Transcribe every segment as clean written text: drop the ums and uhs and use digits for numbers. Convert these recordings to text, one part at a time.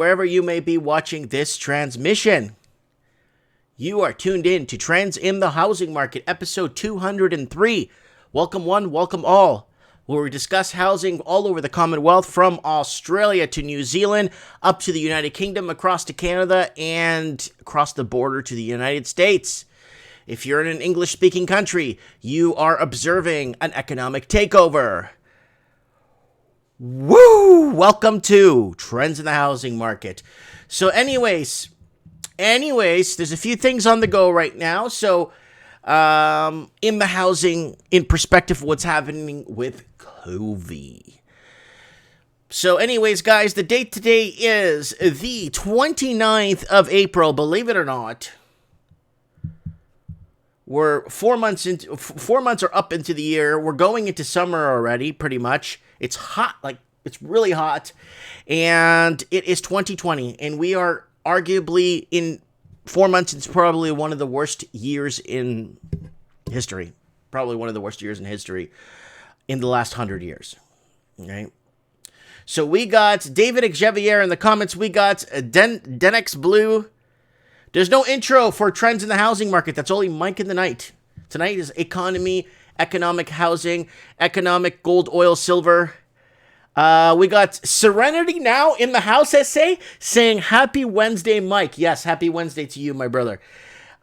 wherever you may be watching this transmission. You are tuned in to Trends in the Housing Market, episode 203. Welcome one, welcome all, where we discuss housing all over the Commonwealth, from Australia to New Zealand, up to the United Kingdom, across to Canada, and across the border to the United States. If you're in an English-speaking country, you are observing an economic takeover. Woo! Welcome to Trends in the Housing Market. So anyways, there's a few things on the go right now. So, in the housing, in perspective, what's happening with COVID. So anyways, guys, the date today is the 29th of April, believe it or not. We're 4 months are up into the year. We're going into summer already, pretty much. It's hot, it's really hot. And it is 2020, and we are arguably in 4 months, it's probably one of the worst years in history. Probably one of the worst years in history in the last 100 years. Right? So we got David Xavier in the comments. We got Denex Blue. There's no intro for Trends in the Housing Market. That's only Mike in the Night. Tonight is economy, economic housing, economic gold, oil, silver. We got Serenity Now in the house essay saying Happy Wednesday, Mike. Yes, happy Wednesday to you, my brother.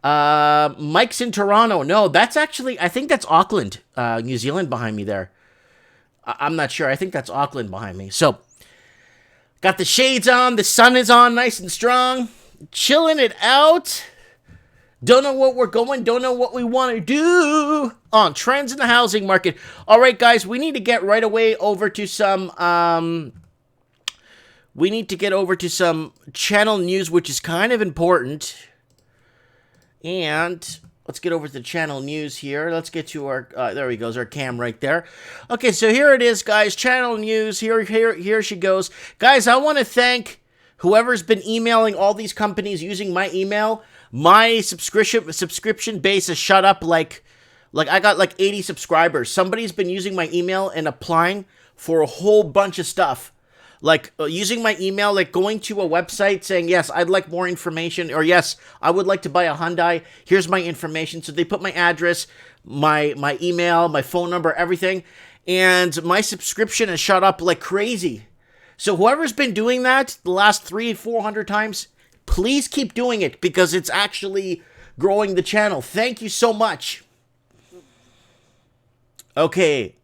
Mike's in Toronto. No, that's actually, I think that's Auckland, New Zealand behind me there. I'm not sure. I think that's Auckland behind me. So, got the shades on. The sun is on nice and strong. Chilling it out. Don't know what we're going. Don't know what we want to do on Trends in the Housing Market. All right, guys, we need to get right away over to some, channel news, which is kind of important. And let's get over to the channel news here. Let's get to our, there we go, our cam right there. Okay, so here it is, guys. Channel news. Here she goes. Guys, I want to thank whoever's been emailing all these companies using my email. My subscription base has shut up like I got 80 subscribers. Somebody's been using my email and applying for a whole bunch of stuff. Using my email, going to a website saying, yes, I'd like more information, or yes, I would like to buy a Hyundai. Here's my information. So they put my address, my email, my phone number, everything. And my subscription has shot up like crazy. So whoever's been doing that the last 300-400 times, please keep doing it, because it's actually growing the channel. Thank you so much. Okay.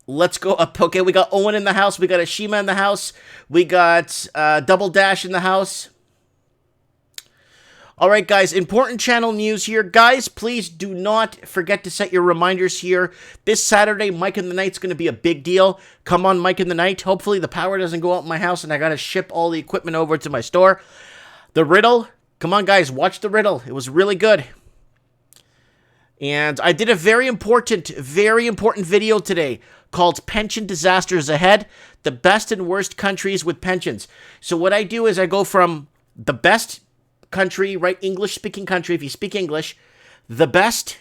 Let's go up. Okay, we got Owen in the house. We got Ashima in the house. We got Double Dash in the house. All right, guys, important channel news here. Guys, please do not forget to set your reminders here. This Saturday, Mike in the Night's going to be a big deal. Come on, Mike in the Night. Hopefully the power doesn't go out in my house and I got to ship all the equipment over to my store. The Riddle. Come on, guys, watch The Riddle. It was really good. And I did a very important video today called Pension Disasters Ahead, the best and worst countries with pensions. So what I do is I go from the best country, right, English-speaking country, if you speak English, the best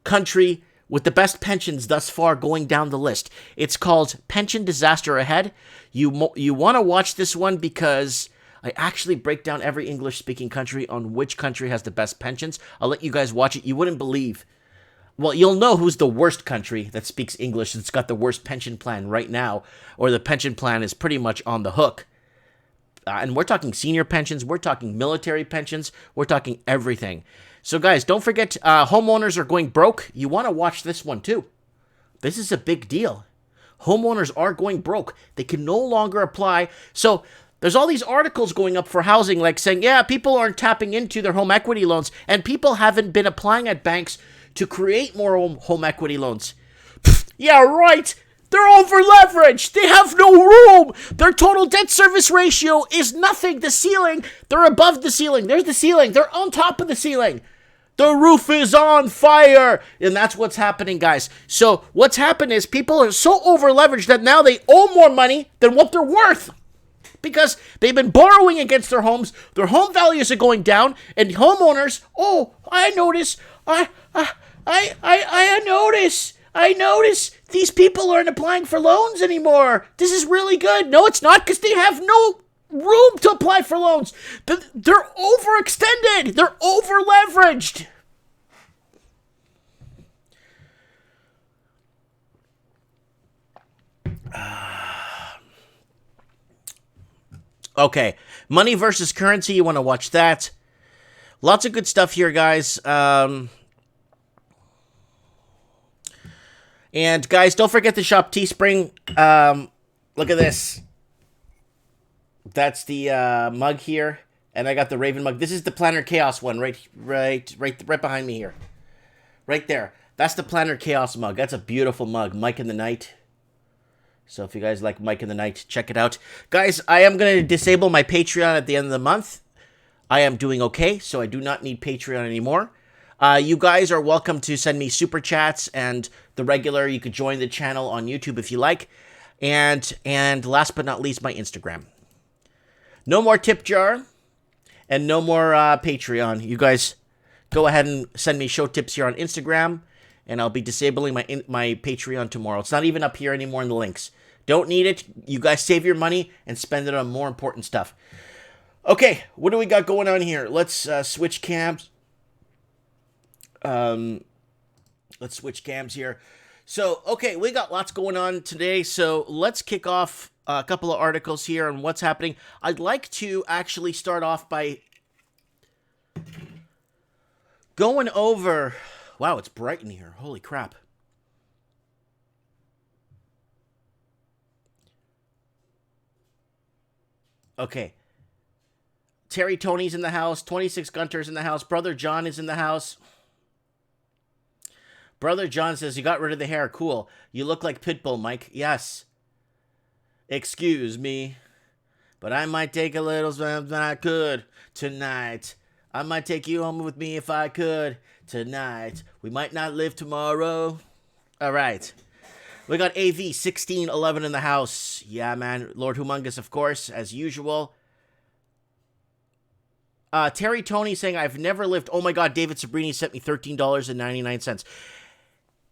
country with the best pensions thus far, going down the list. It's called Pension Disaster Ahead. You want to watch this one because I actually break down every English-speaking country on which country has the best pensions. I'll let you guys watch it. You wouldn't believe. Well, you'll know who's the worst country that speaks English that's got the worst pension plan right now, or the pension plan is pretty much on the hook. And we're talking senior pensions, we're talking military pensions, we're talking everything. So guys, don't forget, homeowners are going broke. You want to watch this one too. This is a big deal. Homeowners are going broke. They can no longer apply. So there's all these articles going up for housing, like saying, yeah, people aren't tapping into their home equity loans, and people haven't been applying at banks to create more home equity loans. Yeah, right. They're over-leveraged. They have no room. Their total debt service ratio is nothing. The ceiling, they're above the ceiling. There's the ceiling. They're on top of the ceiling. The roof is on fire. And that's what's happening, guys. So what's happened is people are so over-leveraged that now they owe more money than what they're worth, because they've been borrowing against their homes. Their home values are going down, and homeowners, oh, I notice these people aren't applying for loans anymore. This is really good. No, it's not, because they have no room to apply for loans. They're overextended. They're over leveraged. Okay, money versus currency. You want to watch that. Lots of good stuff here, guys. And guys, don't forget to shop Teespring. Look at this. That's the mug here, and I got the Raven mug. This is the Planner Chaos one, right behind me here, right there. That's the Planner Chaos mug. That's a beautiful mug, Mike in the Night. So if you guys like Mike in the Night, check it out, guys. I am going to disable my Patreon at the end of the month. I am doing okay, so I do not need Patreon anymore. You guys are welcome to send me super chats and the regular. You could join the channel on YouTube if you like, and last but not least, my Instagram. No more tip jar, and no more Patreon. You guys go ahead and send me show tips here on Instagram, and I'll be disabling my Patreon tomorrow. It's not even up here anymore in the links. Don't need it. You guys save your money and spend it on more important stuff. Okay, what do we got going on here? Let's switch cams. Let's switch cams here. So, okay, we got lots going on today, so let's kick off a couple of articles here on what's happening. I'd like to actually start off by going over... Wow, it's bright in here. Holy crap. Okay. Terry Tony's in the house. 26 Gunter's in the house. Brother John is in the house. Brother John says, you got rid of the hair. Cool. You look like Pitbull, Mike. Yes. Excuse me, but I might take a little something I could tonight. I might take you home with me if I could tonight. We might not live tomorrow. All right. We got AV 1611 in the house. Yeah, man. Lord Humongous, of course, as usual. Terry Tony saying, I've never lived. Oh, my God. David Sabrini sent me $13.99.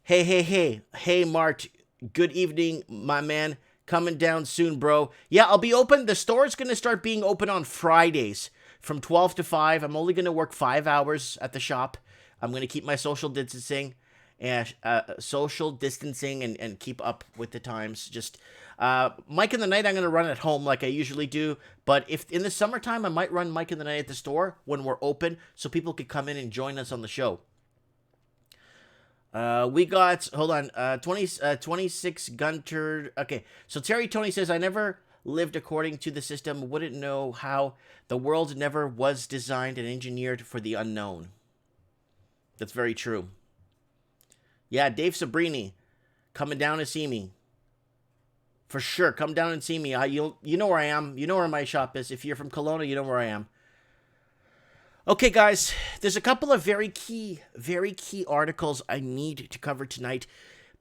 Hey, Mart. Good evening, my man. Coming down soon, bro. Yeah, I'll be open. The store is going to start being open on Fridays from 12 to 5. I'm only going to work 5 hours at the shop. I'm going to keep my social distancing and and keep up with the times. Just Mike in the Night, I'm going to run at home like I usually do. But if in the summertime, I might run Mike in the Night at the store when we're open so people could come in and join us on the show. We got, hold on, 26 Gunter. Okay, so Terry Tony says, I never lived according to the system, wouldn't know how. The world never was designed and engineered for the unknown. That's very true. Yeah, Dave Sabrini, coming down to see me. For sure, come down and see me. You know where I am. You know where my shop is. If you're from Kelowna, you know where I am. Okay, guys, there's a couple of very key articles I need to cover tonight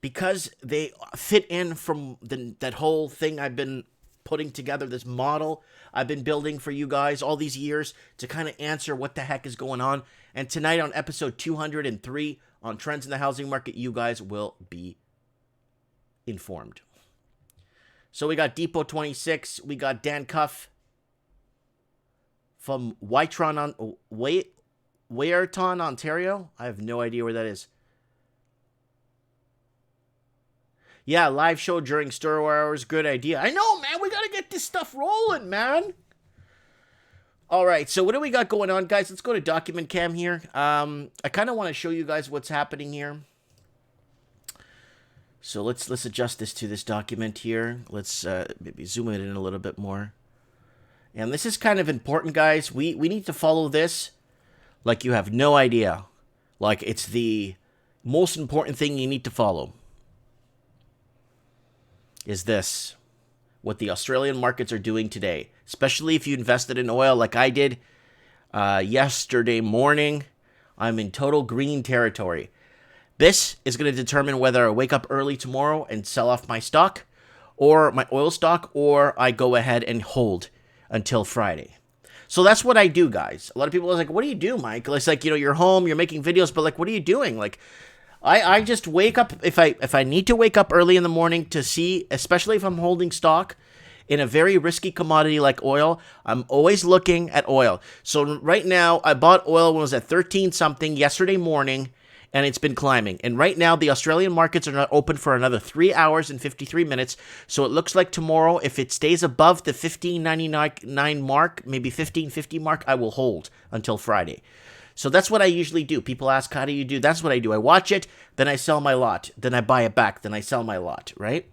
because they fit in from that whole thing I've been putting together, this model I've been building for you guys all these years to kind of answer what the heck is going on. And tonight on episode 203 on Trends in the Housing Market, you guys will be informed. So we got Depot 26, we got Dan Cuff from Wyerton, Ontario. I have no idea where that is. Yeah, live show during store hours. Good idea. I know, man. We got to get this stuff rolling, man. All right. So what do we got going on, guys? Let's go to Document Cam here. I kind of want to show you guys what's happening here. So let's adjust this to this document here. Let's maybe zoom it in a little bit more. And this is kind of important, guys. We need to follow this like you have no idea. Like it's the most important thing you need to follow. Is this what the Australian markets are doing today? Especially if you invested in oil like I did yesterday morning. I'm in total green territory. This is going to determine whether I wake up early tomorrow and sell off my stock or my oil stock, or I go ahead and hold until Friday. So that's what I do, guys. A lot of people are like, what do you do, Mike? It's like, you're home, you're making videos, but like, what are you doing? Like, I just wake up, if I need to wake up early in the morning to see, especially if I'm holding stock, in a very risky commodity like oil, I'm always looking at oil. So right now, I bought oil when it was at 13 something yesterday morning, and it's been climbing. And right now, the Australian markets are not open for another 3 hours and 53 minutes. So it looks like tomorrow, if it stays above the 15.99 mark, maybe 15.50 mark, I will hold until Friday. So that's what I usually do. People ask, how do you do? That's what I do. I watch it, then I sell my lot. Then I buy it back, then I sell my lot, right?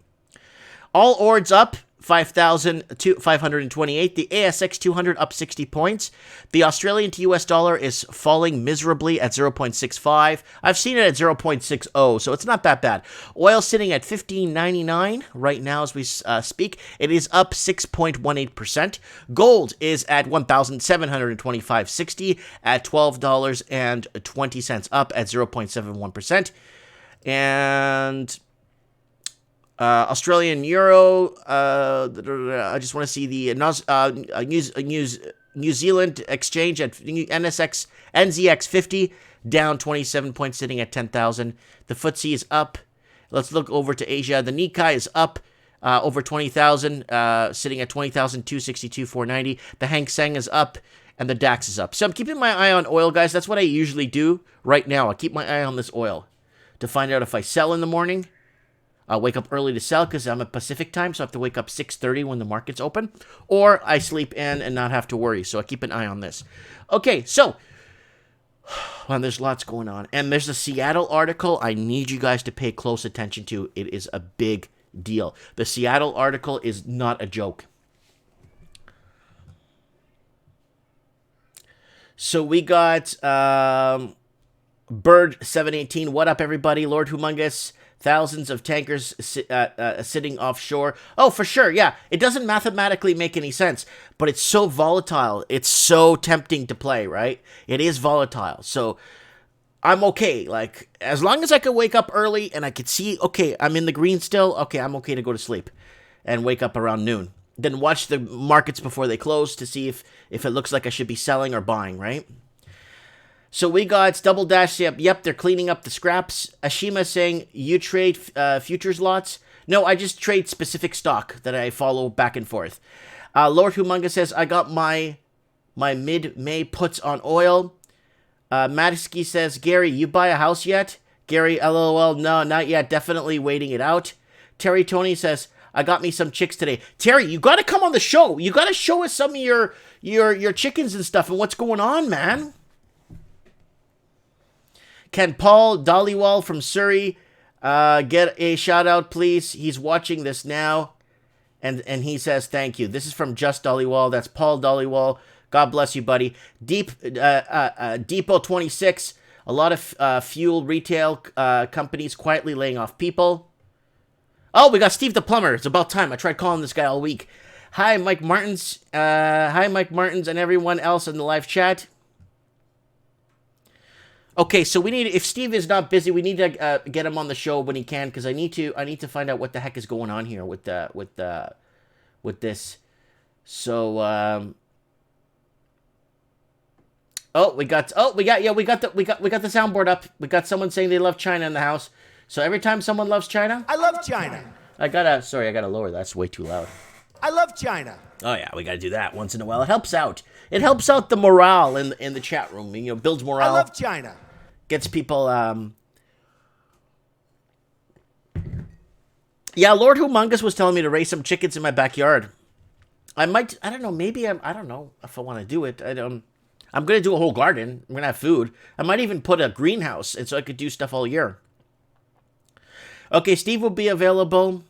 All odds up. 5,528. The ASX 200 up 60 points. The Australian to US dollar is falling miserably at 0.65. I've seen it at 0.60, so it's not that bad. Oil sitting at $15.99 right now as we speak. It is up 6.18%. Gold is at $1,725.60 at $12.20, up at 0.71%. And Australian euro. I just want to see the New Zealand exchange at NZX 50 down 27 points, sitting at 10,000. The FTSE is up. Let's look over to Asia. The Nikkei is up over 20,000, sitting at 20,262,490. The Hang Seng is up, and the DAX is up. So I'm keeping my eye on oil, guys. That's what I usually do right now. I keep my eye on this oil to find out if I sell in the morning. I'll wake up early to sell because I'm at Pacific time, so I have to wake up 6:30 when the market's open. Or I sleep in and not have to worry, so I keep an eye on this. Okay, so, well, there's lots going on. And there's a Seattle article I need you guys to pay close attention to. It is a big deal. The Seattle article is not a joke. So we got Bird 718. What up, everybody? Lord Humongous. Thousands of tankers sitting offshore. Oh, for sure, yeah. It doesn't mathematically make any sense, but it's so volatile. It's so tempting to play, right? It is volatile. So I'm okay. Like, as long as I could wake up early and I could see, okay, I'm in the green still, okay, I'm okay to go to sleep and wake up around noon. Then watch the markets before they close to see if it looks like I should be selling or buying, right? So we got Double Dash. Yep, they're cleaning up the scraps. Ashima saying, you trade futures lots? No, I just trade specific stock that I follow back and forth. Lord Humunga says, I got my mid-May puts on oil. Madisky says, Gary, you buy a house yet? Gary, LOL, no, not yet. Definitely waiting it out. Terry Tony says, I got me some chicks today. Terry, you got to come on the show. You got to show us some of your chickens and stuff and what's going on, man. Can Paul Dollywall from Surrey get a shout out, please? He's watching this now, and he says thank you. This is from Just Dollywall. That's Paul Dollywall. God bless you, buddy. Depot 26. A lot of fuel retail companies quietly laying off people. Oh, we got Steve the Plumber. It's about time. I tried calling this guy all week. Hi, Mike Martins. Hi, Mike Martins and everyone else in the live chat. Okay, so we need, if Steve is not busy, we need to get him on the show when he can, because I need to find out what the heck is going on here with this. So we got the soundboard up. We got someone saying they love China in the house. So every time someone loves China, I love China. I gotta lower that. That's way too loud. I love China. Oh yeah, we gotta do that once in a while. It helps out. It helps out the morale in the chat room. You know, builds morale. I love China. Gets people. Yeah, Lord Humongous was telling me to raise some chickens in my backyard. I don't know. Maybe I don't know if I want to do it. I'm gonna do a whole garden. I'm gonna have food. I might even put a greenhouse, and so I could do stuff all year. Okay, Steve will be available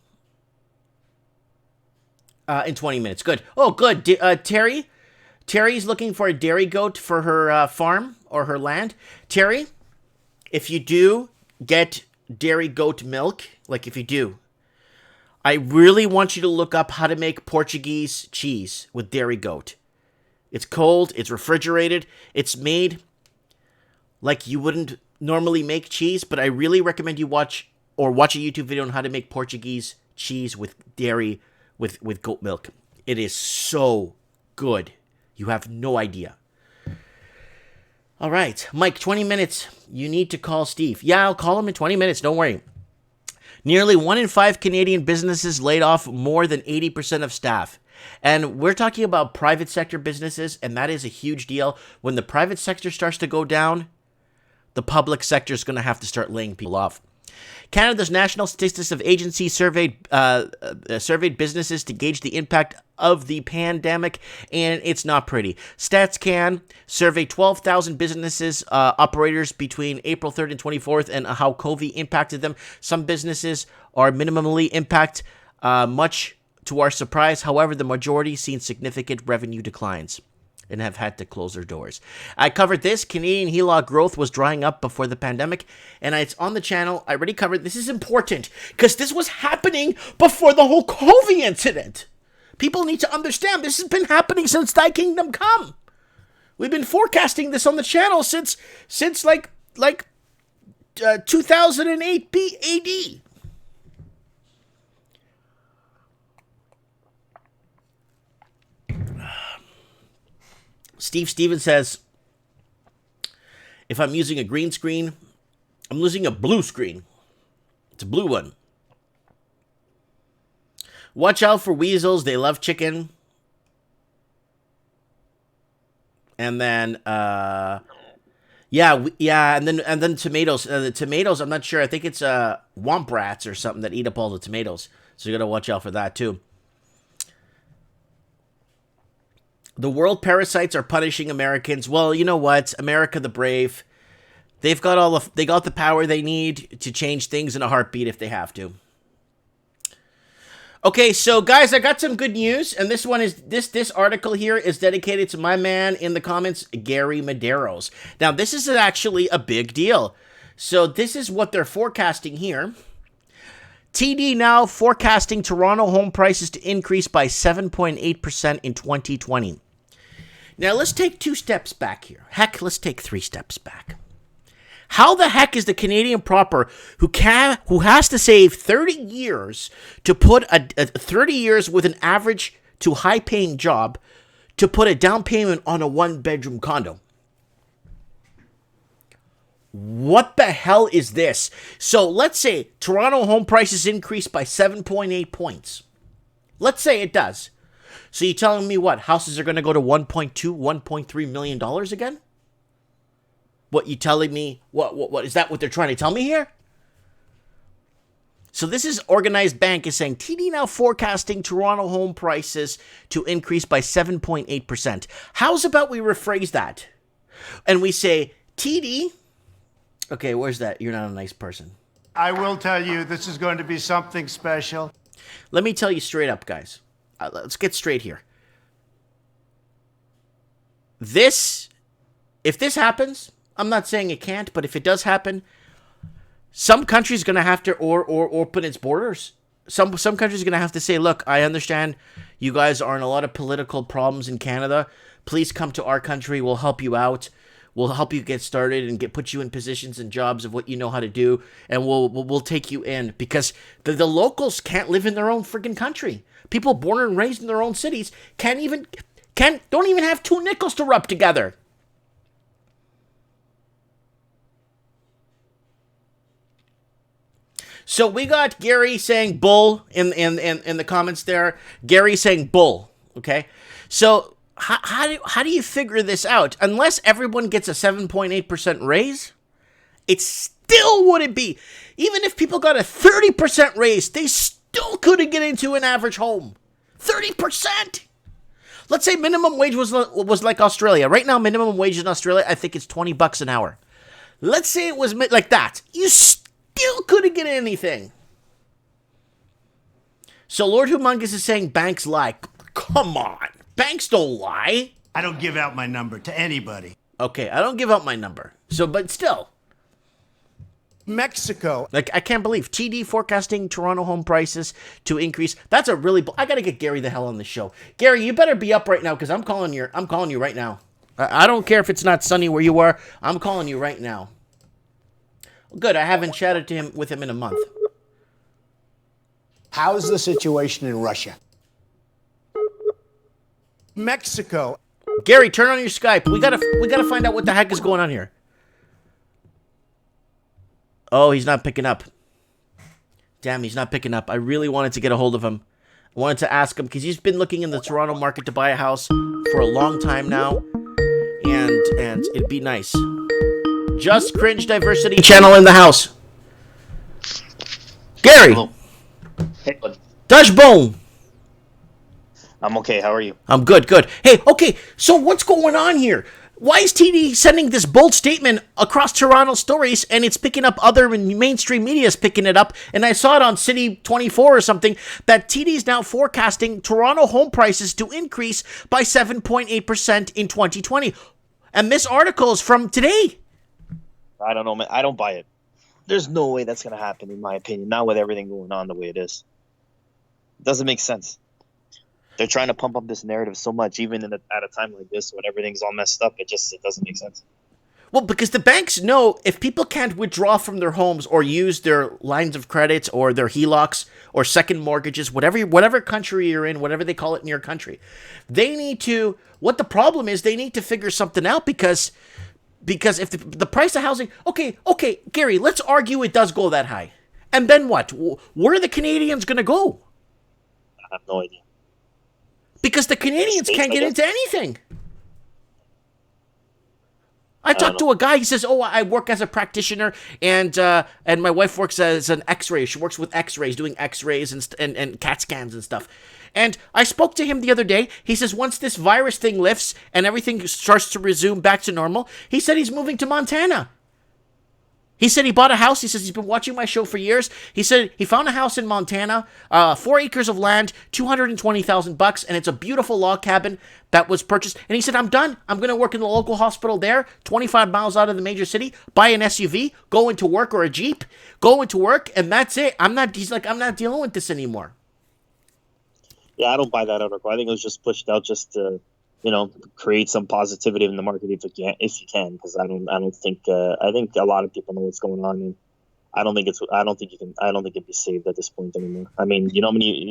in 20 minutes. Good. Oh, good. Terry? Terry's looking for a dairy goat for her farm or her land. Terry, if you do get dairy goat milk, like if you do, I really want you to look up how to make Portuguese cheese with dairy goat. It's cold. It's refrigerated. It's made like you wouldn't normally make cheese, but I really recommend you watch a YouTube video on how to make Portuguese cheese with dairy with goat milk. It is so good. You have no idea. All right, Mike, 20 minutes. You need to call Steve. Yeah, I'll call him in 20 minutes. Don't worry. Nearly 1 in 5 Canadian businesses laid off more than 80% of staff. And we're talking about private sector businesses, and that is a huge deal. When the private sector starts to go down, the public sector is going to have to start laying people off. Canada's National Statistics Agency surveyed businesses to gauge the impact of the pandemic, and it's not pretty. StatsCan surveyed 12,000 businesses, operators between April 3rd and 24th, and how COVID impacted them. Some businesses are minimally impacted, much to our surprise. However, the majority seen significant revenue declines and have had to close their doors. I covered this. Canadian HELOC growth was drying up before the pandemic, and it's on the channel. I already covered. This is important because this was happening before the whole COVID incident. People need to understand this has been happening since Thy Kingdom Come. We've been forecasting this on the channel since 2008 AD. Steve Stevens says, if I'm using a green screen, I'm using a blue screen. It's a blue one. Watch out for weasels. They love chicken. And then, and then tomatoes. The tomatoes, I'm not sure. I think it's womp rats or something that eat up all the tomatoes. So you got to watch out for that too. The world parasites are punishing Americans. Well, you know what? America the brave. They've got they got the power they need to change things in a heartbeat if they have to. Okay, so guys, I got some good news, and this one is this article here is dedicated to my man in the comments, Gary Medeiros. Now, this is actually a big deal. So this is what they're forecasting here. TD now forecasting Toronto home prices to increase by 7.8% in 2020. Now, let's take 2 steps back here. Heck, let's take 3 steps back. How the heck is the Canadian proper who has to save 30 years to put a 30 years with an average to high-paying job to put a down payment on a 1-bedroom condo? What the hell is this? So let's say Toronto home prices increase by 7.8 points. Let's say it does. So you're telling me what? Houses are going to go to $1.2, $1.3 million again? What you telling me? What is that what they're trying to tell me here? So this is Organized Bank is saying TD now forecasting Toronto home prices to increase by 7.8%. How's about we rephrase that? And we say TD. Okay, where's that? You're not a nice person. I will tell you, this is going to be something special. Let me tell you straight up, guys. Let's get straight here. If this happens, I'm not saying it can't, but if it does happen, some country's going to have to or open its borders. Some countries are going to have to say, look, I understand you guys are in a lot of political problems in Canada. Please come to our country. We'll help you out. We'll help you get started and put you in positions and jobs of what you know how to do, and we'll take you in, because the locals can't live in their own freaking country. People born and raised in their own cities don't even have 2 nickels to rub together. So we got Gary saying bull in the comments there. Gary saying bull. Okay, so. How do you figure this out? Unless everyone gets a 7.8% raise, it still wouldn't be. Even if people got a 30% raise, they still couldn't get into an average home. 30%! Let's say minimum wage was like Australia. Right now, minimum wage in Australia, I think it's $20 an hour. Let's say it was like that. You still couldn't get anything. So Lord Humongous is saying banks lie. Come on. Banks don't lie. I don't give out my number to anybody. Okay, I don't give out my number. So, but still. Mexico. Like, I can't believe TD forecasting Toronto home prices to increase. That's a really... I gotta get Gary the hell on the show. Gary, you better be up right now, because I'm calling you right now. I don't care if it's not sunny where you are. I'm calling you right now. Good, I haven't chatted with him in a month. How's the situation in Russia? Mexico. Gary, turn on your Skype. We gotta find out what the heck is going on here. Oh, he's not picking up. Damn, he's not picking up. I really wanted to get a hold of him. I wanted to ask him because he's been looking in the Toronto market to buy a house for a long time now, and it'd be nice. Just Cringe Diversity Channel in the house. Gary. Hello. Hey, bud. Dashbone. I'm okay. How are you? I'm good. Hey, okay, so what's going on here? Why is TD sending this bold statement across Toronto stories and it's picking up other mainstream media is picking it up? And I saw it on City 24 or something that TD is now forecasting Toronto home prices to increase by 7.8% in 2020. And this article is from today. I don't know, man. I don't buy it. There's no way that's going to happen, in my opinion, not with everything going on the way it is. It doesn't make sense. They're trying to pump up this narrative so much, even at a time like this when everything's all messed up. It doesn't make sense. Well, because the banks know if people can't withdraw from their homes or use their lines of credit or their HELOCs or second mortgages, whatever country you're in, whatever they call it in your country, they need to. What the problem is, they need to figure something out because if the price of housing, okay, Gary, let's argue it does go that high, and then what? Where are the Canadians gonna go? I have no idea. Because the Canadians can't get into anything. I talked to a guy. He says, "Oh, I work as a practitioner, and my wife works as an X-ray. She works with X-rays, doing X-rays and CAT scans and stuff." And I spoke to him the other day. He says once this virus thing lifts and everything starts to resume back to normal, he said he's moving to Montana. He said he bought a house. He says he's been watching my show for years. He said he found a house in Montana, 4 acres of land, $220,000, and it's a beautiful log cabin that was purchased. And he said, I'm done. I'm going to work in the local hospital there, 25 miles out of the major city, buy an SUV, go into work or a Jeep, go into work, and that's it. He's like, I'm not dealing with this anymore. Yeah, I don't buy that article. I think it was just pushed out just to, create some positivity in the market if you can, because I don't think I think a lot of people know what's going on, and I don't think it'd be saved at this point anymore. I mean,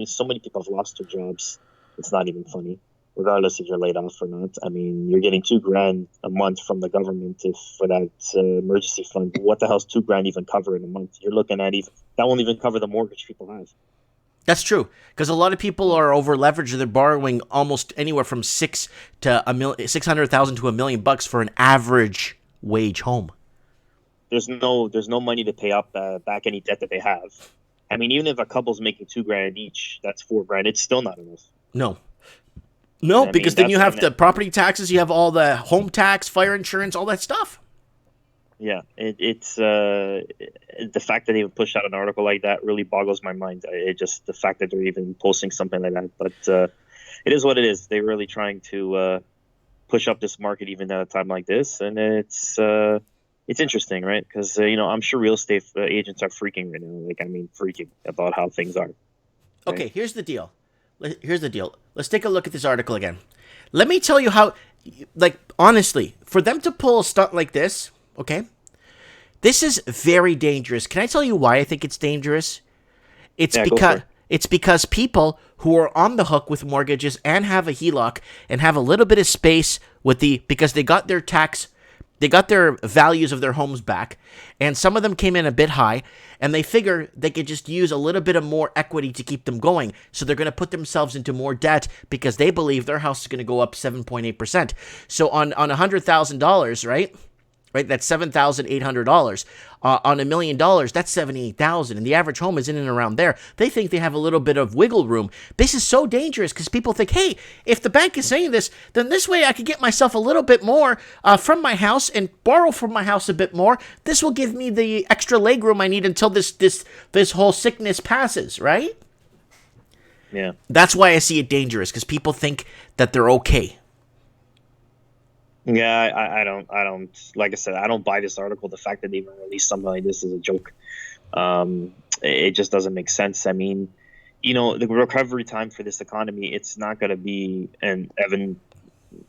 so many people have lost their jobs. It's not even funny, regardless if you're laid off or not. I mean, you're getting $2,000 a month from the government for that emergency fund. What the hell's $2,000 even cover in a month? You're looking at that won't even cover the mortgage people have. That's true, because a lot of people are over leveraged. They're borrowing almost anywhere from $600,000 to $1 million for an average wage home. There's no money to pay up back any debt that they have. I mean, even if a couple's making $2,000 each, that's $4,000. It's still not enough. No, because then you have the property taxes, you have all the home tax, fire insurance, all that stuff. Yeah, it's the fact that they would push out an article like that really boggles my mind. The fact that they're even posting something like that. But it is what it is. They're really trying to push up this market even at a time like this, and it's interesting, right? Because I'm sure real estate agents are freaking right now. Freaking about how things are. Right? Okay, here's the deal. Let's take a look at this article again. Let me tell you how, honestly, for them to pull a stunt like this. Okay? This is very dangerous. Can I tell you why I think it's dangerous? It's because people who are on the hook with mortgages and have a HELOC and have a little bit of space because they got their values of their homes back, and some of them came in a bit high, and they figure they could just use a little bit of more equity to keep them going. So they're going to put themselves into more debt because they believe their house is going to go up 7.8%. So on $100,000, right? That's $7,800. On $1 million, that's $78,000, and the average home is in and around there. They think they have a little bit of wiggle room. This is so dangerous because people think, hey, if the bank is saying this, then this way I could get myself a little bit more from my house and borrow from my house a bit more. This will give me the extra leg room I need until this whole sickness passes, right? Yeah. That's why I see it dangerous, because people think that they're okay. Yeah, I don't. Like I said, I don't buy this article. The fact that they even released something like this is a joke. It just doesn't make sense. I mean, the recovery time for this economy, it's not going to be. And Evan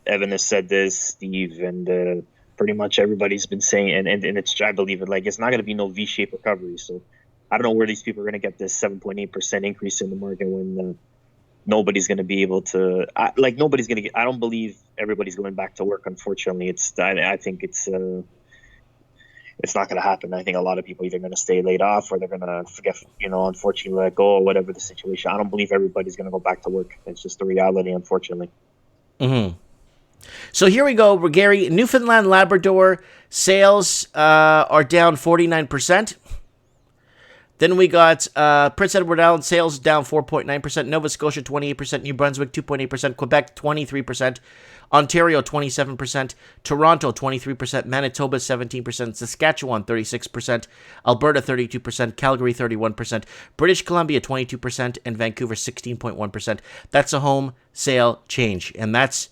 has said this, Steve, and pretty much everybody's been saying, and it's, I believe it. It's not going to be no V-shaped recovery. So I don't know where these people are going to get this 7.8% increase in the market when nobody's going to be able to, nobody's going to get, I don't believe everybody's going back to work. Unfortunately, I think it's it's not going to happen. I think a lot of people either going to stay laid off or they're going to forget, unfortunately let go or whatever the situation. I don't believe everybody's going to go back to work. It's just the reality, unfortunately. Mm-hmm. So here we go, Gary. Newfoundland, Labrador sales are down 49%. Then we got Prince Edward Island sales down 4.9%, Nova Scotia 28%, New Brunswick 2.8%, Quebec 23%, Ontario 27%, Toronto 23%, Manitoba 17%, Saskatchewan 36%, Alberta 32%, Calgary 31%, British Columbia 22%, and Vancouver 16.1%. That's a home sale change, and that's,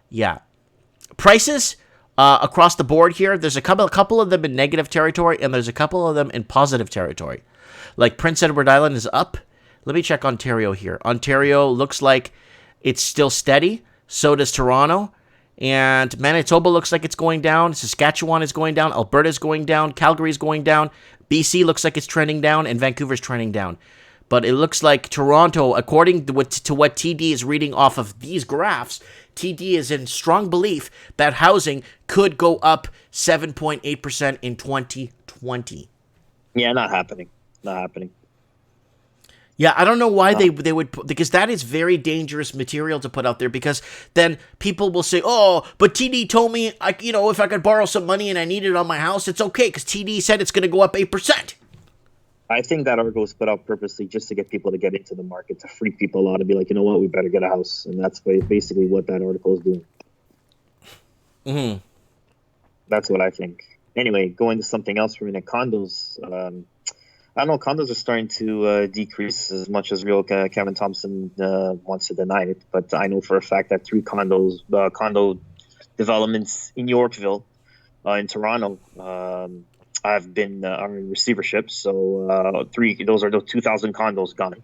yeah. Prices across the board here, there's a couple of them in negative territory, and there's a couple of them in positive territory. Like Prince Edward Island is up. Let me check Ontario here. Ontario looks like it's still steady. So does Toronto. And Manitoba looks like it's going down. Saskatchewan is going down. Alberta is going down. Calgary is going down. BC looks like it's trending down. And Vancouver's trending down. But it looks like Toronto, according to what TD is reading off of these graphs, TD is in strong belief that housing could go up 7.8% in 2020. Yeah, not happening. Not happening. Yeah, I don't know why they would put, because that is very dangerous material to put out there, because then people will say, oh, but TD told me, if I could borrow some money and I need it on my house, it's okay, because TD said it's going to go up 8%. I think that article was put out purposely just to get people to get into the market, to freak people out and be like, you know what, we better get a house. And that's basically what that article is doing. Mm-hmm. That's what I think. Anyway, going to something else for a minute, condos. I don't know, condos are starting to decrease as much as real Kevin Thompson wants to deny it. But I know for a fact that 3 condo developments in Yorkville, in Toronto, have been are in receivership. So 3, those are the 2,000 condos gone.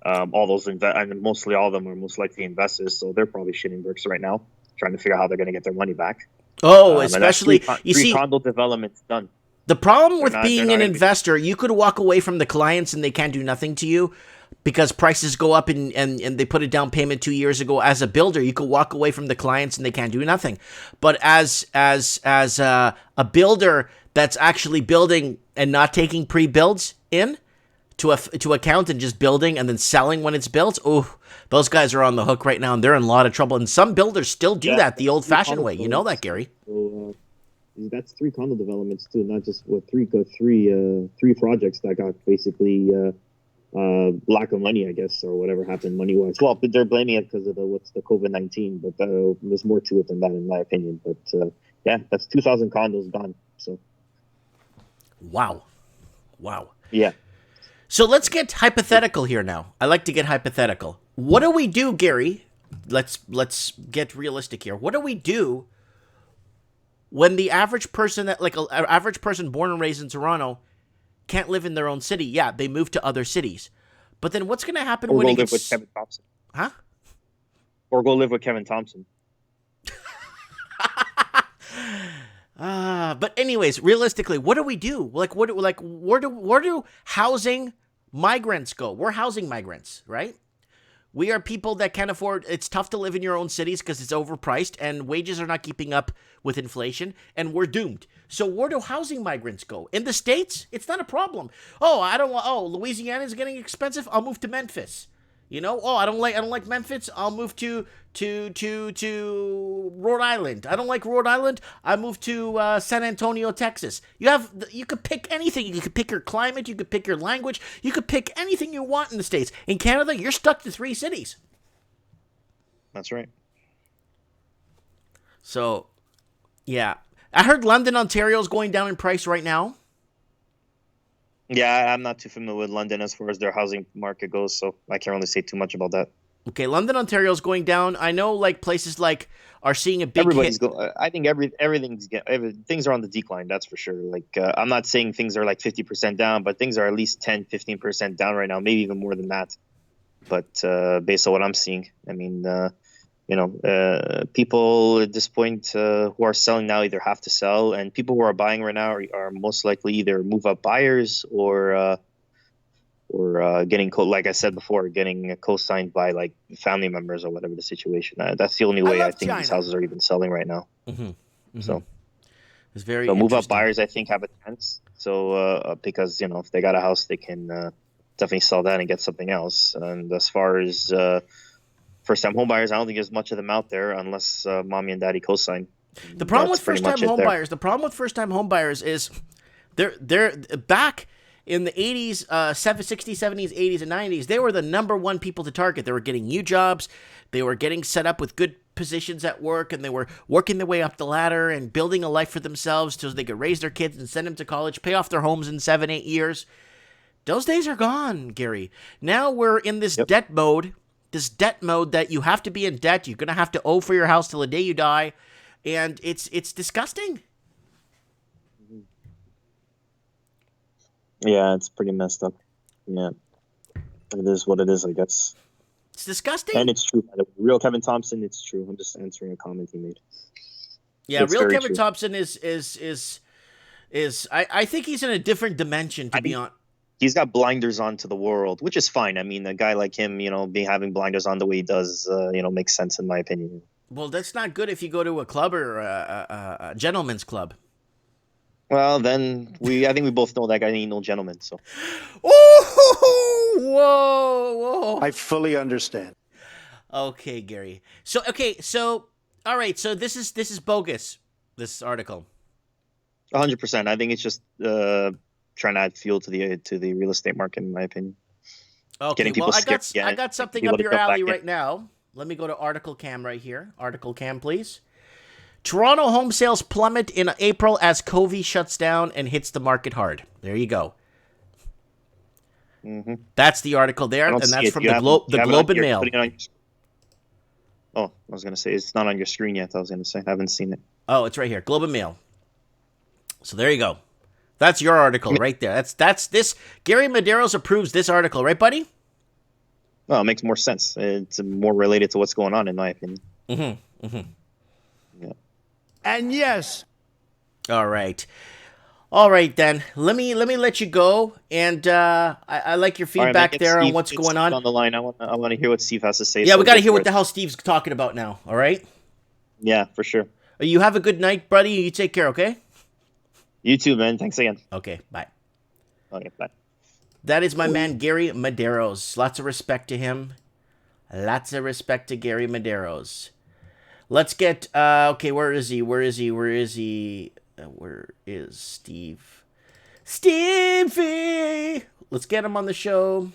All those and mostly all of them are most likely investors, so they're probably shitting bricks right now, trying to figure out how they're going to get their money back. Oh, especially three condo developments done. The problem with being an investor, you could walk away from the clients and they can't do nothing to you because prices go up and they put a down payment 2 years ago. As a builder, you could walk away from the clients and they can't do nothing. But as a builder that's actually building and not taking pre-builds in to account and just building and then selling when it's built, oh, those guys are on the hook right now and they're in a lot of trouble. And some builders still do that the old-fashioned way. You know that, Gary. So, that's 3 condo developments too, not just three projects that got basically lack of money, I guess, or whatever happened money wise. Well, but they're blaming it because of the COVID-19, but there's more to it than that, in my opinion. But yeah, that's 2,000 condos gone. So wow. Yeah. So let's get hypothetical here now. I like to get hypothetical. What do we do, Gary? Let's get realistic here. What do we do when the average person an average person born and raised in Toronto can't live in their own city? Yeah, they move to other cities. But then what's going to happen or when go it live gets... with Kevin Thompson? Huh? Or go live with Kevin Thompson. But anyways, realistically, what do we do? Where do housing migrants go? We're housing migrants, right? We are people that can't afford, it's tough to live in your own cities because it's overpriced and wages are not keeping up with inflation and we're doomed. So where do housing migrants go? In the States, it's not a problem. Louisiana is getting expensive. I'll move to Memphis. I don't like Memphis. I'll move to Rhode Island. I don't like Rhode Island. I move to San Antonio, Texas. You could pick anything. You could pick your climate. You could pick your language. You could pick anything you want in the States. In Canada, you're stuck to 3 cities. That's right. So, yeah. I heard London, Ontario is going down in price right now. Yeah, I'm not too familiar with London as far as their housing market goes, so I can't really say too much about that. Okay, London, Ontario is going down. I know, places are seeing a big Everybody's hit. I think things are on the decline. That's for sure. I'm not saying things are 50% down, but things are at least 10-15% down right now, maybe even more than that. But based on what I'm seeing, I mean, people at this point who are selling now either have to sell, and people who are buying right now are most likely either move-up buyers or getting like I said before, getting co-signed by family members or whatever the situation. That's the only way I think China. These houses are even selling right now. Mm-hmm. Mm-hmm. So, It's very So move up interesting. buyers, I think, have a chance. So because if they got a house, they can definitely sell that and get something else. And as far as first-time home buyers, I don't think there's much of them out there unless mommy and daddy co-sign. The problem That's with pretty first-time much it home there. buyers, is they're back in the 80s, 60s, 70s, 80s, and 90s. They were the number one people to target. They were getting new jobs. They were getting set up with good positions at work, and they were working their way up the ladder and building a life for themselves so they could raise their kids and send them to college, pay off their homes in 7-8 years. Those days are gone, Gary. Now we're in this debt mode. This debt mode that you have to be in debt. You're gonna have to owe for your house till the day you die, and it's disgusting. Yeah, it's pretty messed up. Yeah, it is what it is, I guess. It's disgusting. And it's true. By the way. Real Kevin Thompson, it's true. I'm just answering a comment he made. Yeah, It's real very Kevin true. Thompson is I think he's in a different dimension, to be honest. He's got blinders on to the world, which is fine. I mean, a guy like him, having blinders on the way he does, makes sense in my opinion. Well, that's not good if you go to a club or a gentleman's club. Well, then I think we both know that guy ain't no gentleman. So. Oh, whoa. I fully understand. Okay, Gary. So all right. So this is bogus. This article. 100%. I think it's just trying to add fuel to the real estate market, in my opinion. Okay. Getting people scared. I got something up your alley right now. Let me go to article cam right here. Article cam, please. Toronto home sales plummet in April as Covey shuts down and hits the market hard. There you go. Mm-hmm. That's the article there, and that's from the Globe and Mail. Oh, I was going to say, it's not on your screen yet. I was going to say, I haven't seen it. Oh, it's right here. Globe and Mail. So there you go. That's your article right there. That's this. Gary Medeiros approves this article, right, buddy? Well, it makes more sense. It's more related to what's going on, in my opinion. Mm-hmm. Mm-hmm. Yeah. And yes. All right. All right, then. Let me let you go. And I like your feedback there on what's going on. On the line, I want to hear what Steve has to say. Yeah, we got to hear what the hell Steve's talking about now. All right. Yeah, for sure. You have a good night, buddy. You take care. Okay. You too, man. Thanks again. Okay. Bye. Okay. Bye. That is my man, Gary Medeiros. Lots of respect to him. Lots of respect to Gary Medeiros. Let's get, okay, where is he? Where is Steve? Stevie! Let's get him on the show.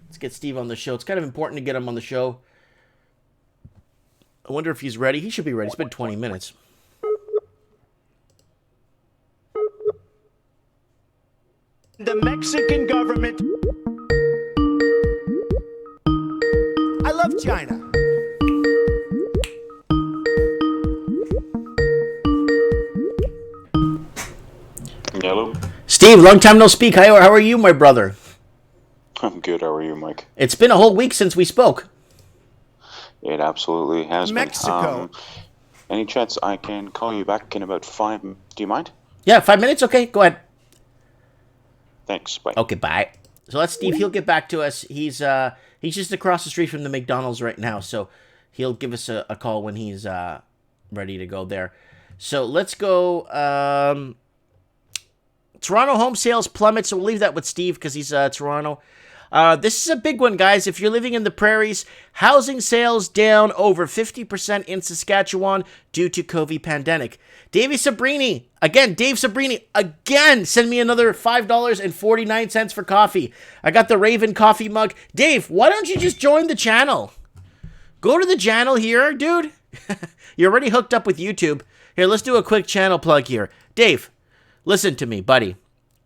Let's get Steve on the show. It's kind of important to get him on the show. I wonder if he's ready. He should be ready. It's been 20 minutes. The Mexican government. I love China. Hello. Steve, long time no speak. How are you, my brother? I'm good. How are you, Mike? It's been a whole week since we spoke. It absolutely has Mexico. been. Any chance I can call you back in about 5 minutes? Do you mind? Yeah, 5 minutes? Okay, go ahead. Thanks. Bye. Okay, bye. So that's Steve. He'll get back to us. He's just across the street from the McDonald's right now, so he'll give us a call when he's ready to go there. So let's go. Toronto home sales plummet, so we'll leave that with Steve because he's Toronto. This is a big one, guys. If you're living in the prairies, housing sales down over 50% in Saskatchewan due to COVID pandemic. Dave Sabrini, send me another $5.49 for coffee. I got the Raven coffee mug. Dave, why don't you just join the channel? Go to the channel here, dude. You're already hooked up with YouTube. Here, let's do a quick channel plug here. Dave, listen to me, buddy.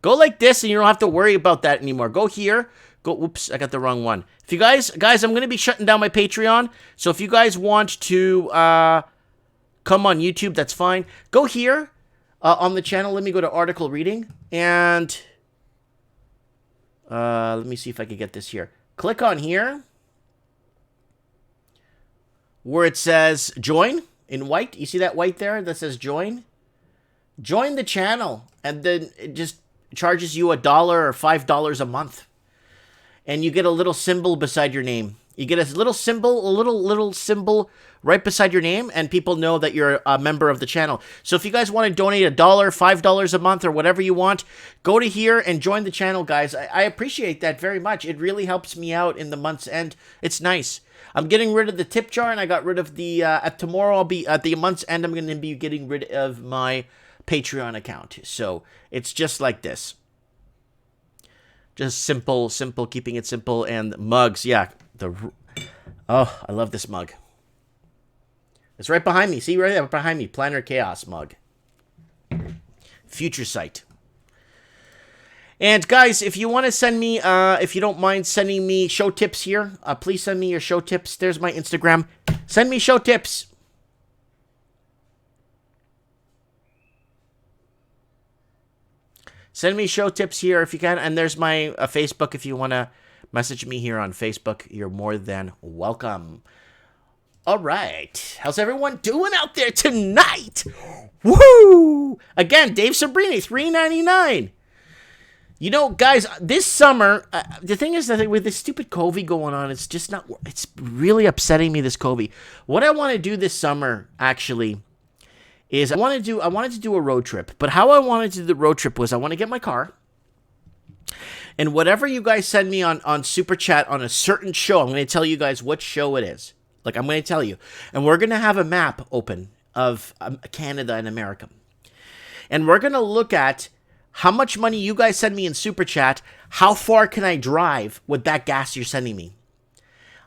Go like this and you don't have to worry about that anymore. Go here. Go, whoops, I got the wrong one. If you guys, I'm going to be shutting down my Patreon. So if you guys want to come on YouTube, that's fine. Go here on the channel. Let me go to article reading. And let me see if I can get this here. Click on here where it says join in white. You see that white there that says join? Join the channel. And then it just charges you $1 or $5 a month. And you get a little symbol beside your name. You get a little symbol, a little symbol right beside your name, and people know that you're a member of the channel. So if you guys want to donate $1, $5 a month, or whatever you want, go to here and join the channel, guys. I appreciate that very much. It really helps me out in the month's end. It's nice. I'm getting rid of the tip jar, and I got rid of the, tomorrow I'll be, at the month's end, I'm going to be getting rid of my Patreon account. So it's just like this. Just simple, keeping it simple. And mugs, yeah. Oh, I love this mug. It's right behind me. See, right there behind me. Planner Chaos mug. Future Sight. And guys, if you want to send me, if you don't mind sending me show tips here, please send me your show tips. There's my Instagram. Send me show tips. Send me show tips here if you can. And there's my Facebook if you want to message me here on Facebook. You're more than welcome. All right. How's everyone doing out there tonight? Woo! Again, Dave Sabrini, $3.99. You know, guys, this summer, the thing is that with this stupid COVID going on, it's just not, it's really upsetting me, this COVID. What I want to do this summer, actually, is I wanted to do a road trip. But how I wanted to do the road trip was I want to get my car. And whatever you guys send me on Super Chat on a certain show, I'm going to tell you guys what show it is. Like, I'm going to tell you. And we're going to have a map open of Canada and America. And we're going to look at how much money you guys send me in Super Chat. How far can I drive with that gas you're sending me?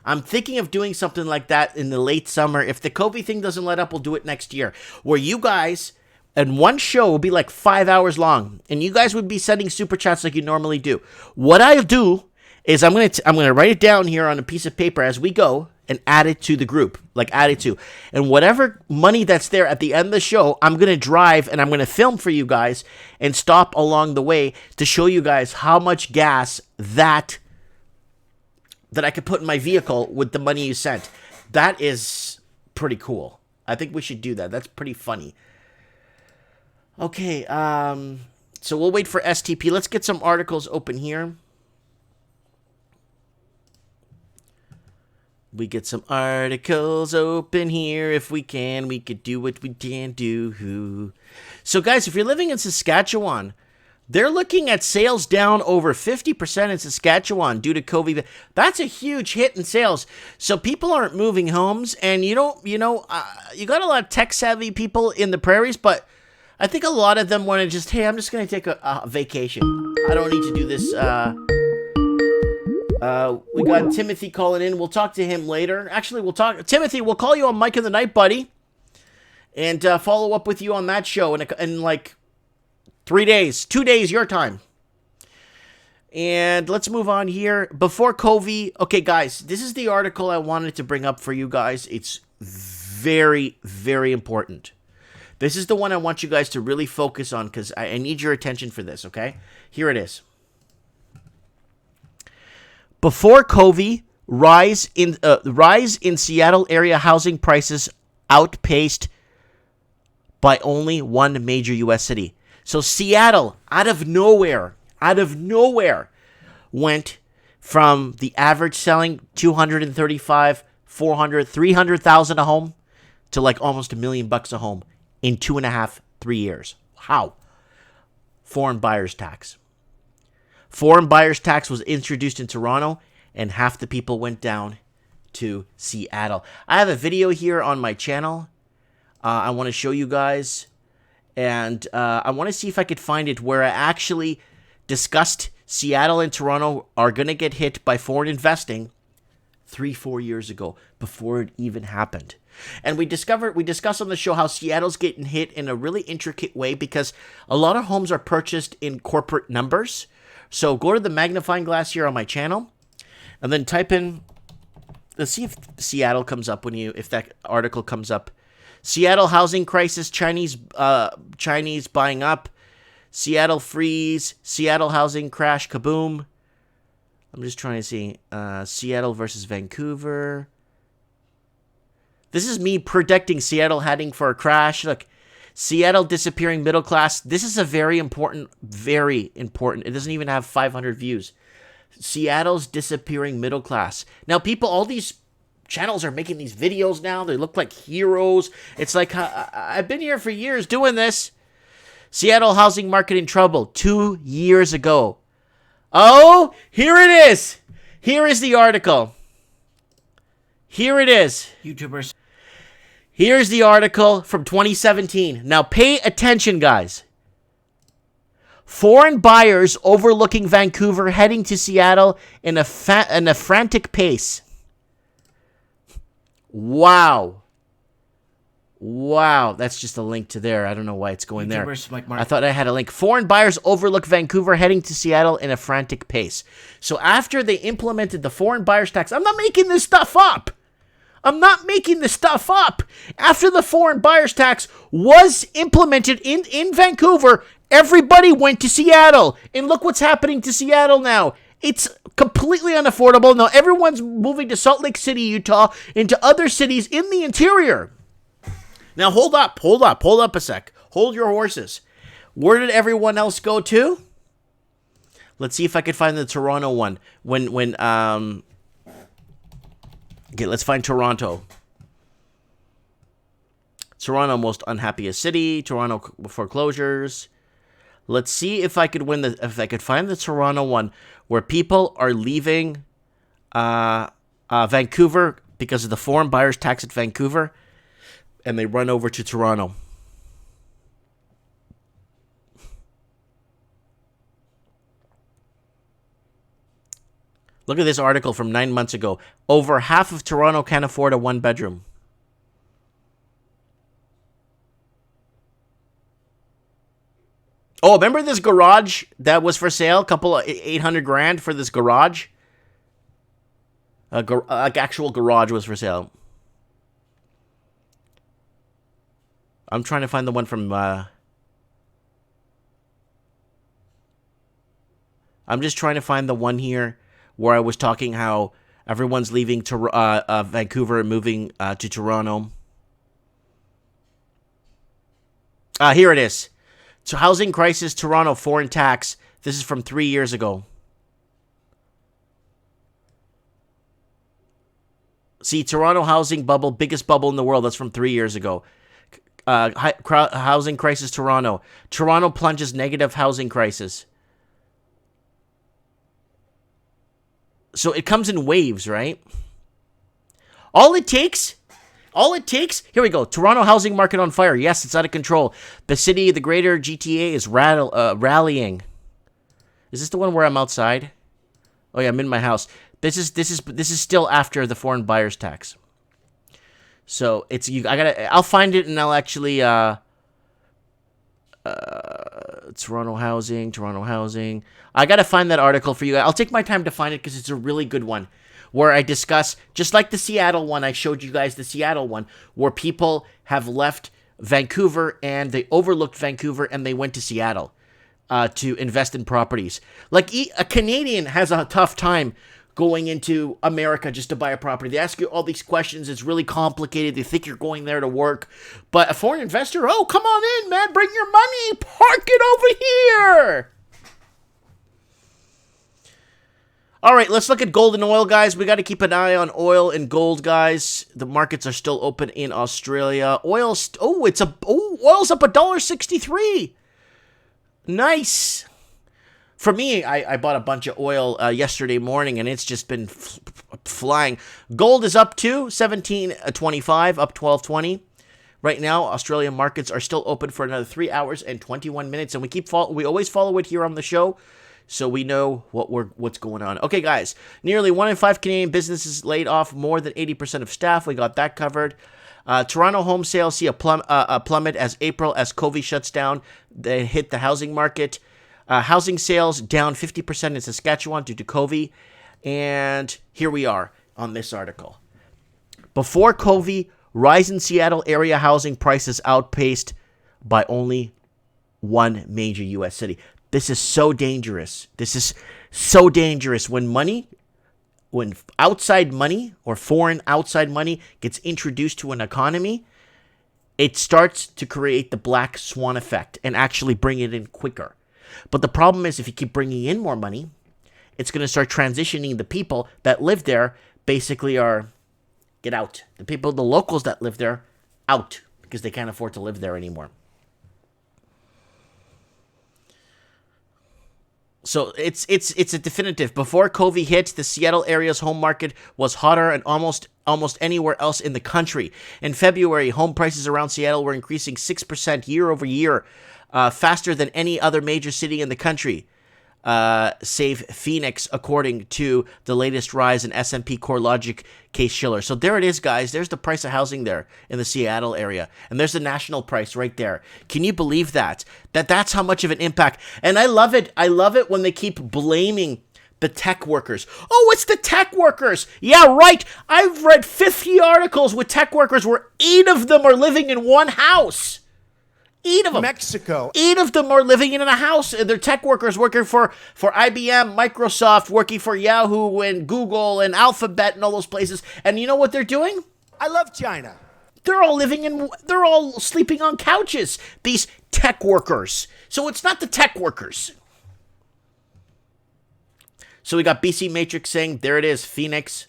I'm thinking of doing something like that in the late summer. If the COVID thing doesn't let up, we'll do it next year. Where you guys... And one show will be like 5 hours long. And you guys would be sending Super Chats like you normally do. What I'll do is I'm gonna write it down here on a piece of paper as we go and add it to the group. Like, add it to. And whatever money that's there at the end of the show, I'm going to drive and I'm going to film for you guys and stop along the way to show you guys how much gas that I could put in my vehicle with the money you sent. That is pretty cool. I think we should do that. That's pretty funny. Okay, so we'll wait for STP. Let's get some articles open here. We get some articles open here. If we can, we could do what we can do. So, guys, if you're living in Saskatchewan, they're looking at sales down over 50% in Saskatchewan due to COVID. That's a huge hit in sales. So people aren't moving homes, and you got a lot of tech-savvy people in the prairies, but I think a lot of them want to just, hey, I'm just going to take a vacation. I don't need to do this. We got Timothy calling in. We'll talk to him later. Actually, Timothy, we'll call you on Mike in the Night, buddy, and follow up with you on that show in like 3 days, 2 days, your time. And let's move on here. Before COVID, okay, guys, this is the article I wanted to bring up for you guys. It's very, very important. This is the one I want you guys to really focus on because I need your attention for this, okay? Here it is. Before COVID, rise in Seattle area housing prices outpaced by only one major U.S. city. So Seattle, out of nowhere, went from the average selling 235, 400, 300,000 a home to like almost $1 million a home in 2.5, 3 years. How? Foreign buyers tax. Foreign buyers tax was introduced in Toronto, and half the people went down to Seattle. I have a video here on my channel. I want to show you guys, and I want to see if I could find it where I actually discussed Seattle and Toronto are going to get hit by foreign investing 3-4 years ago before it even happened. And we discussed on the show how Seattle's getting hit in a really intricate way because a lot of homes are purchased in corporate numbers. So go to the magnifying glass here on my channel and then type in, let's see if Seattle comes up if that article comes up. Seattle housing crisis, Chinese buying up, Seattle freeze, Seattle housing crash, kaboom. I'm just trying to see, Seattle versus Vancouver. This is me predicting Seattle heading for a crash. Look, Seattle disappearing middle class. This is a very important. It doesn't even have 500 views. Seattle's disappearing middle class. Now, people, all these channels are making these videos now. They look like heroes. It's like, I've been here for years doing this. Seattle housing market in trouble 2 years ago. Oh, here it is. Here is the article. Here it is. YouTubers. Here's the article from 2017. Now pay attention, guys. Foreign buyers overlooking Vancouver heading to Seattle in a frantic pace. Wow. Wow, that's just a link to there. I don't know why it's going there. Like I thought I had a link. Foreign buyers overlook Vancouver heading to Seattle in a frantic pace. So after they implemented the foreign buyers tax, I'm not making this stuff up. I'm not making this stuff up. After the foreign buyers tax was implemented in Vancouver, everybody went to Seattle. And look what's happening to Seattle now. It's completely unaffordable. Now everyone's moving to Salt Lake City, Utah, into other cities in the interior. Now hold up a sec. Hold your horses. Where did everyone else go to? Let's see if I can find the Toronto one. Okay, let's find Toronto. Toronto, most unhappiest city. Toronto foreclosures. Let's see if I could if I could find the Toronto one where people are leaving Vancouver because of the foreign buyers tax at Vancouver, and they run over to Toronto. Look at this article from 9 months ago. Over half of Toronto can't afford a one-bedroom. Oh, remember this garage that was for sale? Couple of $800,000 for this garage? Actual garage was for sale. I'm trying to find the one from... I'm just trying to find the one here where I was talking how everyone's leaving Vancouver and moving to Toronto. Here it is. So housing crisis, Toronto, foreign tax. This is from 3 years ago. See, Toronto housing bubble, biggest bubble in the world. That's from 3 years ago. Housing crisis, Toronto. Toronto plunges negative housing crisis. So it comes in waves, right? All it takes, here we go. Toronto housing market on fire. Yes, it's out of control. The city, the greater GTA is rallying. Is this the one where I'm outside? Oh yeah, I'm in my house. This is still after the foreign buyers tax. So I'll find it and I'll actually Toronto housing. I gotta find that article for you. I'll take my time to find it because it's a really good one where I discuss, just like the Seattle one, I showed you guys the Seattle one, where people have left Vancouver and they overlooked Vancouver and they went to Seattle to invest in properties. Like a Canadian has a tough time going into America just to buy a property. They ask you all these questions. It's really complicated. They think you're going there to work. But a foreign investor, oh, come on in, man. Bring your money. Park it over here. All right, let's look at gold and oil, guys. We got to keep an eye on oil and gold, guys. The markets are still open in Australia. Oil's up $1.63. Nice. For me, I bought a bunch of oil yesterday morning, and it's just been flying. Gold is up to $17.25, up $12.20. Right now, Australian markets are still open for another 3 hours and 21 minutes, and we always follow it here on the show, so we know what's going on. Okay, guys, nearly 1 in 5 Canadian businesses laid off more than 80% of staff. We got that covered. Toronto home sales see a plummet as COVID shuts down. They hit the housing market. Housing sales down 50% in Saskatchewan due to COVID. And here we are on this article. Before COVID, rise in Seattle area housing prices outpaced by only one major U.S. city. This is so dangerous. This is so dangerous when outside money or foreign outside money gets introduced to an economy, it starts to create the black swan effect and actually bring it in quicker. But the problem is if you keep bringing in more money it's going to start transitioning the people that live there basically are get out. The people, the locals that live there, out because they can't afford to live there anymore. So it's a definitive. Before COVID hit, the Seattle area's home market was hotter than almost anywhere else in the country. In February, home prices around Seattle were increasing 6% year over year, faster than any other major city in the country, save Phoenix, according to the latest rise in S&P CoreLogic Case-Shiller. So there it is, guys. There's the price of housing there in the Seattle area. And there's the national price right there. Can you believe that? That's how much of an impact. And I love it. I love it when they keep blaming the tech workers. Oh, it's the tech workers. Yeah, right. I've read 50 articles with tech workers where 8 of them are living in one house. 8 of them. Mexico. 8 of them are living in a house. And they're tech workers working for IBM, Microsoft, working for Yahoo and Google and Alphabet and all those places. And you know what they're doing? I love China. They're all sleeping on couches, these tech workers. So it's not the tech workers. So we got BC Matrix saying, there it is, Phoenix.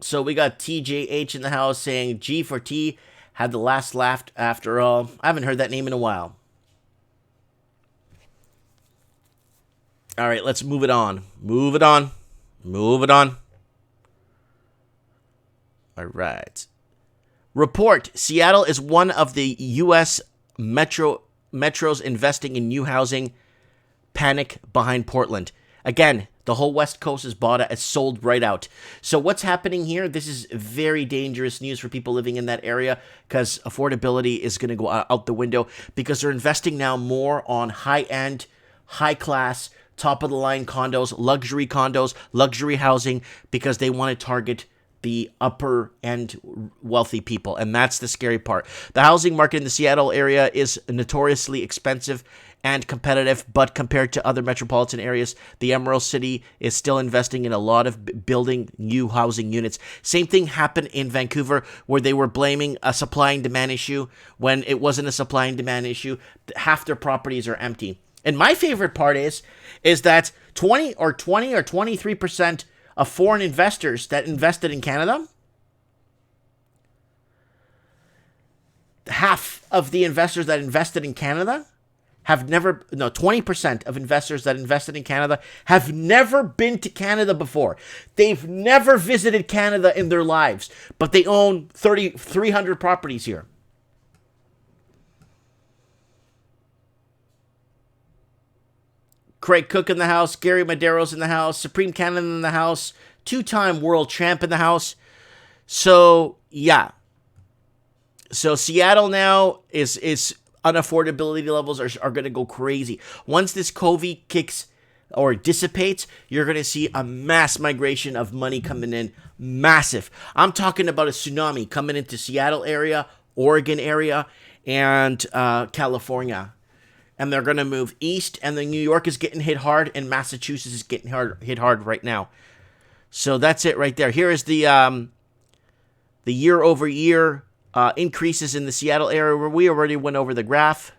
So we got TJH in the house saying G for T had the last laugh after all. I haven't heard that name in a while. All right, let's move it on. Move it on. Move it on. All right. Report. Seattle is one of the U.S. metros investing in new housing. Panic behind Portland. Again, the whole West Coast is bought out, it's sold right out. So what's happening here? This is very dangerous news for people living in that area because affordability is going to go out the window because they're investing now more on high-end, high-class, top-of-the-line condos, luxury housing because they want to target the upper-end wealthy people, and that's the scary part. The housing market in the Seattle area is notoriously expensive and competitive, but compared to other metropolitan areas, the Emerald City is still investing in a lot of building new housing units. Same thing happened in Vancouver, where they were blaming a supply and demand issue when it wasn't a supply and demand issue. Half their properties are empty. And my favorite part is that 20 or 23% of foreign investors that invested in Canada, half of the investors that invested in Canada 20% of investors that invested in Canada have never been to Canada before. They've never visited Canada in their lives, but they own 300 properties here. Craig Cook in the house, Gary Madero's in the house, Supreme Canada in the house, 2-time world champ in the house. So, yeah. So, Seattle now is unaffordability levels are going to go crazy. Once this COVID kicks or dissipates, you're going to see a mass migration of money coming in. Massive. I'm talking about a tsunami coming into Seattle area, Oregon area, and California. And they're going to move east, and then New York is getting hit hard, and Massachusetts is getting hit hard right now. So that's it right there. Here is the year-over-year increases in the Seattle area, where we already went over the graph.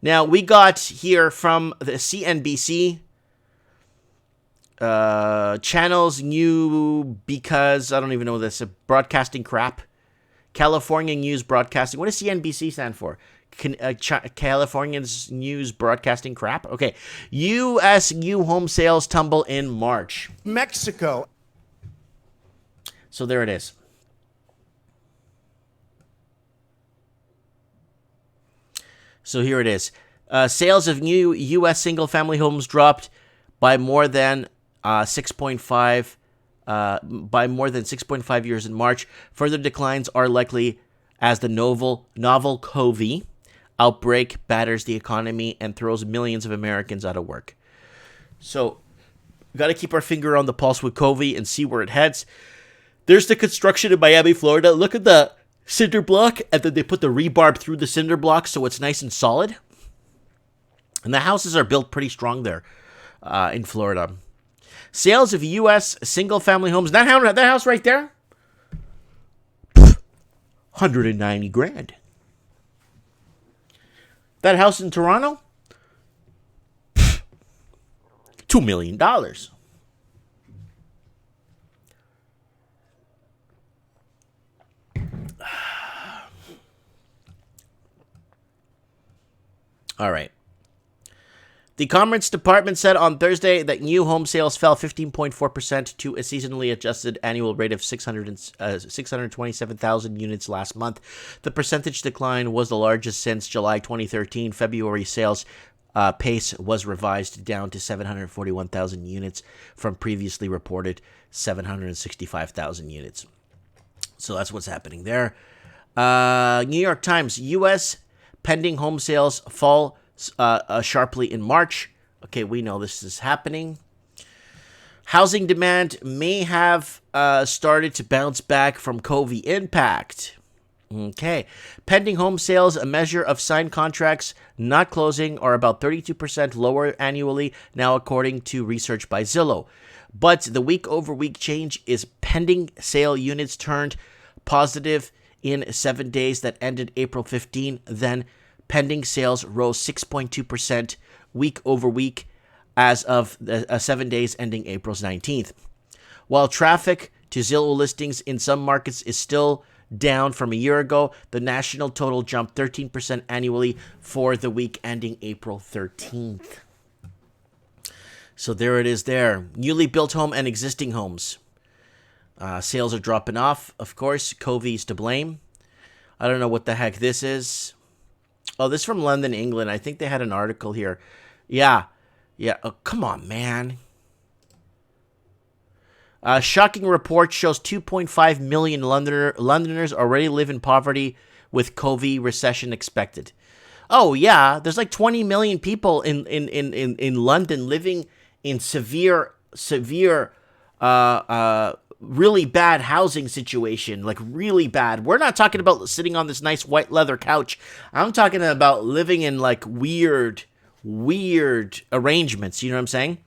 Now, we got here from the CNBC channels new because, I don't even know this, broadcasting crap. California News Broadcasting. What does CNBC stand for? California's News Broadcasting crap? Okay. U.S. new home sales tumble in March. Mexico. So there it is. So here it is. Sales of new U.S. single-family homes dropped by more than 6.5 years in March. Further declines are likely as the novel COVID outbreak batters the economy and throws millions of Americans out of work. So, we got to keep our finger on the pulse with COVID and see where it heads. There's the construction in Miami, Florida. Look at the cinder block, and then they put the rebar through the cinder block so it's nice and solid. And the houses are built pretty strong there in Florida. Sales of U.S. single-family homes. That house right there, $190,000. That house in Toronto? $2 million. All right. The Commerce Department said on Thursday that new home sales fell 15.4% to a seasonally adjusted annual rate of 627,000 units last month. The percentage decline was the largest since July 2013. February sales pace was revised down to 741,000 units from previously reported 765,000 units. So that's what's happening there. New York Times, U.S. pending home sales fall sharply in March. Okay, we know this is happening. Housing demand may have started to bounce back from COVID impact. Okay. Pending home sales, a measure of signed contracts not closing, are about 32% lower annually now, according to research by Zillow. But the week-over-week change is pending sale units turned positive in 7 days that ended April 15. Then pending sales rose 6.2% week over week as of the 7 days ending April 19th. While traffic to Zillow listings in some markets is still down from a year ago, the national total jumped 13% annually for the week ending April 13th. So there it is there. Newly built home and existing homes. Sales are dropping off, of course. COVID is to blame. I don't know what the heck this is. Oh, this is from London, England. I think they had an article here. Yeah. Oh, come on, man. Shocking report shows 2.5 million Londoners already live in poverty with COVID recession expected. Oh, yeah. There's like 20 million people in London living in severe, really bad housing situation, like really bad. We're not talking about sitting on this nice white leather couch. I'm talking about living in like weird arrangements. You know what I'm saying?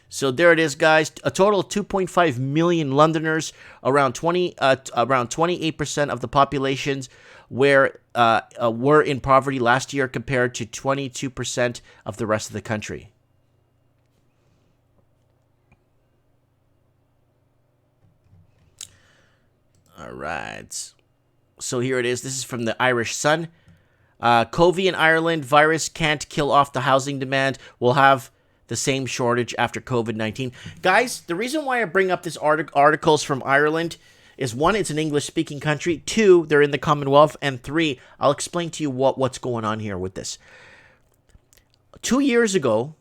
So there it is, guys. A total of 2.5 million Londoners, around 28% of the populations were in poverty last year, compared to 22% of the rest of the country. All right. So here it is. This is from the Irish Sun. COVID in Ireland, virus can't kill off the housing demand. We'll have the same shortage after COVID-19. Guys, the reason why I bring up this articles from Ireland is, one, it's an English-speaking country. Two, they're in the Commonwealth. And three, I'll explain to you what's going on here with this. 2 years ago,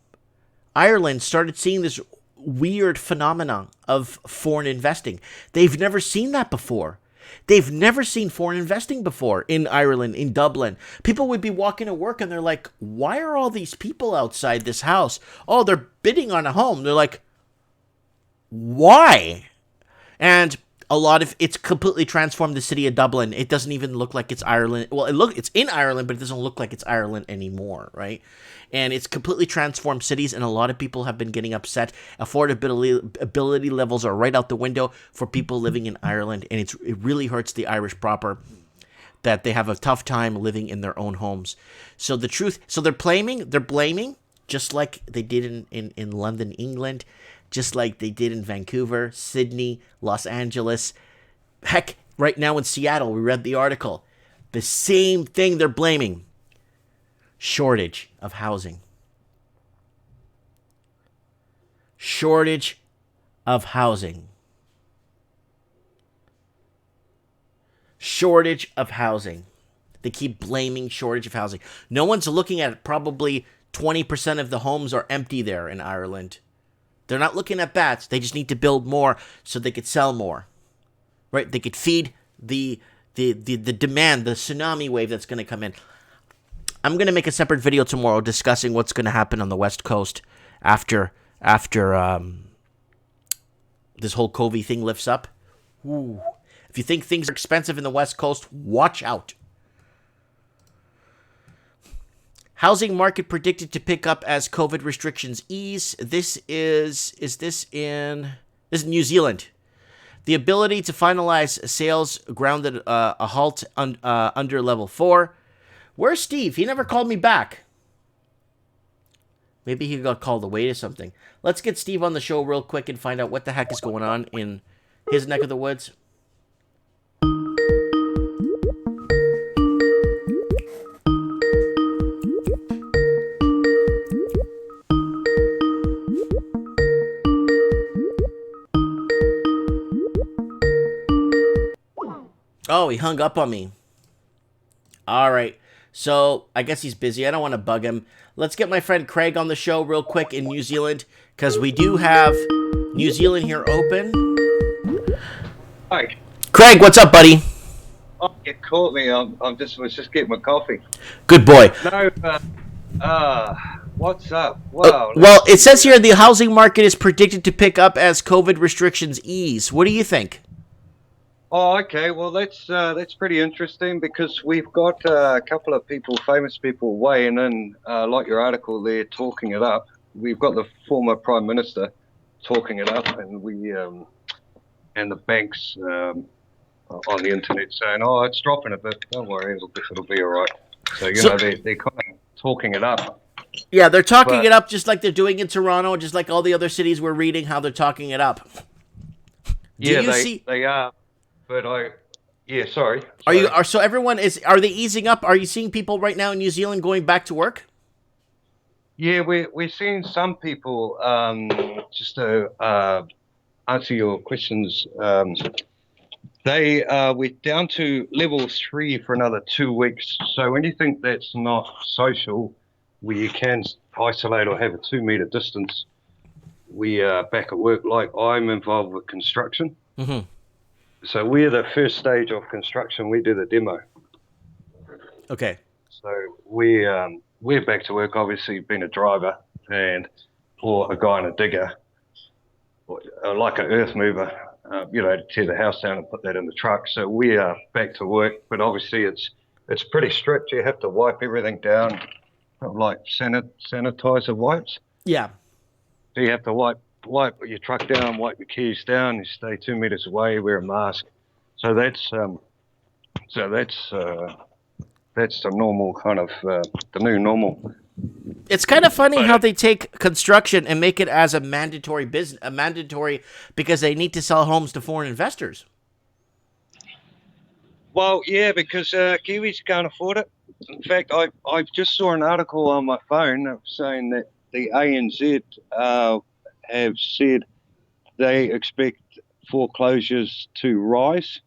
Ireland started seeing this weird phenomenon of foreign investing. They've never seen that before. They've never seen foreign investing before in Ireland, in Dublin. People would be walking to work and they're like, why are all these people outside this house? Oh, they're bidding on a home. They're like, why? And it's completely transformed the city of Dublin. It doesn't even look like it's Ireland. Well, it's in Ireland, but it doesn't look like it's Ireland anymore, right? And it's completely transformed cities, and a lot of people have been getting upset. Affordability levels are right out the window for people living in Ireland, and it really hurts the Irish proper that they have a tough time living in their own homes. So they're blaming, just like they did in London, England, just like they did in Vancouver, Sydney, Los Angeles. Heck, right now in Seattle, we read the article. The same thing they're blaming. Shortage of housing. Shortage of housing. Shortage of housing. They keep blaming shortage of housing. No one's looking at it. Probably 20% of the homes are empty there in Ireland. They're not looking at that. They just need to build more so they could sell more. Right? They could feed the demand, the tsunami wave that's going to come in. I'm going to make a separate video tomorrow discussing what's going to happen on the West Coast after this whole COVID thing lifts up. Ooh. If you think things are expensive in the West Coast, watch out. Housing market predicted to pick up as COVID restrictions ease. This is New Zealand. The ability to finalize sales grounded a halt under level 4. Where's Steve? He never called me back. Maybe he got called away to something. Let's get Steve on the show real quick and find out what the heck is going on in his neck of the woods. Oh, he hung up on me. All right. So I guess he's busy. I don't want to bug him. Let's get my friend Craig on the show real quick in New Zealand, because we do have New Zealand here open. Hi. Craig, what's up, buddy? Oh, you caught me. Was just getting my coffee. Good boy. No, what's up? Wow. Well, it says here the housing market is predicted to pick up as COVID restrictions ease. What do you think? Oh, okay. Well, that's pretty interesting because we've got a couple of people, famous people, weighing in, like your article there, talking it up. We've got the former Prime Minister talking it up, and and the banks on the internet saying, "Oh, it's dropping a bit. Don't worry, it'll be all right." So know they're kind of talking it up. Yeah, they're talking it up just like they're doing in Toronto, just like all the other cities we're reading how they're talking it up. They are. But sorry. So everyone are they easing up? Are you seeing people right now in New Zealand going back to work? Yeah, we're seeing some people, just to answer your questions, we're down to level 3 for another 2 weeks. So anything that's not social, where you can isolate or have a 2 meter distance, we are back at work. Like I'm involved with construction. Mm-hmm. So we're the first stage of construction. We do the demo. Okay. So we're back to work. Obviously, being a driver or a guy in a digger, or like an earth mover, to tear the house down and put that in the truck. So we are back to work. But obviously, it's pretty strict. You have to wipe everything down, like sanitizer wipes. Yeah. So you have to wipe your truck down, wipe your keys down, you stay 2 meters away, wear a mask. So that's the normal kind of the new normal. It's kind of funny how they take construction and make it as a mandatory business, because they need to sell homes to foreign investors. Well, yeah, because Kiwis can't afford it. In fact, I just saw an article on my phone saying that the ANZ have said they expect foreclosures to rise.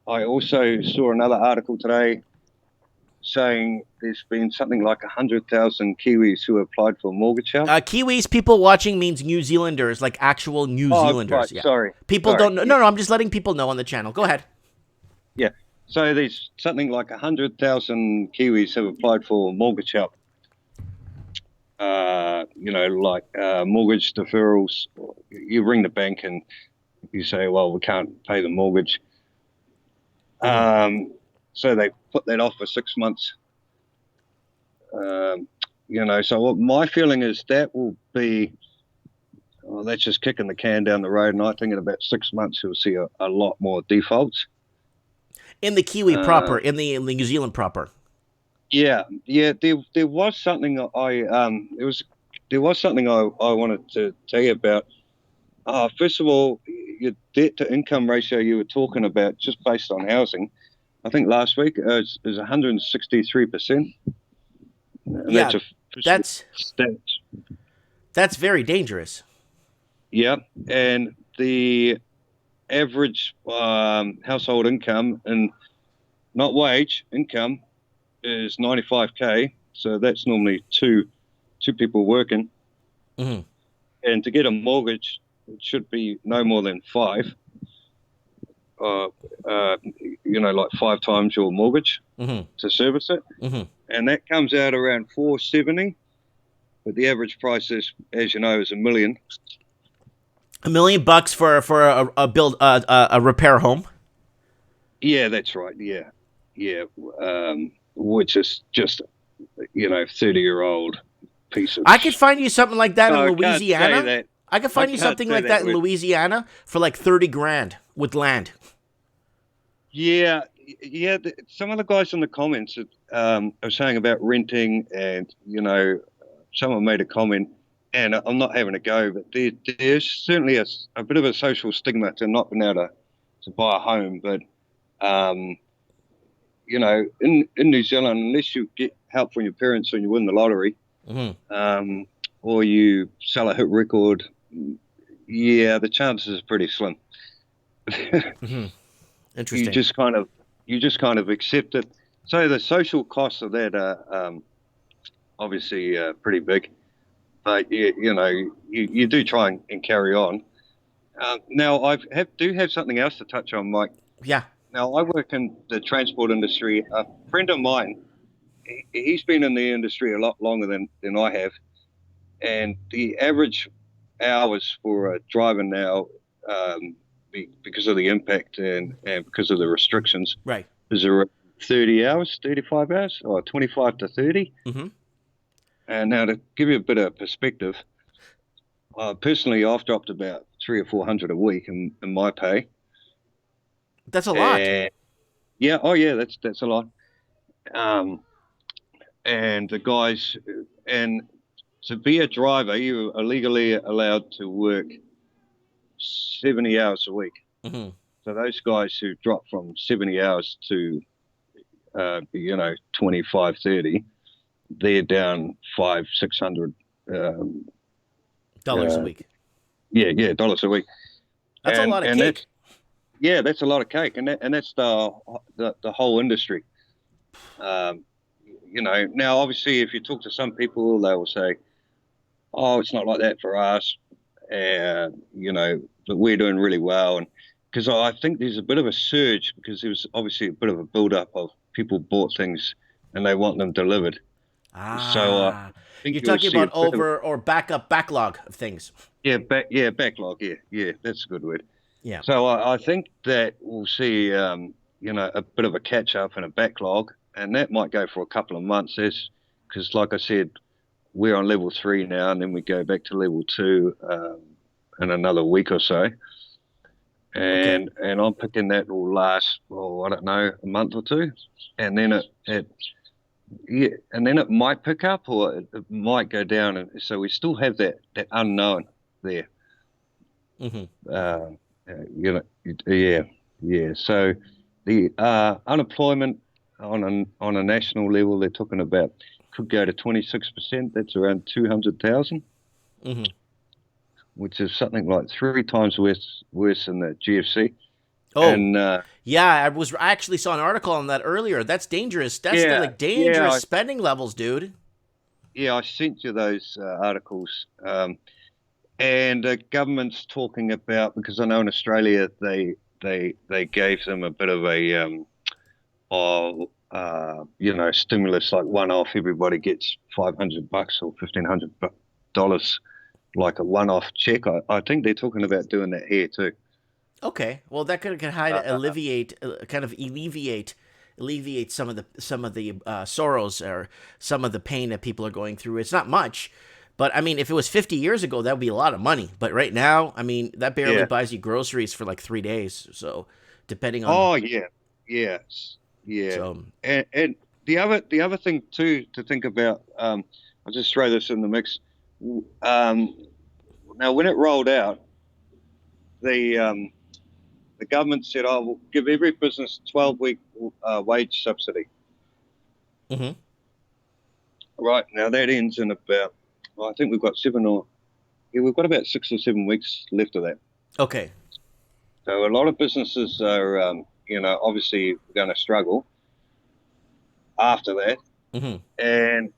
I also saw another article today saying there's been something like 100,000 Kiwis who applied for a mortgage help. Kiwis, people watching, means New Zealanders, like actual New Zealanders. Right, yeah. Sorry. People don't know. No, I'm just letting people know on the channel. Go ahead. Yeah. So there's something like 100,000 Kiwis have applied for mortgage help. Mortgage deferrals. You ring the bank and you say, well, we can't pay the mortgage. So they put that off for 6 months. So what my feeling is that will be, that's just kicking the can down the road. And I think in about 6 months, you'll see a lot more defaults. In the Kiwi proper, in the New Zealand proper. Yeah. There was something I wanted to tell you about. First of all, your debt to income ratio you were talking about, just based on housing, I think last week is 163%. Yeah, that's very dangerous. Yeah, and the average household income, and not wage income, is 95K. So that's normally two people working. Mm-hmm. And to get a mortgage, it should be no more than 5. Like 5 times your mortgage to service it. Mm-hmm. And that comes out around 470. But the average price is, as you know, is $1 million. $1 million for a repair home. Yeah, that's right. Yeah. Which is just 30-year-old piece of. I could find you something like that in Louisiana. Can't say that. I could find you something like that in Louisiana for like $30,000 with land. Yeah. Some of the guys in the comments I was saying about renting, and someone made a comment, and I'm not having a go, but there's certainly a bit of a social stigma to not being able to buy a home. But in New Zealand, unless you get help from your parents when you win the lottery, or you sell a hit record, yeah, the chances are pretty slim. Interesting. You just kind of accept it. So the social costs of that are obviously pretty big, but you do try and carry on. Now I do have something else to touch on, Mike. Yeah. Now I work in the transport industry. A friend of mine, he's been in the industry a lot longer than I have, and the average hours for a driver now, because of the impact and because of the restrictions, Right. is around 30 hours, 35 hours, or 25 to 30. Mm-hmm. And now to give you a bit of perspective, personally, I've dropped about 300 or 400 a week in my pay. That's a lot. Yeah, that's a lot. And the guys, and to be a driver, you are legally allowed to work 70 hours a week. Mm-hmm. So those guys who drop from 70 hours to 25, 30, they're down $500-600 dollars a week. Yeah, dollars a week. That's a lot of cake. That's a lot of cake, and that's the whole industry. Now obviously, if you talk to some people, they will say, "Oh, it's not like that for us," but we're doing really well. And because I think there's a bit of a surge, because there was obviously a bit of a build-up of people bought things and they want them delivered. So I think you're talking see about or backlog of things. backlog. Yeah, that's a good word. Yeah. So I think that we'll see, a bit of a catch up and a backlog, and that might go for a couple of months. Because, like I said, we're on level 3 now, and then we go back to level 2 in another week or so. And I'm picking that will last, I don't know, a month or two, and then it might pick up, or it might go down, and so we still have that unknown there. Mm-hmm. So the unemployment on a national level, they're talking about could go to 26%. That's around 200,000, which is something like 3 times worse than the GFC. Oh, and, I actually saw an article on that earlier. That's dangerous. That's dangerous spending levels, dude. Yeah, I sent you those articles. And the government's talking about, because I know in Australia they gave them a bit of a stimulus, like one-off. Everybody gets $500 or $1,500, like a one-off check. I think they're talking about doing that here too. Okay, well that could alleviate some of the sorrows or some of the pain that people are going through. It's not much. But, I mean, if it was 50 years ago, that would be a lot of money. But right now, I mean, that barely buys you groceries for like 3 days. So, depending on... Oh, yeah. So, and the other thing, too, to think about, I'll just throw this in the mix. Now, when it rolled out, the government said, we'll give every business 12-week wage subsidy. Mm-hmm. Right, now that ends in about... I think we've got we've got about 6 or 7 weeks left of that. Okay. So a lot of businesses are, obviously going to struggle after that. Mm-hmm. And,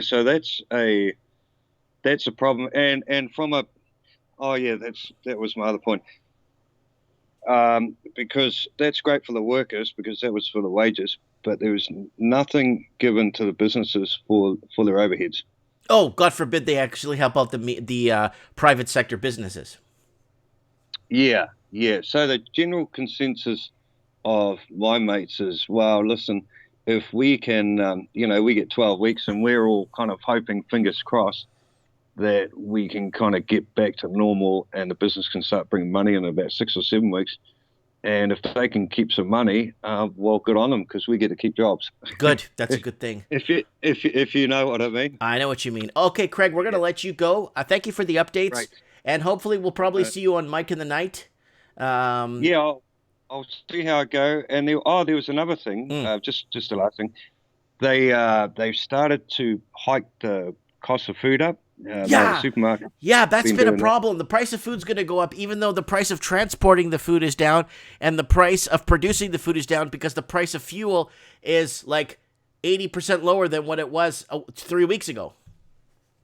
so that's a problem. And from that was my other point. Because that's great for the workers, because that was for the wages, but there was nothing given to the businesses for their overheads. Oh, God forbid they actually help out the private sector businesses. Yeah. So the general consensus of my mates is, well, listen, if we can, we get 12 weeks, and we're all kind of hoping, fingers crossed, that we can kind of get back to normal and the business can start bringing money in about 6 or 7 weeks. And if they can keep some money, well, good on them, because we get to keep jobs. Good. That's a good thing. If you know what I mean. I know what you mean. Okay, Craig, we're going to let you go. Thank you for the updates. Right. And hopefully we'll probably see you on Mike in the Night. Yeah, I'll see how I go. And there was another thing, just the last thing. They've started to hike the cost of food up. The supermarket. Yeah, that's been a problem. The price of food's going to go up, even though the price of transporting the food is down and the price of producing the food is down, because the price of fuel is like 80% lower than what it was 3 weeks ago.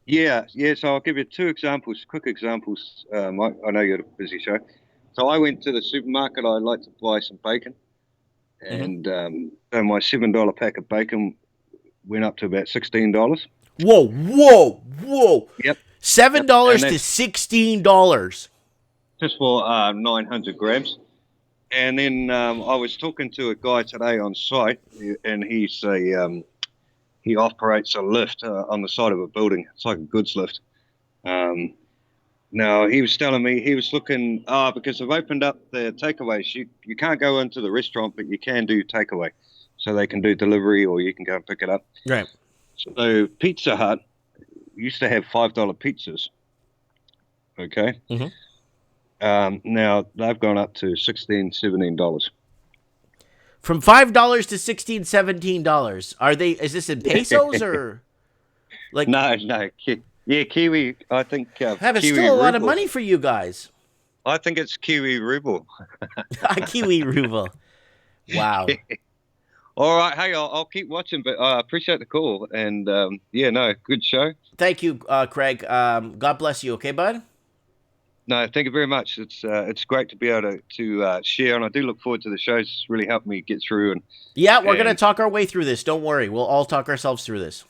Yeah. So I'll give you quick examples. Mike, I know you're a busy show. So I went to the supermarket. I'd like to buy some bacon. And so my $7 pack of bacon went up to about $16. Whoa. Yep. $7 to $16. Just for 900 grams. And then I was talking to a guy today on site, and he operates a lift on the side of a building. It's like a goods lift. Now, he was telling me he was looking, because they've opened up the takeaways. You can't go into the restaurant, but you can do takeaway. So they can do delivery, or you can go and pick it up. Right. So Pizza Hut used to have $5 pizzas. Okay. Now they've gone up to $16, $17. From $5 to $16, $17. Is this in pesos or like? No. Yeah, Kiwi. I think. It's Kiwi still a lot of ruble. money for you guys. I think it's Kiwi ruble. Kiwi ruble. Wow. All right. Hey, I'll keep watching, but I appreciate the call. And good show. Thank you, Craig. God bless you. Okay, bud? No, thank you very much. It's great to be able to share, and I do look forward to the show. It's really helped me get through. We're going to talk our way through this. Don't worry. We'll all talk ourselves through this.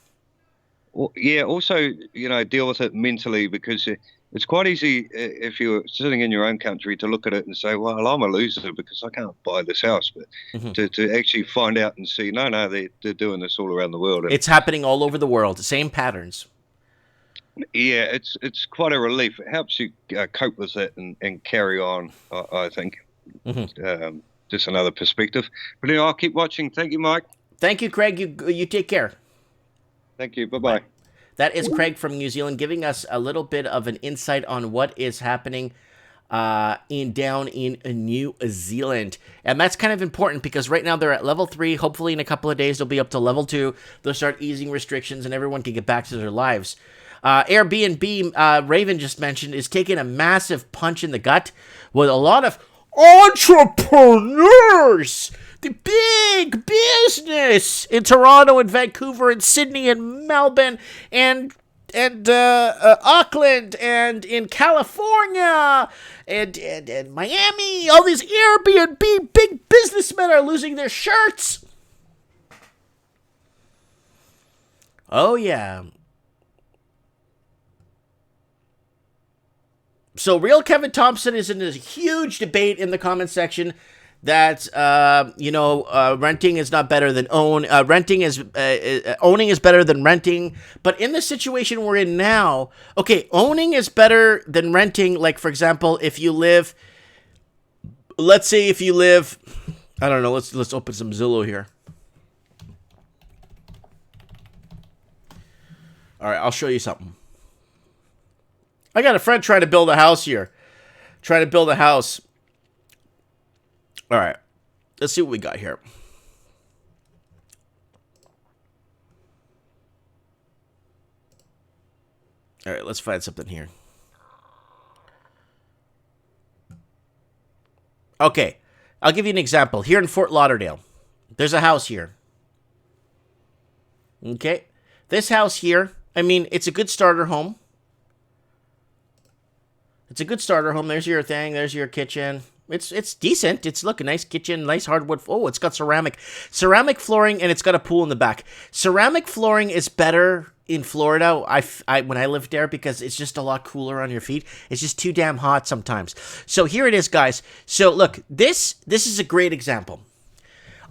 Well, yeah, also, deal with it mentally, because it's quite easy if you're sitting in your own country to look at it and say, well, I'm a loser because I can't buy this house. But to actually find out and see, no, they're doing this all around the world. And it's happening all over the world. Same patterns. Yeah, it's quite a relief. It helps you cope with it and carry on, I think. Just another perspective. But I'll keep watching. Thank you, Mike. Thank you, Craig. You take care. Thank you. Bye-bye. That is Craig from New Zealand giving us a little bit of an insight on what is happening down in New Zealand. And that's kind of important because right now they're at level 3. Hopefully in a couple of days they'll be up to level 2. They'll start easing restrictions and everyone can get back to their lives. Airbnb, Raven just mentioned, is taking a massive punch in the gut with a lot of entrepreneurs. The big business in Toronto and Vancouver and Sydney and Melbourne and Auckland and in California and Miami. All these Airbnb big businessmen are losing their shirts. Oh, yeah. So Real Kevin Thompson is in a huge debate in the comment section that, renting is not better than owning is better than renting. But in the situation we're in now, okay, owning is better than renting. Like, for example, let's say if you live, I don't know, let's open some Zillow here. All right, I'll show you something. I got a friend trying to build a house here. All right, let's see what we got here. All right, let's find something here. Okay, I'll give you an example. Here in Fort Lauderdale, there's a house here. Okay, this house here, I mean, it's a good starter home. There's your thing. There's your kitchen. It's decent. It's a nice kitchen, nice hardwood. Oh, it's got ceramic flooring, and it's got a pool in the back. Ceramic flooring is better in Florida. When I lived there, because it's just a lot cooler on your feet. It's just too damn hot sometimes. So here it is, guys. So look, this is a great example.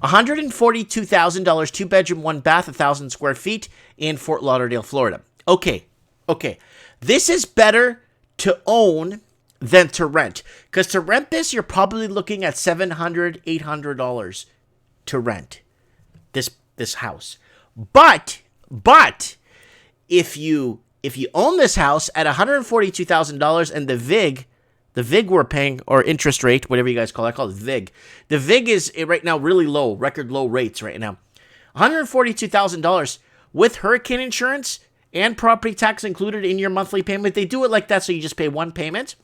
$142,000, 2-bedroom, 1-bath, 1,000 square feet in Fort Lauderdale, Florida. Okay. This is better to own than to rent. Because to rent this, you're probably looking at $700, $800 to rent this house. But if you own this house at $142,000 and the VIG we're paying, or interest rate, whatever you guys call it, I call it VIG. The VIG is right now really low, record low rates right now. $142,000 with hurricane insurance and property tax included in your monthly payment. They do it like that, so you just pay one payment.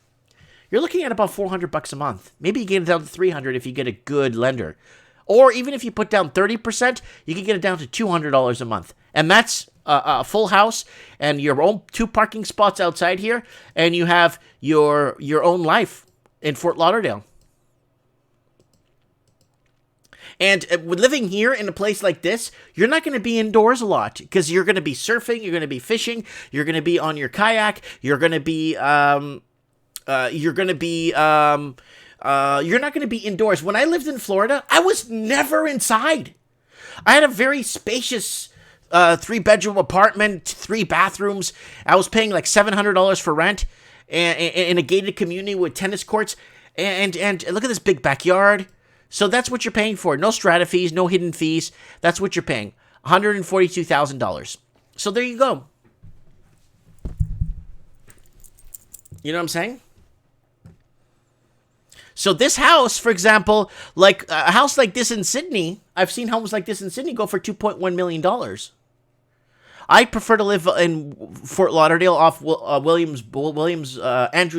You're looking at about $400 a month. Maybe you get it down to $300 if you get a good lender. Or even if you put down 30%, you can get it down to $200 a month. And that's a full house and your own 2 parking spots outside here, and you have your own life in Fort Lauderdale. And with living here in a place like this, you're not going to be indoors a lot because you're going to be surfing, you're going to be fishing, you're going to be on your kayak, you're not going to be indoors. When I lived in Florida, I was never inside. I had a very spacious 3-bedroom apartment, 3 bathrooms. I was paying like $700 for rent and in a gated community with tennis courts. And look at this big backyard. So that's what you're paying for. No strata fees, no hidden fees. That's what you're paying. $142,000. So there you go. You know what I'm saying? So this house, for example, like a house like this in Sydney, I've seen homes like this in Sydney go for $2.1 million. I prefer to live in Fort Lauderdale off Andrews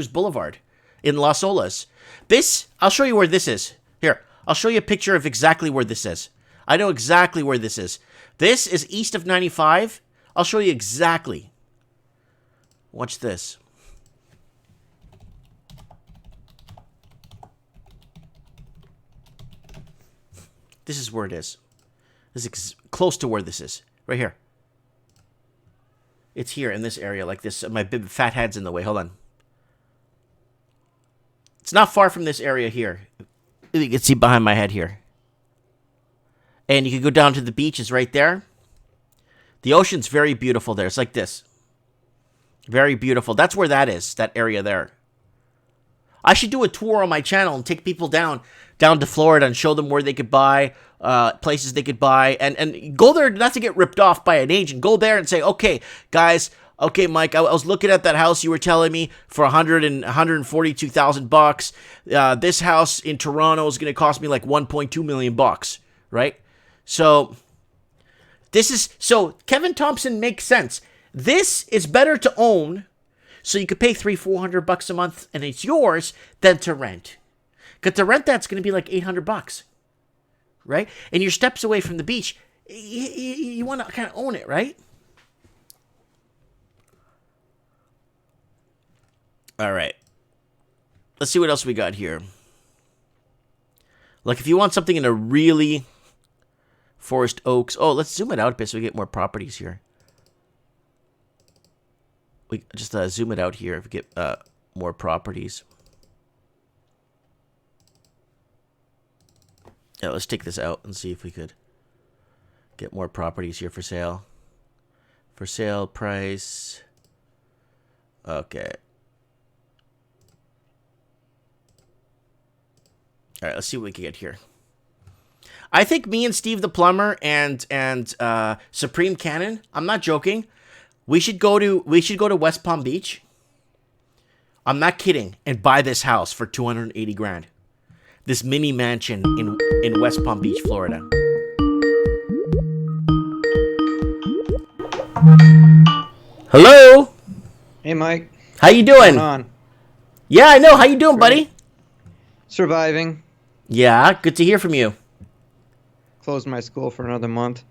Boulevard in Las Olas. This, I'll show you where this is. Here, I'll show you a picture of exactly where this is. I know exactly where this is. This is east of 95. I'll show you exactly. Watch this. This is where it is. This is close to where this is. Right here. It's here in this area like this. My big fat head's in the way. Hold on. It's not far from this area here. You can see behind my head here. And you can go down to the beach. It's right there. The ocean's very beautiful there. It's like this. Very beautiful. That's where that is. That area there. I should do a tour on my channel and take people down to Florida and show them where they could buy, places they could buy, and go there not to get ripped off by an agent. Go there and say, okay, guys, okay, Mike, I was looking at that house you were telling me for $142,000. This house in Toronto is going to cost me like $1.2 million, right? So Kevin Thompson makes sense. This is better to own. So you could pay $300-400 a month and it's yours than to rent. Because to rent that's going to be like $800, right? And you're steps away from the beach. You want to kind of own it, right? All right. Let's see what else we got here. Like if you want something in a really Forest Oaks. Oh, let's zoom it out a bit so we get more properties here. We just zoom it out here if we get more properties. Yeah, let's take this out and see if we could get more properties here for sale. For sale price. Okay. All right, let's see what we can get here. I think me and Steve the Plumber and Supreme Cannon, I'm not joking. We should go to West Palm Beach. I'm not kidding, and buy this house for $280,000. This mini mansion in West Palm Beach, Florida. Hello. Hey, Mike. How you doing? What's going on? Yeah, I know. How you doing, buddy? Surviving. Yeah, good to hear from you. Closed my school for another month.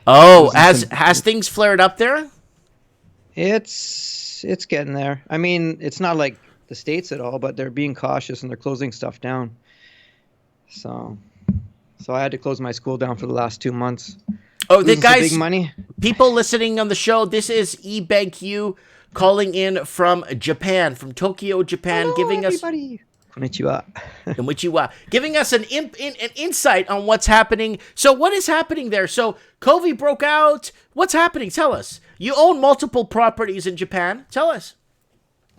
Oh, has things flared up there? It's getting there. I mean, it's not like the States at all, but they're being cautious and they're closing stuff down. So I had to close my school down for the last 2 months. Oh, the guys, big money. People listening on the show, this is eBankU calling in from Japan, from Tokyo, Japan, Hello, giving everybody. us Konnichiwa. giving us an insight on what's happening. So what is happening there? So COVID broke out. What's happening? Tell us. You own multiple properties in Japan. Tell us.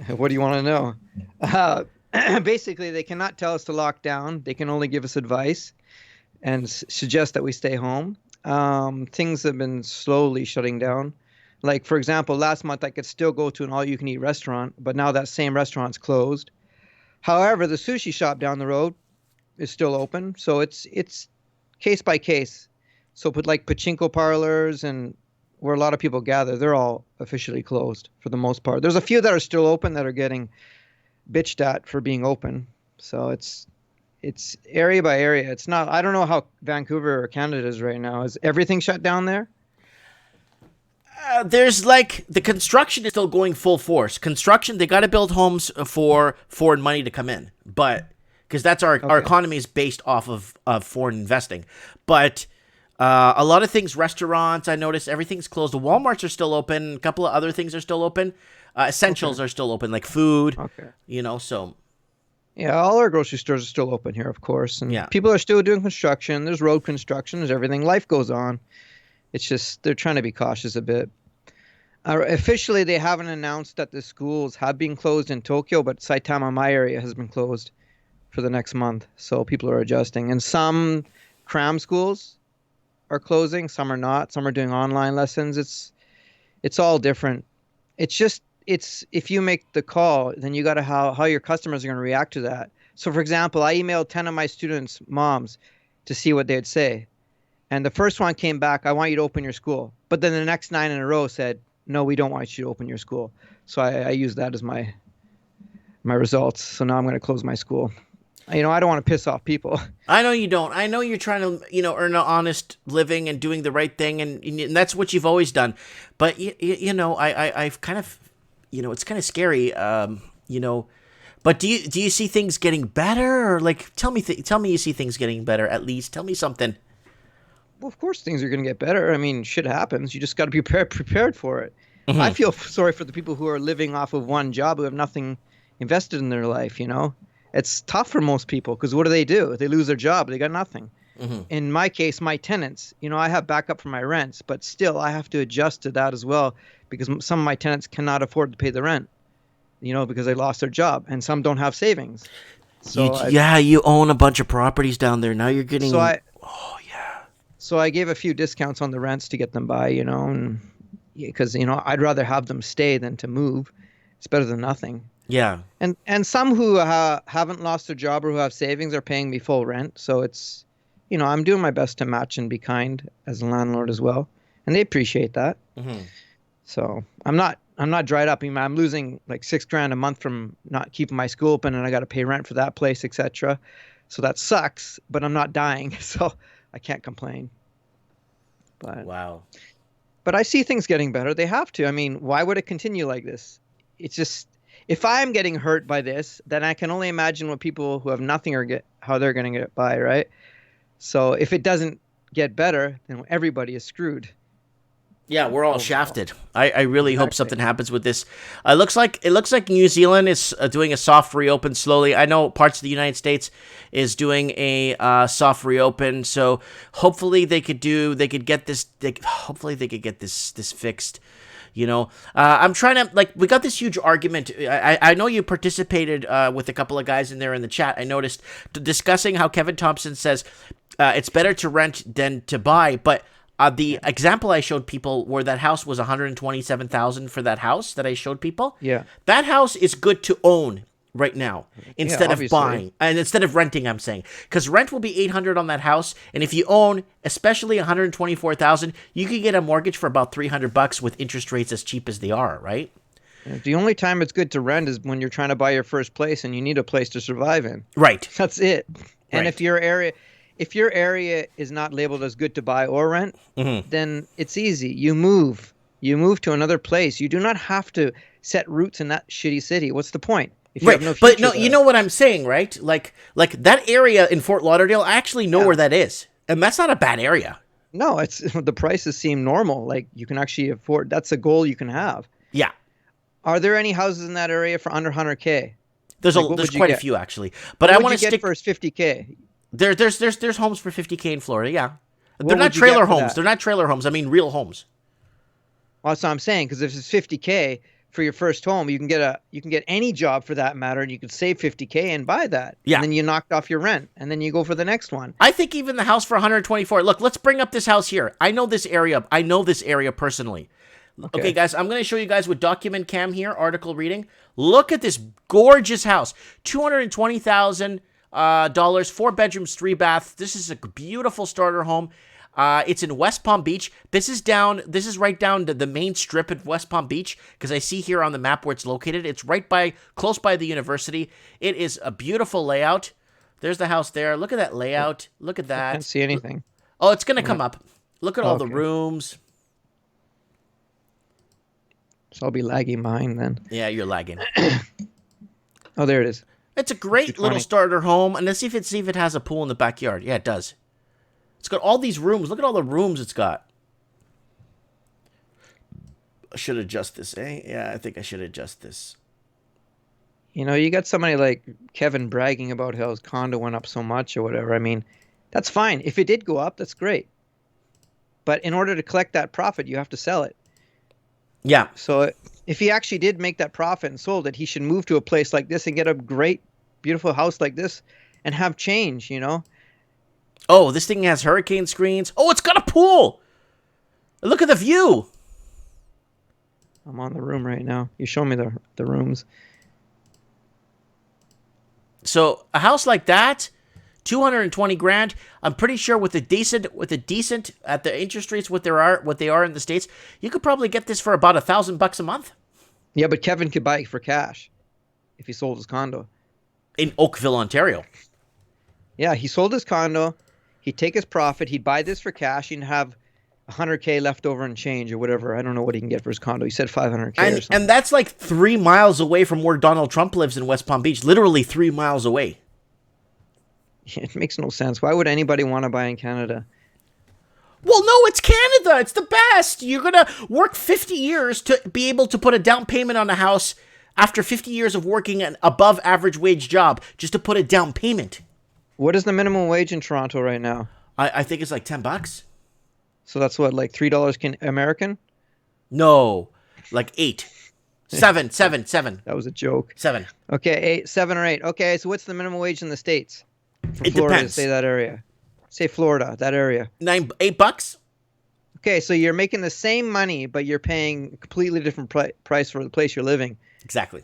What do you want to know? Basically, they cannot tell us to lock down. They can only give us advice and suggest that we stay home. Things have been slowly shutting down. Like, for example, last month I could still go to an all-you-can-eat restaurant, but now that same restaurant's closed. However, the sushi shop down the road is still open, so it's case by case. So, like pachinko parlors and where a lot of people gather, they're all officially closed for the most part. There's a few that are still open that are getting bitched at for being open. So it's area by area. It's not. I don't know how Vancouver or Canada is right now. Is everything shut down there? There's like the construction is still going full force. Construction, they got to build homes for foreign money to come in, but because that's our economy is based off of foreign investing. But a lot of things, restaurants, I noticed everything's closed. The Walmarts are still open. A couple of other things are still open. Essentials are still open, like food. Okay. You know, so. Yeah, all our grocery stores are still open here, of course. And people are still doing construction. There's road construction. There's everything. Life goes on. It's just they're trying to be cautious a bit. Officially, they haven't announced that the schools have been closed in Tokyo, but Saitama, my area, has been closed for the next month. So people are adjusting. And some cram schools are closing. Some are not. Some are doing online lessons. It's all different. It's just if you make the call, then you got to how your customers are going to react to that. So, for example, I emailed 10 of my students' moms to see what they'd say. And the first one came back, I want you to open your school. But then the next 9 in a row said, no, we don't want you to open your school. So I used that as my results. So now I'm going to close my school. You know, I don't want to piss off people. I know you don't. I know you're trying to, earn an honest living and doing the right thing. And that's what you've always done. But, I've kind of, it's kind of scary, But do you see things getting better? Or like, tell me you see things getting better at least. Tell me something. Well, of course things are going to get better. I mean, shit happens. You just got to be prepared for it. Mm-hmm. I feel sorry for the people who are living off of one job who have nothing invested in their life, It's tough for most people because what do? They lose their job. They got nothing. Mm-hmm. In my case, my tenants, I have backup for my rents, but still I have to adjust to that as well because some of my tenants cannot afford to pay the rent, because they lost their job and some don't have savings. So you own a bunch of properties down there. Now you're getting... So I gave a few discounts on the rents to get them by, and because, I'd rather have them stay than to move. It's better than nothing. Yeah. And some who haven't lost their job or who have savings are paying me full rent. So it's, I'm doing my best to match and be kind as a landlord as well. And they appreciate that. Mm-hmm. So I'm not dried up. I'm losing like $6,000 a month from not keeping my school open and I got to pay rent for that place, etc. So that sucks, but I'm not dying. So I can't complain. But wow. But I see things getting better. They have to. I mean, why would it continue like this? It's just, if I'm getting hurt by this, then I can only imagine what people who have nothing how they're going to get by, right? So if it doesn't get better, then everybody is screwed. Yeah, we're all shafted. I really hope something happens with this. It looks like New Zealand is doing a soft reopen slowly. I know parts of the United States is doing a soft reopen. So hopefully they could get this fixed. I'm trying to we got this huge argument. I know you participated with a couple of guys in there in the chat. I noticed discussing how Kevin Thompson says it's better to rent than to buy, but. The example I showed people where that house was $127,000 for that house that I showed people. Yeah, that house is good to own right now instead of buying and instead of renting. I'm saying because rent will be $800 on that house, and if you own, especially $124,000, you can get a mortgage for about $300 with interest rates as cheap as they are. Right. The only time it's good to rent is when you're trying to buy your first place and you need a place to survive in. Right. That's it. And if your area is not labeled as good to buy or rent, then it's easy. You move to another place. You do not have to set roots in that shitty city. What's the point? If you have no future there. You know what I'm saying, right? Like that area in Fort Lauderdale, I actually know where that is. And that's not a bad area. No, it's the prices seem normal. Like you can actually afford, that's a goal you can have. Yeah. Are there any houses in that area for under 100K? There's quite a few actually. But I want to stick first 50K. There's homes for 50K in Florida, yeah. They're not trailer homes. They're not trailer homes. I mean real homes. Well, that's what I'm saying, because if it's 50K, for your first home. You can get any job for that matter, and you could save $50K and buy that. Yeah. And then you knocked off your rent, and then you go for the next one. I think even the house for 124. Look, let's bring up this house here. I know this area. I know this area personally. Okay, guys, I'm going to show you guys with document cam here, article reading. Look at this gorgeous house. $220,000, 4 bedrooms, 3 baths. This is a beautiful starter home. It's in West Palm Beach. This is right down to the main strip of West Palm Beach, because I see here on the map where it's located. It's close by the university. It is a beautiful layout. There's the house there. Look at that layout. Look at that. I can't see anything. Oh, it's going to come up. Look at all the rooms. So I'll be lagging behind then. Yeah, you're lagging. Oh, there it is. It's a great little starter home. And let's see if it has a pool in the backyard. Yeah, it does. It's got all these rooms. Look at all the rooms it's got. I should adjust this, eh? Yeah, I think I should adjust this. You know, you got somebody like Kevin bragging about how his condo went up so much or whatever. I mean, that's fine. If it did go up, that's great. But in order to collect that profit, you have to sell it. Yeah. So if he actually did make that profit and sold it, he should move to a place like this and get a great, beautiful house like this and have change, you know? Oh, this thing has hurricane screens. Oh, it's got a pool. Look at the view. I'm on the room right now. You show me the rooms. So a house like that, 220 grand. I'm pretty sure with a decent at the interest rates what they are in the States, you could probably get this for about $1,000 a month. Yeah, but Kevin could buy it for cash if he sold his condo in Oakville, Ontario. Yeah, he sold his condo. He'd take his profit. He'd buy this for cash and have $100K left over in change or whatever. I don't know what he can get for his condo. He said $500K or something. And that's like 3 miles away from where Donald Trump lives in West Palm Beach. Literally 3 miles away. It makes no sense. Why would anybody want to buy in Canada? Well, no, it's Canada. It's the best. You're going to work 50 years to be able to put a down payment on a house after 50 years of working an above average wage job just to put a down payment. What is the minimum wage in Toronto right now? I think it's like $10. So that's what, like $3 American? No, like 8. 7. That was a joke. 7. Okay, 7 or 8. Okay, so what's the minimum wage in the States? For it Florida, depends. Say that area. Say Florida, that area. $8. Okay, so you're making the same money, but you're paying a completely different price for the place you're living. Exactly.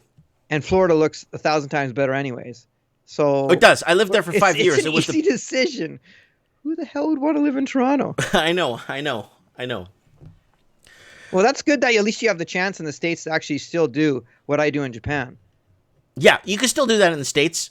And Florida looks 1,000 times better anyways. So it does. I lived there for 5 years. It's an easy decision. Who the hell would want to live in Toronto? I know. Well, that's good that at least you have the chance in the States to actually still do what I do in Japan. Yeah, you can still do that in the States.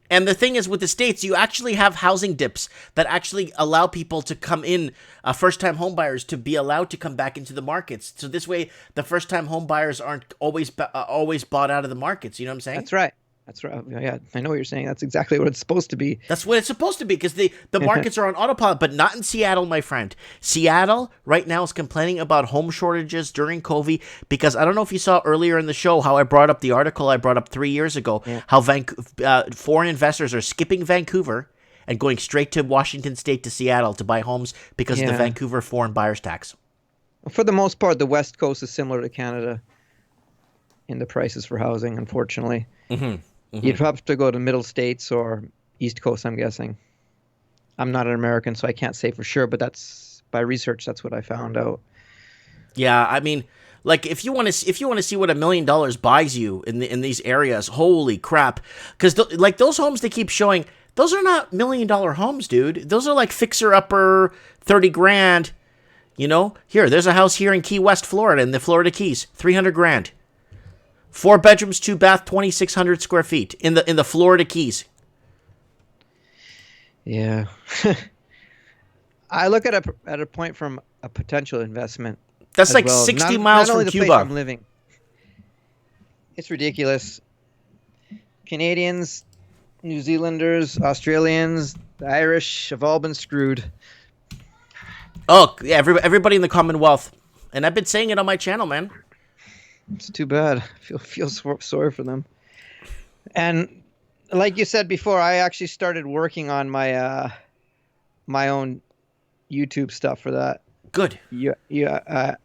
And the thing is, with the States, you actually have housing dips that actually allow people to come in, first-time home buyers, to be allowed to come back into the markets. So this way, the first-time home buyers aren't always bought out of the markets. You know what I'm saying? That's right. That's right. Yeah, I know what you're saying. That's exactly what it's supposed to be. That's what it's supposed to be, because the markets are on autopilot, but not in Seattle, my friend. Seattle right now is complaining about home shortages during COVID, because I don't know if you saw earlier in the show how I brought up the article I brought up 3 years ago, how foreign investors are skipping Vancouver and going straight to Washington State to Seattle to buy homes because of the Vancouver foreign buyers tax. For the most part, the West Coast is similar to Canada in the prices for housing, unfortunately. Mm-hmm. Mm-hmm. You'd have to go to middle states or East Coast, I'm guessing. I'm not an American, so I can't say for sure, but that's by research, that's what I found out. Yeah, I mean, like if you want to see what $1 million buys you in these areas, holy crap! Because like those homes they keep showing, those are not $1 million homes, dude. Those are like fixer upper, 30 grand. You know, here there's a house here in Key West, Florida, in the Florida Keys, 300 grand. 4 bedrooms, 2 bath, 2,600 square feet in the Florida Keys. Yeah, I look at a point from a potential investment. That's like 60 miles from Cuba. Place I'm living. It's ridiculous. Canadians, New Zealanders, Australians, the Irish have all been screwed. Oh yeah, everybody in the Commonwealth, and I've been saying it on my channel, man. It's too bad. I feel sorry for them. And like you said before, I actually started working on my my own YouTube stuff for that. Good. Yeah.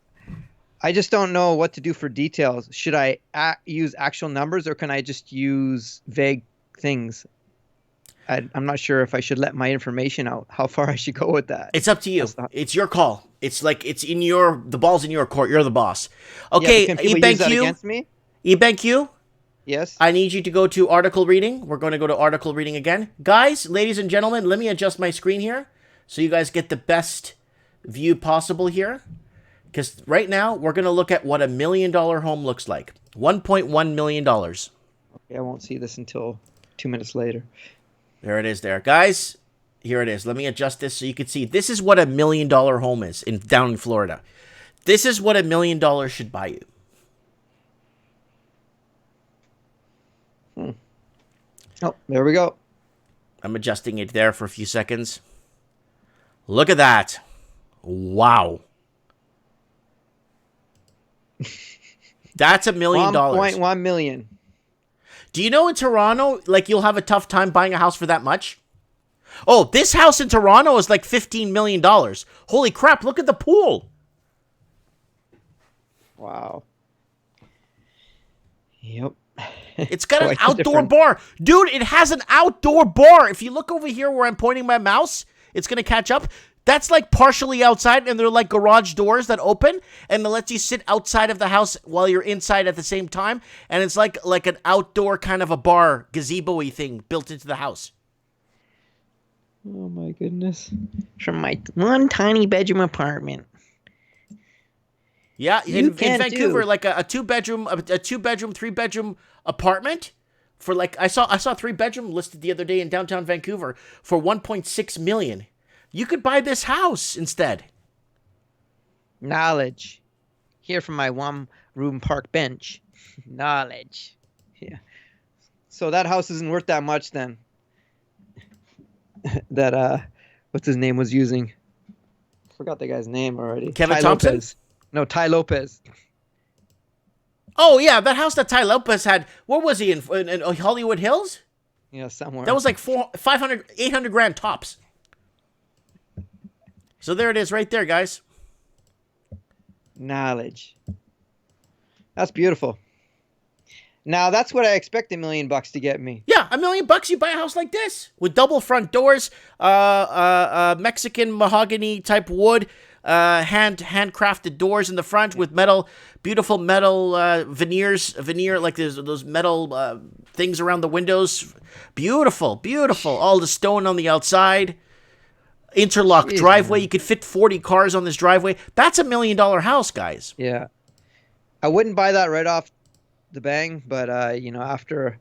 I just don't know what to do for details. Should I use actual numbers or can I just use vague things? I'm not sure if I should let my information out. How far I should go with that. It's up to you. It's your call. It's like the ball's in your court. You're the boss. Okay, can people use that against me? eBankU. Yes. I need you to go to article reading. We're going to go to article reading again. Guys, ladies and gentlemen, let me adjust my screen here so you guys get the best view possible here. Because right now, we're going to look at what $1 million home looks like. $1.1 million. Okay, I won't see this until 2 minutes later. There it is there. Guys, here it is. Let me adjust this so you can see. This is what $1 million home is down in Florida. This is what $1 million should buy you. Oh, there we go. I'm adjusting it there for a few seconds. Look at that. Wow. That's $1 million. 1.1 million. Do you know in Toronto, like, you'll have a tough time buying a house for that much? Oh, this house in Toronto is like $15 million. Holy crap, look at the pool. Wow. Yep. It's got an outdoor bar. Dude, it has an outdoor bar. If you look over here where I'm pointing my mouse, it's going to catch up. That's like partially outside, and they're like garage doors that open, and it lets you sit outside of the house while you're inside at the same time. And it's like an outdoor kind of a bar, gazebo-y thing built into the house. Oh my goodness. From my one tiny bedroom apartment. Yeah, in Vancouver, like a two-bedroom, 3-bedroom apartment for like, I saw 3-bedroom listed the other day in downtown Vancouver for $1.6 million. You could buy this house instead. Knowledge. Here from my one-room park bench. Knowledge. Yeah. So that house isn't worth that much then. That, what's his name was using? Forgot the guy's name already. Kevin Thompson? Lopez. No, Ty Lopez. Oh, yeah, that house that Ty Lopez had. Where was he, in Hollywood Hills? Yeah, somewhere. That was like 500, 800 grand tops. So there it is right there, guys. Knowledge. That's beautiful. Now, that's what I expect $1 million to get me. Yeah, $1 million, you buy a house like this with double front doors, Mexican mahogany type wood, handcrafted doors in the front with beautiful metal veneer, like those metal things around the windows. Beautiful, beautiful. All the stone on the outside. Interlock driveway. Man. You could fit 40 cars on this driveway. That's $1 million house, guys. Yeah. I wouldn't buy that right off the bang, but after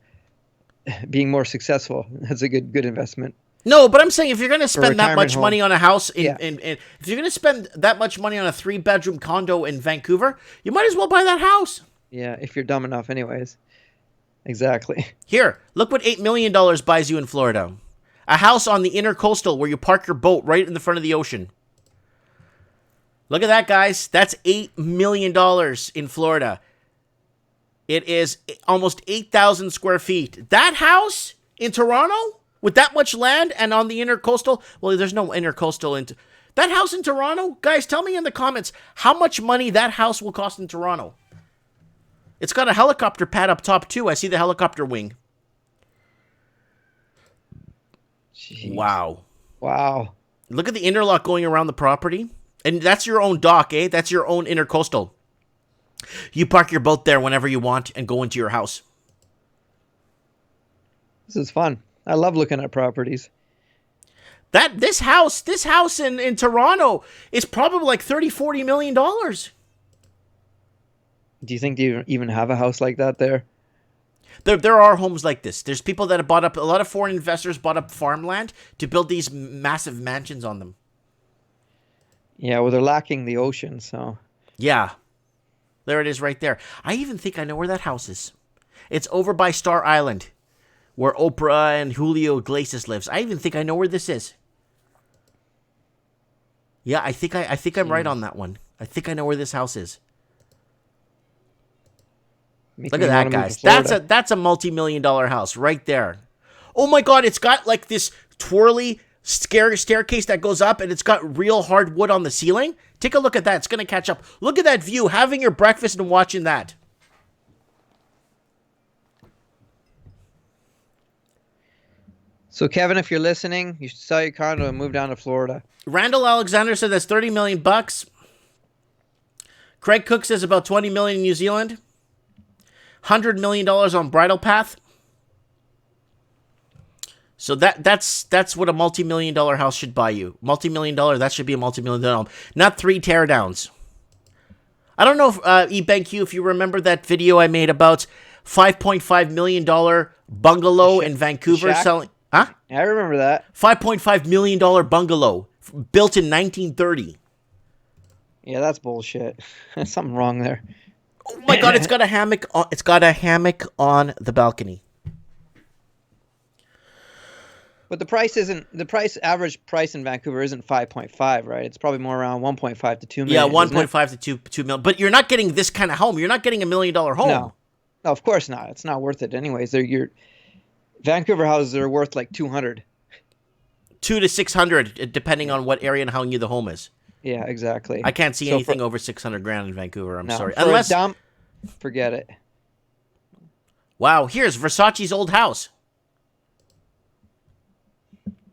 being more successful, that's a good investment. No, but I'm saying if you're going to spend that much money on a house, if you're going to spend that much money on a 3-bedroom condo in Vancouver, you might as well buy that house. Yeah, if you're dumb enough anyways. Exactly. Here, look what $8 million buys you in Florida. A house on the intercoastal where you park your boat right in the front of the ocean. Look at that, guys. That's $8 million in Florida. It is almost 8,000 square feet. That house in Toronto with that much land and on the intercoastal. Well, there's no intercoastal. That house in Toronto, guys, tell me in the comments how much money that house will cost in Toronto. It's got a helicopter pad up top, too. I see the helicopter wing. Jeez. Wow. Look at the interlock going around the property. And that's your own dock, eh? That's your own intercoastal. You park your boat there whenever you want and go into your house. This is fun. I love looking at properties. This house in Toronto is probably like $30-40 million. Do you think you even have a house like that there? There are homes like this. There's people that have bought up, a lot of foreign investors bought up farmland to build these massive mansions on them. Yeah, well, they're lacking the ocean, so. Yeah. There it is right there. I even think I know where that house is. It's over by Star Island, where Oprah and Julio Iglesias lives. I even think I know where this is. Yeah, I think I'm right on that one. I think I know where this house is. Look at that, guys. That's a multi-million-dollar house right there. Oh my God, it's got like this twirly staircase that goes up, and it's got real hard wood on the ceiling. Take a look at that. It's going to catch up. Look at that view, having your breakfast and watching that. So, Kevin, if you're listening, you should sell your condo and move down to Florida. Randall Alexander said that's 30 million bucks. Craig Cook says about 20 million in New Zealand. $100 million on Bridle Path. So that's what a multi-million-dollar house should buy you. Multi-million-dollar, that should be a multi-million-dollar home. Not 3 teardowns. I don't know if, eBankU, if you remember that video I made about $5.5 million bungalow in Vancouver selling... Huh? I remember that. $5.5 million bungalow built in 1930. Yeah, that's bullshit. There's something wrong there. Oh my God, it's got a hammock on the balcony. But average price in Vancouver isn't 5.5, right? It's probably more around 1.5 to 2 million. Yeah, 1.5 to 2 million. But you're not getting this kind of home. You're not getting $1 million home. No, of course not. It's not worth it anyways. Vancouver houses are worth like 200. 200 to 600, depending on what area and how new the home is. Yeah, exactly. I can't see anything over 600 grand in Vancouver. I'm sorry. Unless dump, forget it. Wow, here's Versace's old house.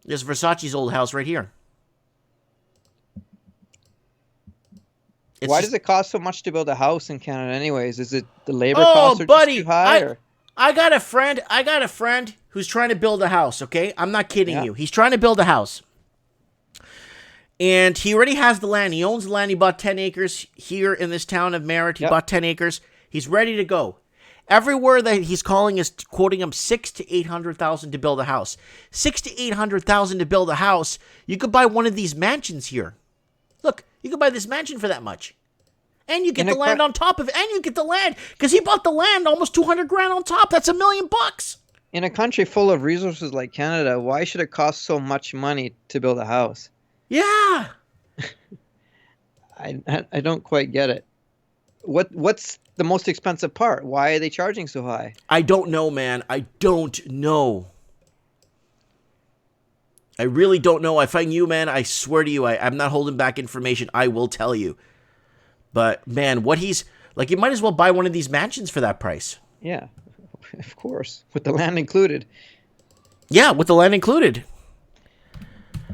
There's Versace's old house right here. Why does it cost so much to build a house in Canada anyways? Is it the labor costs are buddy, just too high? I got a friend who's trying to build a house, okay? I'm not kidding you. He's trying to build a house. And he already has the land. He owns the land. He bought 10 acres here in this town of Merritt. He bought 10 acres. He's ready to go. Everywhere that he's calling is quoting him $600,000 to $800,000 to build a house. $600,000 to $800,000 to build a house. You could buy one of these mansions here. Look, you could buy this mansion for that much, and you get the land on top of it. And you get the land because he bought the land almost 200 grand on top. That's $1 million bucks. In a country full of resources like Canada, why should it cost so much money to build a house? Yeah, I don't quite get it. What's the most expensive part? Why are they charging so high? I don't know, man. I don't know. I really don't know. If I knew, man, I swear to you, I'm not holding back information. I will tell you. But, man, what he's... Like, you might as well buy one of these mansions for that price. Yeah, of course. With the land included. Yeah, with the land included.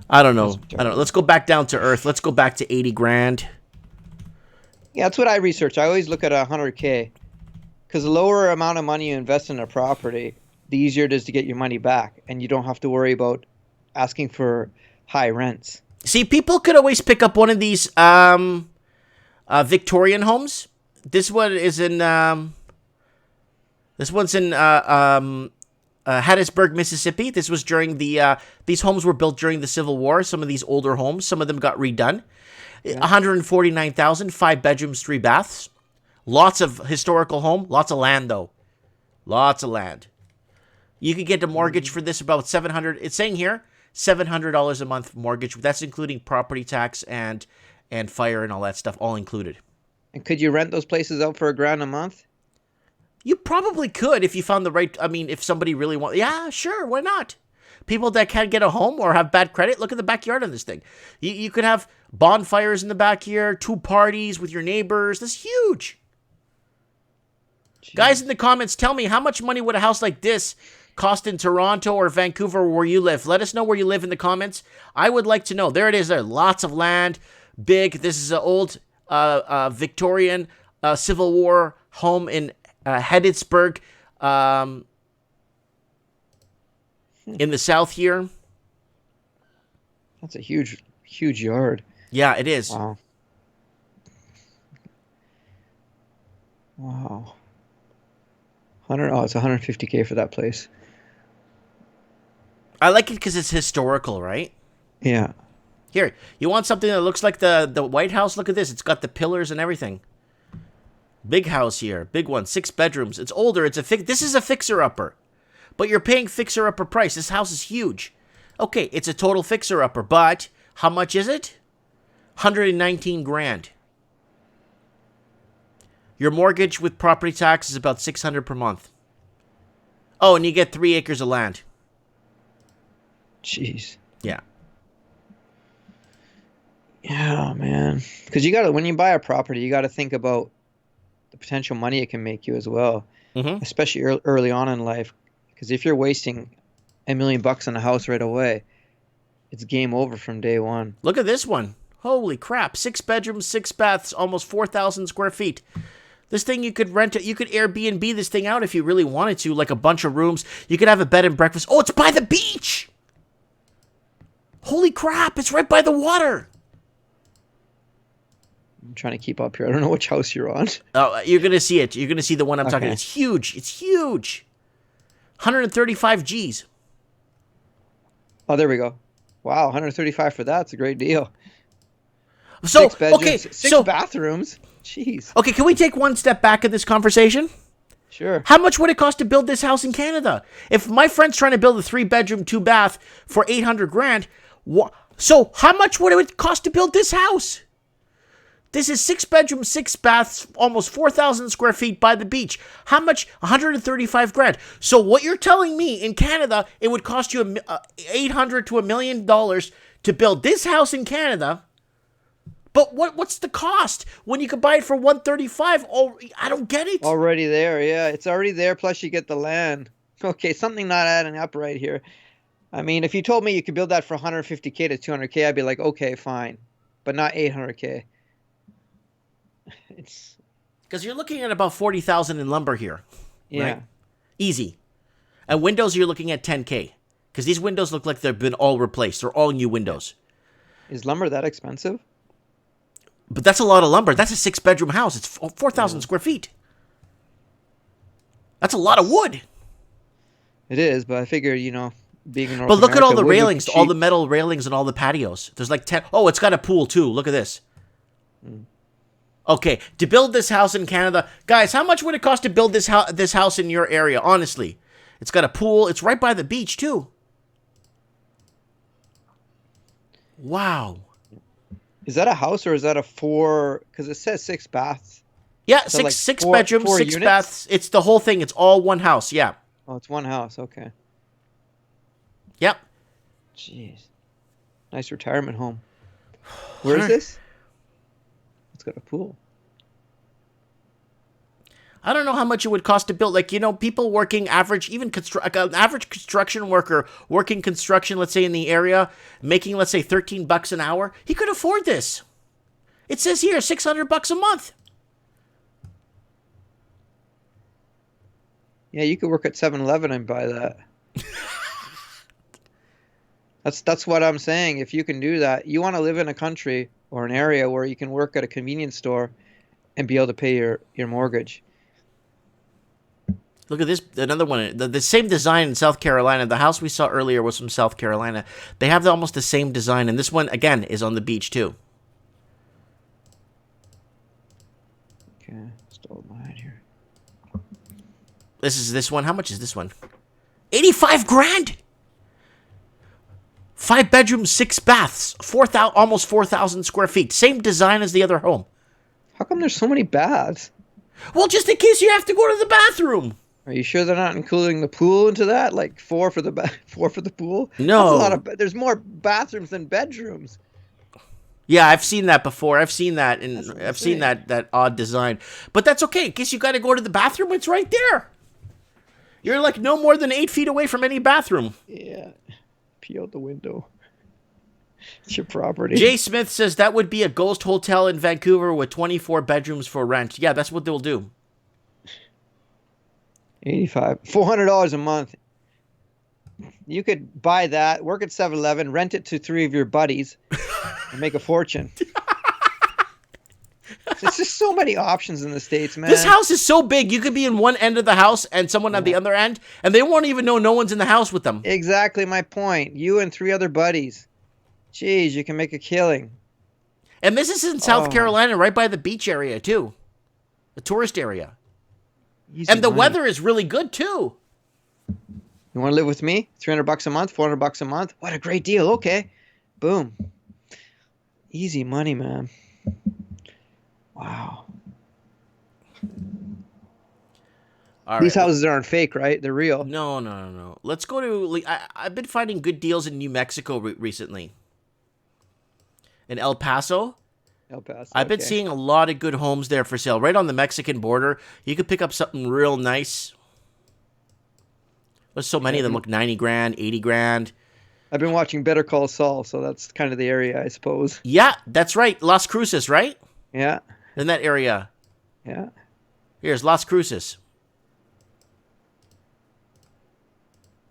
I don't know. Let's go back down to earth. Let's go back to 80 grand. Yeah, that's what I research. I always look at 100K. Because the lower amount of money you invest in a property, the easier it is to get your money back. And you don't have to worry about asking for high rents. See, people could always pick up one of these Victorian homes. This one is in... this one's in Hattiesburg, Mississippi. This was during the... these homes were built during the Civil War. Some of these older homes. Some of them got redone. Yeah. $149,000, 5 bedrooms, 3 baths. Lots of historical home. Lots of land, though. Lots of land. You could get a mortgage for this about $700. It's saying here $700 a month mortgage. That's including property tax and fire and all that stuff, all included. And could you rent those places out for $1,000 a month? You probably could if you found the right. I mean, if somebody really wants. Yeah, sure. Why not? People that can't get a home or have bad credit, look at the backyard on this thing. You could have bonfires in the backyard, 2 parties with your neighbors. That's huge. Jeez. Guys in the comments, tell me, how much money would a house like this cost in Toronto or Vancouver where you live? Let us know where you live in the comments. I would like to know. There it is there. Lots of land. Big. This is an old Victorian Civil War home in Hattiesburg. In the south here. That's a huge yard. Yeah, it is. Wow. Wow. It's 150K for that place. I like it because it's historical, right? Yeah. Here, you want something that looks like the White House? Look at this. It's got the pillars and everything. Big house here. Big one. 6 bedrooms. It's older. This is a fixer-upper. But you're paying fixer-upper price. This house is huge. Okay, it's a total fixer-upper, but how much is it? 119 grand. Your mortgage with property tax is about $600 per month. Oh, and you get 3 acres of land. Jeez. Yeah. Yeah, man. Because you got to, when you buy a property, you got to think about the potential money it can make you as well, Mm-hmm. especially early on in life. Because if you're wasting $1 million on a house right away, it's game over from day one. Look at this one. Holy crap. 6 bedrooms, 6 baths, almost 4,000 square feet. This thing, you could rent it. You could Airbnb this thing out if you really wanted to, like a bunch of rooms. You could have a bed and breakfast. Oh, it's by the beach. Holy crap. It's right by the water. I'm trying to keep up here. I don't know which house you're on. Oh, you're going to see it. You're going to see the one I'm talking Okay. about. It's huge. It's huge. 135 G's. Oh, there we go. Wow, 135 for that. It's a great deal. So, 6 bedrooms, okay. 6 bathrooms. Jeez. Okay, can we take one step back in this conversation? Sure. How much would it cost to build this house in Canada? If my friend's trying to build a 3-bedroom, 2-bath for 800 grand, so how much would it cost to build this house? This is 6 bedrooms, 6 baths, almost 4,000 square feet by the beach. How much? 135 grand. So what you're telling me, in Canada, it would cost you $800 to $1 million to build this house in Canada. But what's the cost when you could buy it for 135? Oh, I don't get it. Already there, yeah. It's already there, plus you get the land. Okay, something not adding up right here. I mean, if you told me you could build that for 150K to 200K, I'd be like, okay, fine. But not 800K. It's because you're looking at about 40,000 in lumber here. yeah. Right? Easy. And windows, you're looking at 10K. Because these windows look like they've been all replaced. They're all new windows. Is lumber that expensive? But that's a lot of lumber. That's a 6-bedroom house. It's 4,000 square feet. That's a lot of wood. It is, but I figure, you know, being in North But look at all the America, wood would be railings, all cheap. the metal railings and all the patios. There's like 10. Oh, it's got a pool too. Look at this. Okay, to build this house in Canada, guys, how much would it cost to build this house in your area? Honestly, it's got a pool. It's right by the beach too. Wow. Is that a house or is that a 4? Because it says 6 baths. Yeah, So like six four- bedrooms, 4 6 units? baths. It's the whole thing. It's all one house. Yeah. Oh, it's one house. Okay. Yep. Jeez. Nice retirement home. Where is this? It's got a pool. I don't know how much it would cost to build. Like, you know, people working average, even an average construction worker working construction, let's say in the area, making, let's say, $13 an hour. He could afford this. It says here, $600 a month. Yeah, you could work at 7-Eleven and buy that. That's what I'm saying. If you can do that, you want to live in a country or an area where you can work at a convenience store and be able to pay your mortgage. Look at this, another one. The same design in South Carolina. The house we saw earlier was from South Carolina. They have almost the same design, and this one, again, is on the beach, too. Okay, stole mine here. This one. How much is this one? 85 grand! 5 bedrooms, 6 baths, almost 4,000 square feet. Same design as the other home. How come there's so many baths? Well, just in case you have to go to the bathroom. Are you sure they're not including the pool into that? Like 4 for the pool? No. That's a lot there's more bathrooms than bedrooms. Yeah, I've seen that before. I've seen that, and That's I've seen insane. that odd design. But that's okay. In case you got to go to the bathroom, it's right there. You're like no more than 8 feet away from any bathroom. Yeah. Pee out the window. It's your property. Jay Smith says that would be a ghost hotel in Vancouver with 24 bedrooms for rent. Yeah, that's what they'll do. 85. $400 a month. You could buy that, work at 7-Eleven, rent it to 3 of your buddies, and make a fortune. There's just so many options in the States, man. This house is so big, you could be in one end of the house and someone at the other end, and they won't even know no one's in the house with them. Exactly my point. You and 3 other buddies. Jeez, you can make a killing. And this is in South Oh. Carolina, right by the beach area, too. The tourist area. Easy And the money. weather is really good, too. You want to live with me? $300 a month, $400 a month. What a great deal. Okay. Boom. Easy money, man. Wow. All These right. houses aren't fake, right? They're real. No. Let's go to... I've been finding good deals in New Mexico recently. in El Paso. El Paso. I've been okay. seeing a lot of good homes there for sale. Right on the Mexican border. You could pick up something real nice. There's so many of them look 90 grand, 80 grand. I've been watching Better Call Saul, so that's kind of the area, I suppose. Yeah, that's right. Las Cruces, right? Yeah. In that area. Yeah. Here's Las Cruces.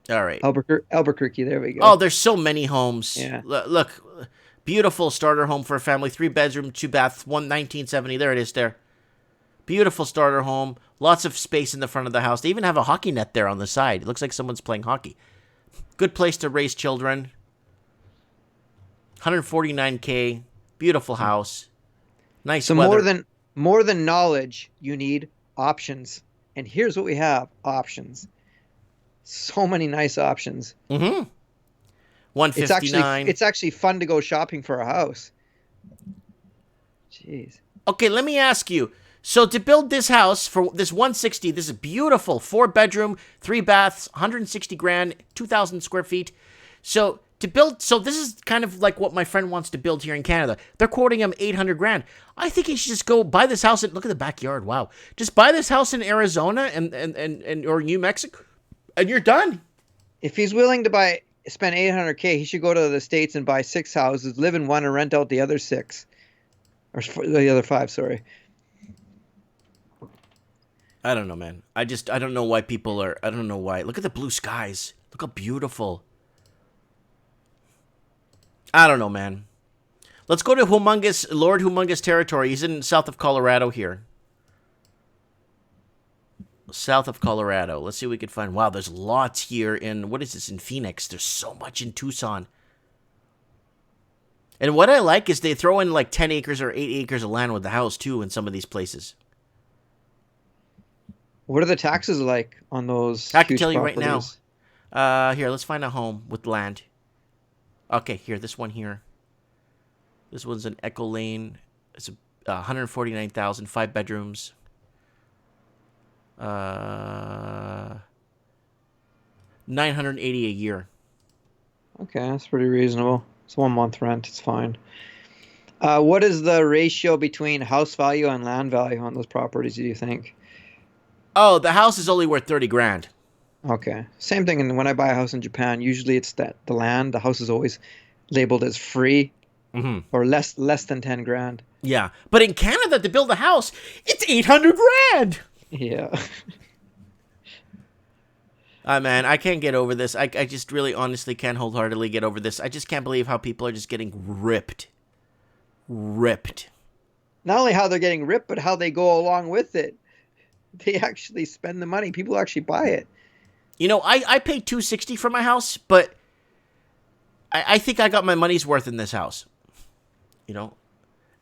All right. Albuquerque, there we go. Oh, there's so many homes. Yeah. Look, beautiful starter home for a family. 3 bedroom, 2 bath, 1970. There it is there. Beautiful starter home. Lots of space in the front of the house. They even have a hockey net there on the side. It looks like someone's playing hockey. Good place to raise children. 149K. Beautiful house. Nice so weather. more than knowledge, you need options. And here's what we have. Options. So many nice options. Mm-hmm. 159. It's actually fun to go shopping for a house. Jeez. Okay, let me ask you. So to build this house for this 160, this is beautiful. 4 bedroom, 3 baths, 160 grand, 2,000 square feet. So to build, so this is kind of like what my friend wants to build here in Canada. They're quoting him 800 grand. I think he should just go buy this house and look at the backyard. Wow. Just buy this house in Arizona and or New Mexico and you're done. If he's willing to spend $800K, he should go to the States and buy 6 houses, live in one and rent out the other 6. Or the other 5, sorry. I don't know, man. I don't know why people are, I don't know why. Look at the blue skies. Look how beautiful. I don't know, man. Let's go to Lord Humongous territory. He's in south of Colorado here. South of Colorado. Let's see what we can find. Wow, there's lots here in, what is this, in Phoenix. There's so much in Tucson. And what I like is they throw in like 10 acres or 8 acres of land with the house, too, in some of these places. What are the taxes like on those? I can tell you right now. Here, let's find a home with land. Okay, here, this one here. This one's an Echo Lane. It's 149,000, 5 bedrooms. 980 a year. Okay, that's pretty reasonable. It's 1 month rent. It's fine. What is the ratio between house value and land value on those properties, do you think? Oh, the house is only worth 30 grand. Okay. Same thing. And when I buy a house in Japan, usually it's that the land, the house is always labeled as free or less than 10 grand. Yeah. But in Canada, to build a house, it's 800 grand. Yeah. Man, I can't get over this. I just really honestly can't wholeheartedly get over this. I just can't believe how people are just getting ripped. Ripped. Not only how they're getting ripped, but how they go along with it. They actually spend the money. People actually buy it. You know, I paid $260 for my house, but I think I got my money's worth in this house. You know,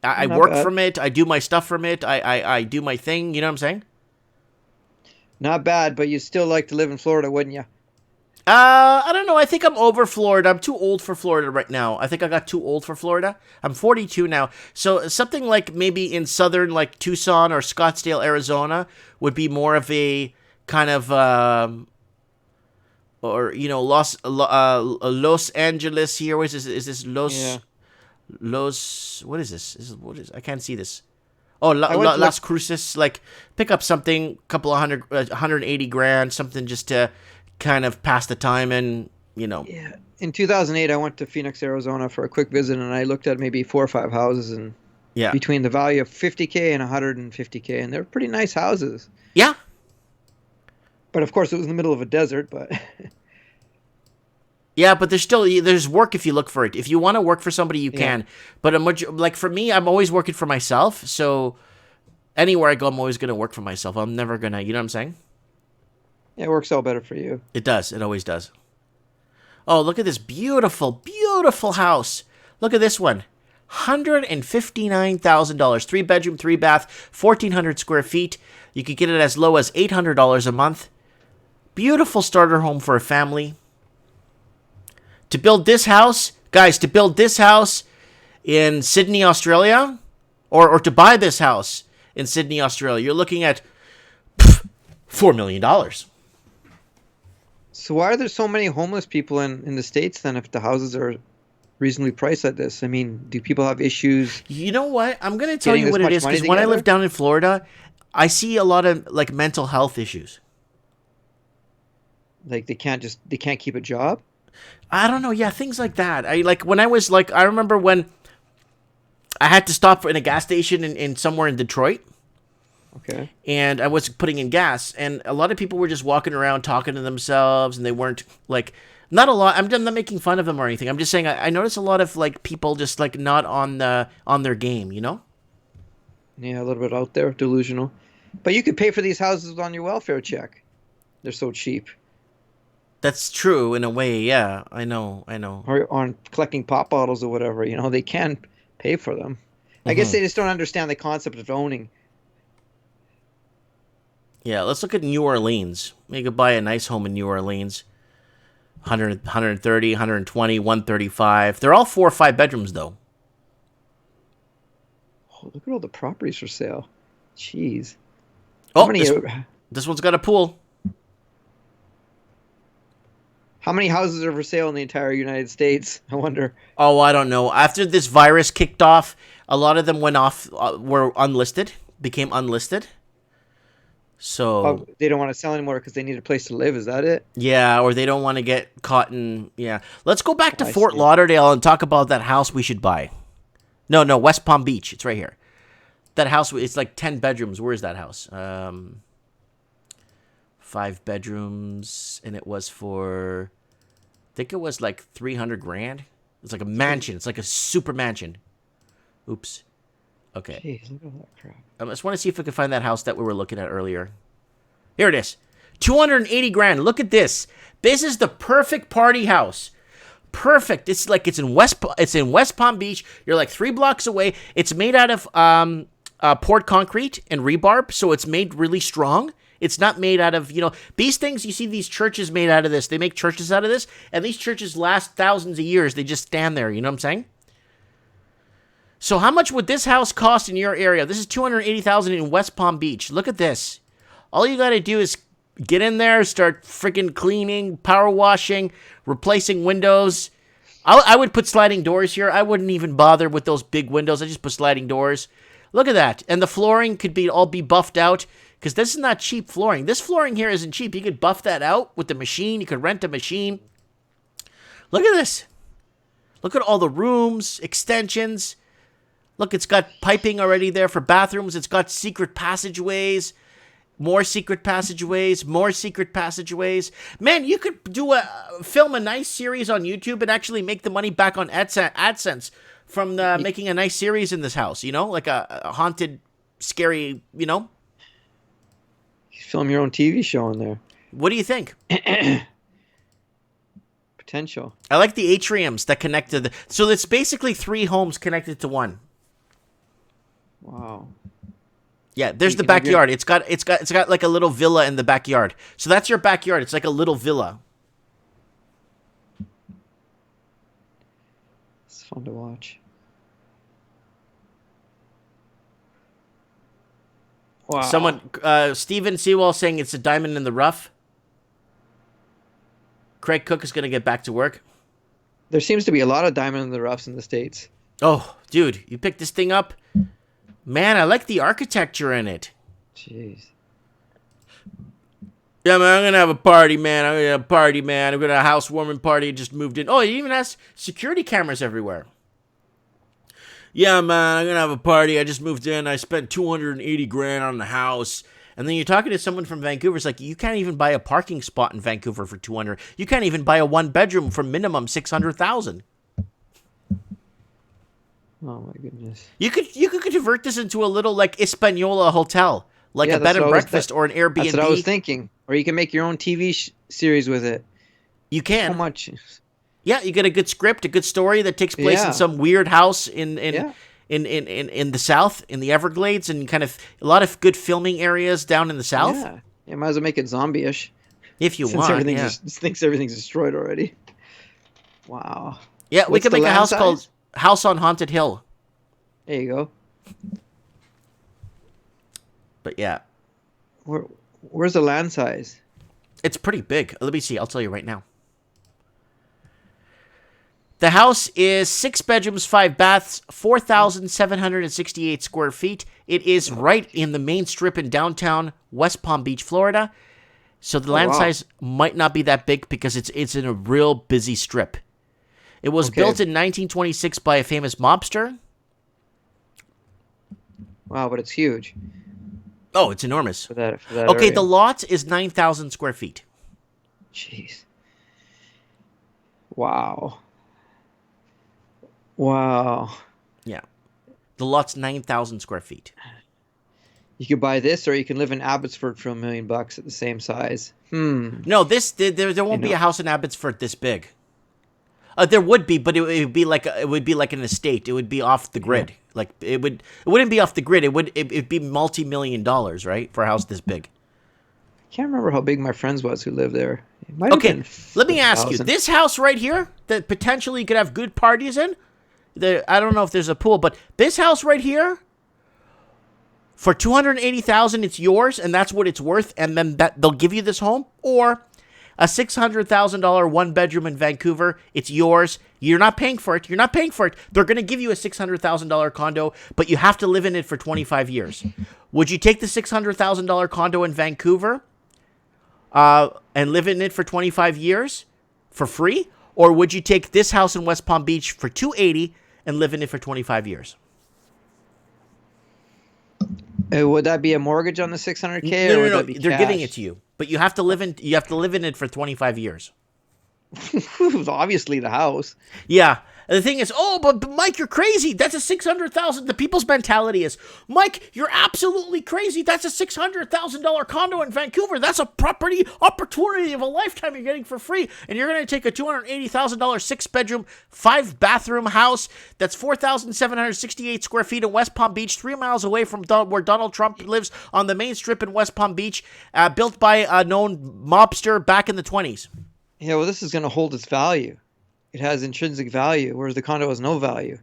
I work from it. I do my stuff from it. I do my thing. You know what I'm saying? Not bad, but you'd still like to live in Florida, wouldn't you? I don't know. I think I'm over Florida. I'm too old for Florida right now. I think I got too old for Florida. I'm 42 now. So something like maybe in southern, like Tucson or Scottsdale, Arizona, would be more of a kind of, or, you know, Los Angeles here. What is this? Is this what is this? I can't see this. Oh, Las Cruces. Like, pick up something, couple of 180 grand, something just to kind of pass the time and, you know. Yeah. In 2008, I went to Phoenix, Arizona for a quick visit, and I looked at maybe 4 or 5 houses, and between the value of $50K and $150K, and they're pretty nice houses. Yeah. But of course, it was in the middle of a desert. But yeah, but there's work if you look for it. If you want to work for somebody, you can. But like for me, I'm always working for myself. So anywhere I go, I'm always gonna work for myself. I'm never gonna. You know what I'm saying? Yeah, it works out better for you. It does. It always does. Oh, look at this beautiful, beautiful house. Look at this one. $159,000. 3 bedroom, 3 bath, 1,400 square feet. You could get it as low as $800 a month. Beautiful starter home for a family. To build this house, guys, in Sydney, Australia, or to buy this house in Sydney, Australia, you're looking at $4 million. So why are there so many homeless people in the States then if the houses are reasonably priced at this? I mean, do people have issues? You know what? I'm going to tell Getting you this what it much is, money because when I together? live down in Florida, I see a lot of like mental health issues. Like they can't keep a job? I don't know. Yeah, things like that. I remember when I had to stop in a gas station in somewhere in Detroit. Okay. And I was putting in gas, and a lot of people were just walking around talking to themselves, and they weren't like, not a lot. I'm not making fun of them or anything. I'm just saying I noticed a lot of like people just like not on their game, you know? Yeah, a little bit out there, delusional. But you could pay for these houses on your welfare check. They're so cheap. That's true in a way. Yeah, I know. Or on collecting pop bottles or whatever, they can pay for them. I guess they just don't understand the concept of owning. Yeah, let's look at New Orleans. You could buy a nice home in New Orleans. 100, 130, 120, 135. They're all 4 or 5 bedrooms, though. Oh, look at all the properties for sale. Jeez. Oh, this one's got a pool. How many houses are for sale in the entire United States? I wonder. Oh, I don't know. After this virus kicked off, a lot of them went off, were unlisted, became unlisted. So they don't want to sell anymore because they need a place to live. Is that it? Yeah, or they don't want to get caught in. Yeah, let's go back to Fort Lauderdale and talk about that house we should buy. No, West Palm Beach. It's right here. That house. It's like 10 bedrooms. Where is that house? 5 bedrooms, and it was for, I think it was like 300 grand. It's like a mansion. It's like a super mansion. Oops. Okay. Jeez, look at all that crap. I just want to see if we can find that house that we were looking at earlier. Here it is. 280 grand. Look at this. This is the perfect party house. Perfect. It's like it's in West Palm Beach. You're like 3 blocks away. It's made out of poured concrete and rebarb, so it's made really strong. It's not made out of, these things, you see these churches made out of this. They make churches out of this, and these churches last thousands of years. They just stand there, you know what I'm saying? So how much would this house cost in your area? This is $280,000 in West Palm Beach. Look at this. All you got to do is get in there, start freaking cleaning, power washing, replacing windows. I would put sliding doors here. I wouldn't even bother with those big windows. I just put sliding doors. Look at that. And the flooring could all be buffed out, because this is not cheap flooring. This flooring here isn't cheap. You could buff that out with the machine. You could rent a machine. Look at this. Look at all the rooms, extensions. Look, it's got piping already there for bathrooms. It's got secret passageways, more secret passageways, more secret passageways. Man, you could film a nice series on YouTube and actually make the money back on AdSense from making a nice series in this house, like a haunted, scary, Film your own TV show in there. What do you think? Potential. I like the atriums that connect to so it's basically 3 homes connected to one. Wow. Yeah, there's the backyard. It's got like a little villa in the backyard. So that's your backyard. It's like a little villa. It's fun to watch. Wow. Someone, Steven Sewell saying it's a diamond in the rough. Craig Cook is going to get back to work. There seems to be a lot of diamond in the roughs in the States. Oh, dude, you picked this thing up? Man, I like the architecture in it. Jeez. Yeah, man, I'm going to have a party, man. I'm going to have a party, man. I'm going to have a housewarming party. Just moved in. Oh, it even has security cameras everywhere. Yeah, man, I'm going to have a party. I just moved in. I spent 280 grand on the house. And then you're talking to someone from Vancouver. It's like, you can't even buy a parking spot in Vancouver for 200. You can't even buy a 1-bedroom for minimum 600,000. Oh my goodness! You could convert this into a little like Hispaniola hotel, like a bed and breakfast or an Airbnb. That's what I was thinking. Or you can make your own TV series with it. You can. How much? Yeah, you get a good script, a good story that takes place in some weird house in the South, in the Everglades, and kind of a lot of good filming areas down in the South. Yeah, you might as well make it zombie-ish. If you want, thinks everything's destroyed already. Wow. Yeah, we could make a house called House on Haunted Hill. There you go. But yeah. Where's the land size? It's pretty big. Let me see. I'll tell you right now. The house is 6 bedrooms, 5 baths, 4,768 square feet. It is right in the main strip in downtown West Palm Beach, Florida. So the land size might not be that big because it's in a real busy strip. It was built in 1926 by a famous mobster. Wow, but it's huge. Oh, it's enormous. For that okay, area. the lot is 9,000 square feet. Jeez. Wow. Wow. Yeah. The lot's 9,000 square feet. You could buy this, or you can live in Abbotsford for $1 million at the same size. No, there won't be a house in Abbotsford this big. There would be, but it would be like an estate. It would be off the grid. Yeah. Like it wouldn't be off the grid. It'd be multi-million dollars, right, for a house this big. I can't remember how big my friends was who lived there. It might have been let me ask you: this house right here that potentially you could have good parties in. I don't know if there's a pool, but this house right here, for $280,000, it's yours, and that's what it's worth. And then they'll give you this home, or a $600,000 one bedroom in Vancouver. It's yours. You're not paying for it. They're going to give you a $600,000 condo, but you have to live in it for 25 years. Would you take the $600,000 condo in Vancouver and live in it for 25 years for free? Or would you take this house in West Palm Beach for $280,000 and live in it for 25 years? Would that be a mortgage on the $600K? No, or would that be they're cash? giving it to you, but you have to live in it for 25 years. Obviously the house. Yeah. And the thing is, but Mike, you're crazy. That's a $600,000. The people's mentality is, Mike, you're absolutely crazy. That's a $600,000 condo in Vancouver. That's a property opportunity of a lifetime you're getting for free. And you're going to take a $280,000 6-bedroom, 5-bathroom house that's 4,768 square feet in West Palm Beach, 3 miles away from where Donald Trump lives on the main strip in West Palm Beach, built by a known mobster back in the 1920s. Yeah, well, this is going to hold its value. It has intrinsic value, whereas the condo has no value.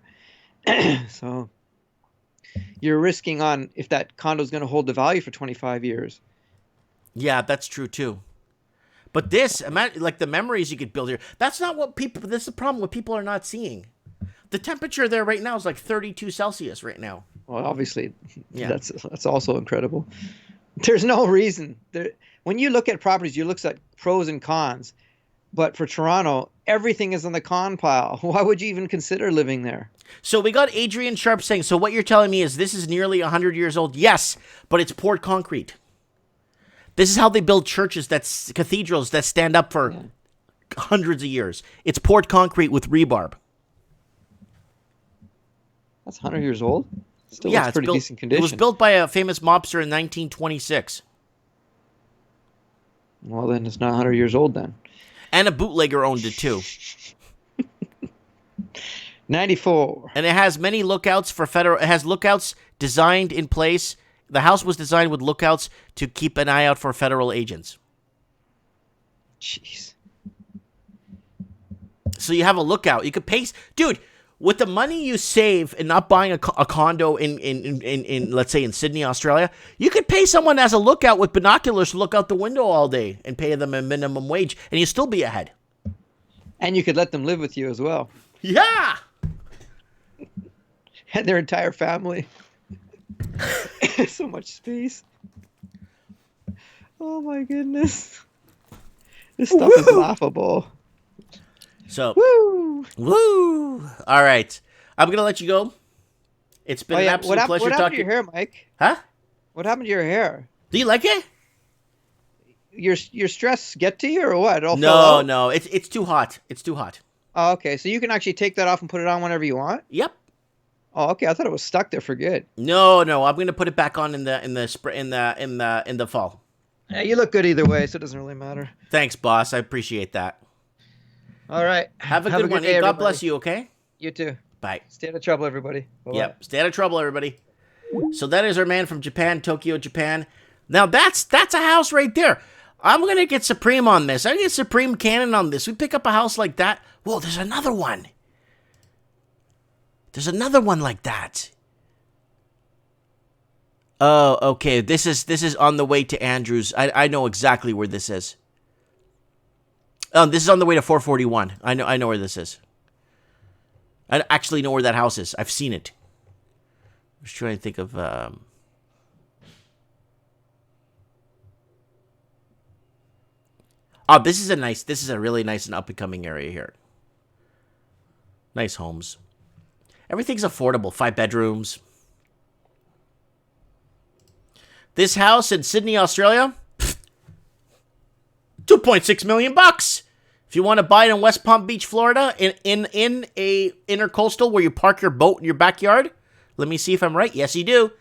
So you're risking on if that condo is going to hold the value for 25 years. Yeah, that's true too. But this, like the memories you could build here, that's not what people, this is the problem, what people are not seeing. The temperature there right now is like 32 Celsius right now. Well, obviously, yeah. That's also incredible. There's no reason. When you look at properties, you look at pros and cons. But for Toronto, everything is on the con pile. Why would you even consider living there? So we got Adrian Sharp saying, so what you're telling me is this is nearly 100 years old? Yes, but it's poured concrete. This is how they build churches, cathedrals that stand up for hundreds of years. It's poured concrete with rebarb. That's 100 years old? Still looks pretty decent condition. It was built by a famous mobster in 1926. Well, then it's not 100 years old then. And a bootlegger owned it too. 94. And it has many lookouts for federal. It has lookouts designed in place. The house was designed with lookouts to keep an eye out for federal agents. Jeez. So you have a lookout. You could pay, dude. With the money you save and not buying a condo in let's say in Sydney, Australia, you could pay someone as a lookout with binoculars to look out the window all day and pay them a minimum wage, and you still be ahead. And you could let them live with you as well. Yeah. And their entire family. So much space. Oh my goodness. This stuff is laughable. So, woo! All right. I'm going to let you go. It's been an absolute pleasure talking. What happened to your hair, Mike? Huh? What happened to your hair? Do you like it? Your stress get to you or what? No. It's too hot. It's too hot. Oh, okay. So you can actually take that off and put it on whenever you want? Yep. Oh, okay. I thought it was stuck there for good. No. I'm going to put it back on in the fall. Yeah, you look good either way, so it doesn't really matter. Thanks, boss. I appreciate that. All right. Have a good one. Day, God bless you, okay? You too. Bye. Stay out of trouble, everybody. Bye-bye. Yep. Stay out of trouble, everybody. So that is our man from Japan, Tokyo, Japan. Now, that's a house right there. I'm going to get Supreme on this. I get Supreme Cannon on this. We pick up a house like that. Whoa, there's another one. There's another one like that. Oh, okay. This is on the way to Andrews. I know exactly where this is. This is on the way to 441. I know where this is. I actually know where that house is. I've seen it. I was trying to think of... Oh, this is a really nice and up-and-coming area here. Nice homes. Everything's affordable. 5 bedrooms. This house in Sydney, Australia, $2.6 million. If you want to buy it in West Palm Beach, Florida, in a intercoastal where you park your boat in your backyard, let me see if I'm right. Yes, you do.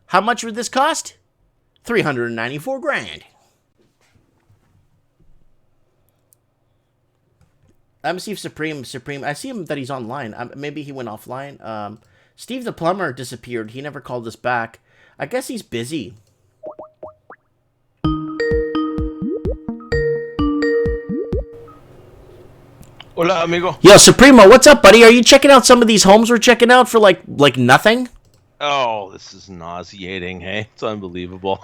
How much would this cost? $394,000. Let me see if Supreme. I see him that he's online. Maybe he went offline. Steve the plumber disappeared. He never called us back. I guess he's busy. Hola, amigo. Yo, Supremo, what's up, buddy? Are you checking out some of these homes we're checking out for like nothing? Oh, this is nauseating, hey? It's unbelievable.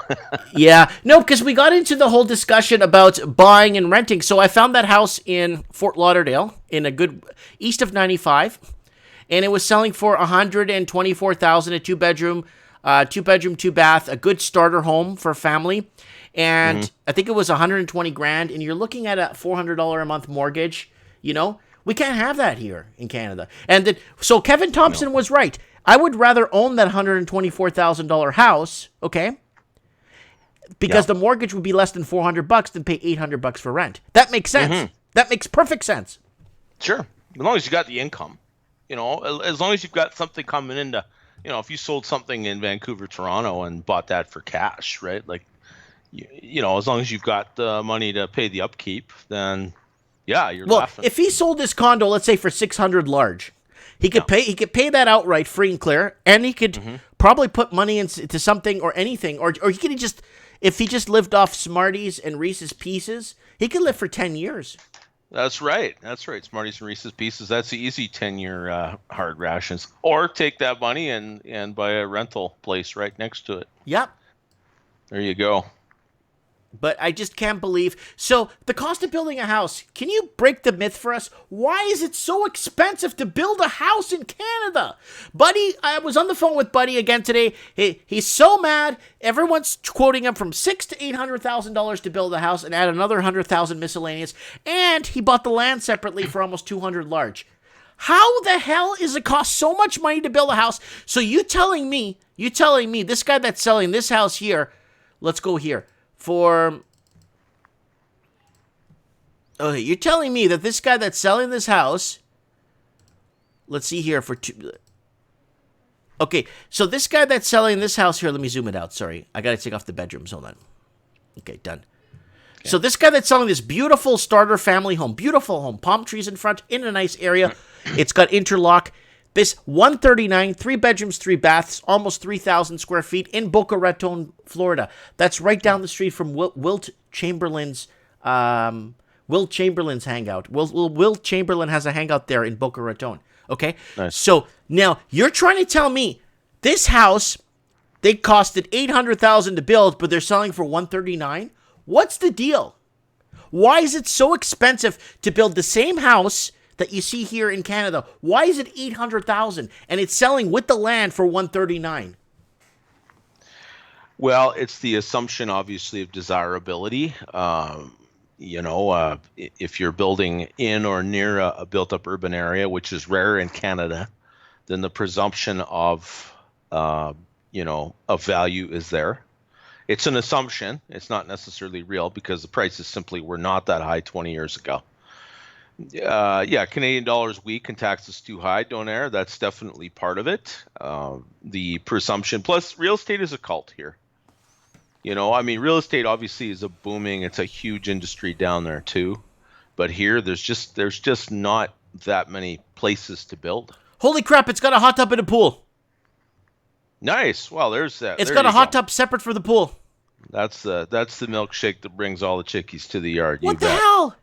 Yeah. No, because we got into the whole discussion about buying and renting. So I found that house in Fort Lauderdale, in a good east of 95, and it was selling for $124,000, a two-bedroom, 2-bath, a good starter home for a family. And I think it was $120,000, and you're looking at a $400 a month mortgage. You know, we can't have that here in Canada. And so Kevin Thompson was right. I would rather own that $124,000 house, okay? Because the mortgage would be less than $400 than pay $800 for rent. That makes sense. That makes perfect sense. Sure. As long as you got the income, you know, as long as you've got something coming into, you know, if you sold something in Vancouver, Toronto and bought that for cash, right? Like, you know, as long as you've got the money to pay the upkeep, then yeah, you're laughing. If he sold his condo, let's say for $600 large, he could pay that outright free and clear, and he could probably put money into something or anything, or he could just, if he just lived off Smarties and Reese's Pieces, he could live for 10 years. That's right. Smarties and Reese's Pieces. That's the easy 10-year hard rations. Or take that money and buy a rental place right next to it. Yep. There you go. But I just can't believe. So the cost of building a house, can you break the myth for us? Why is it so expensive to build a house in Canada? Buddy, I was on the phone with Buddy again today. He's so mad. Everyone's quoting him from $600,000 to $800,000 to build a house and add another $100,000 miscellaneous. And he bought the land separately for almost $200 large. How the hell is it cost so much money to build a house? So you telling me this guy that's selling this house here, let's go here. Okay, you're telling me that this guy that's selling this house, let's see here okay, so this guy that's selling this house here, let me zoom it out, sorry. I gotta take off the bedrooms, hold on. Okay, done. Okay. So this guy that's selling this beautiful starter family home, beautiful home, palm trees in front, in a nice area. It's got interlock. This 139, 3 bedrooms, 3 baths, almost 3,000 square feet in Boca Raton, Florida. That's right down the street from Wilt Chamberlain's hangout. Wilt Chamberlain has a hangout there in Boca Raton. Okay? Nice. So now you're trying to tell me this house, they costed $800,000 to build, but they're selling for $139,000? What's the deal? Why is it so expensive to build the same house that you see here in Canada? Why is it $800,000 and it's selling with the land for $139,000? Well, it's the assumption, obviously, of desirability. If you're building in or near a built-up urban area, which is rare in Canada, then the presumption of value is there. It's an assumption. It's not necessarily real because the prices simply were not that high 20 years ago. Canadian dollars weak and taxes too high, Donaire. That's definitely part of it. The presumption, plus real estate is a cult here. Real estate obviously is it's a huge industry down there too. But here, there's just not that many places to build. Holy crap! It's got a hot tub and a pool. Nice. Well, there's that. It's got a hot tub separate for the pool. That's the milkshake that brings all the chickies to the yard. What the hell?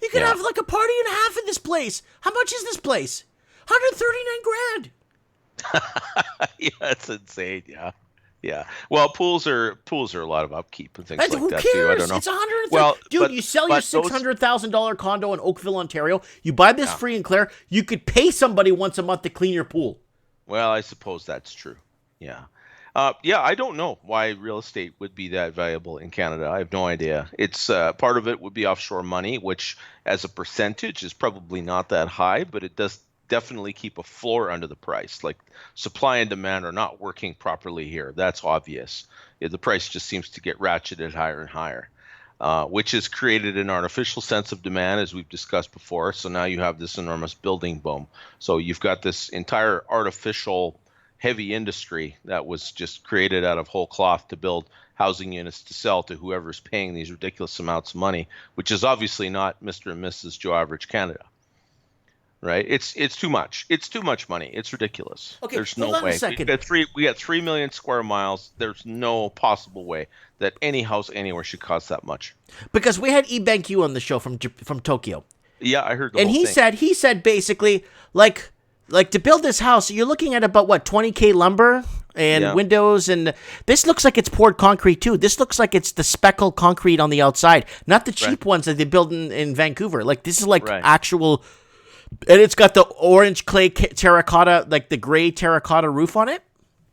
You could have like a party and a half in this place. How much is this place? $139,000. Yeah, that's insane. Yeah. Yeah. Well, pools are a lot of upkeep and things like Who that cares? too. I don't know. It's 100. Well, dude, you sell your $600,000 condo in Oakville, Ontario. You buy this free and clear. You could pay somebody once a month to clean your pool. Well, I suppose that's true. Yeah. Yeah, I don't know why real estate would be that valuable in Canada. I have no idea. It's part of it would be offshore money, which as a percentage is probably not that high, but it does definitely keep a floor under the price. Like supply and demand are not working properly here. That's obvious. Yeah, the price just seems to get ratcheted higher and higher, which has created an artificial sense of demand, as we've discussed before. So now you have this enormous building boom. So you've got this entire artificial heavy industry that was just created out of whole cloth to build housing units to sell to whoever's paying these ridiculous amounts of money, which is obviously not Mr. and Mrs. Joe Average Canada. Right? It's too much. It's too much money. It's ridiculous. Okay, there's no hold on way. a second. We got 3 million square miles. There's no possible way that any house anywhere should cost that much. Because we had eBank on the show from Tokyo. Yeah, I heard. And he said basically like to build this house, you're looking at about what, 20K lumber and windows, and this looks like it's poured concrete too. This looks like it's the speckled concrete on the outside, not the cheap ones that they build in Vancouver. Like this is like actual. And it's got the orange clay terracotta, like the gray terracotta roof on it.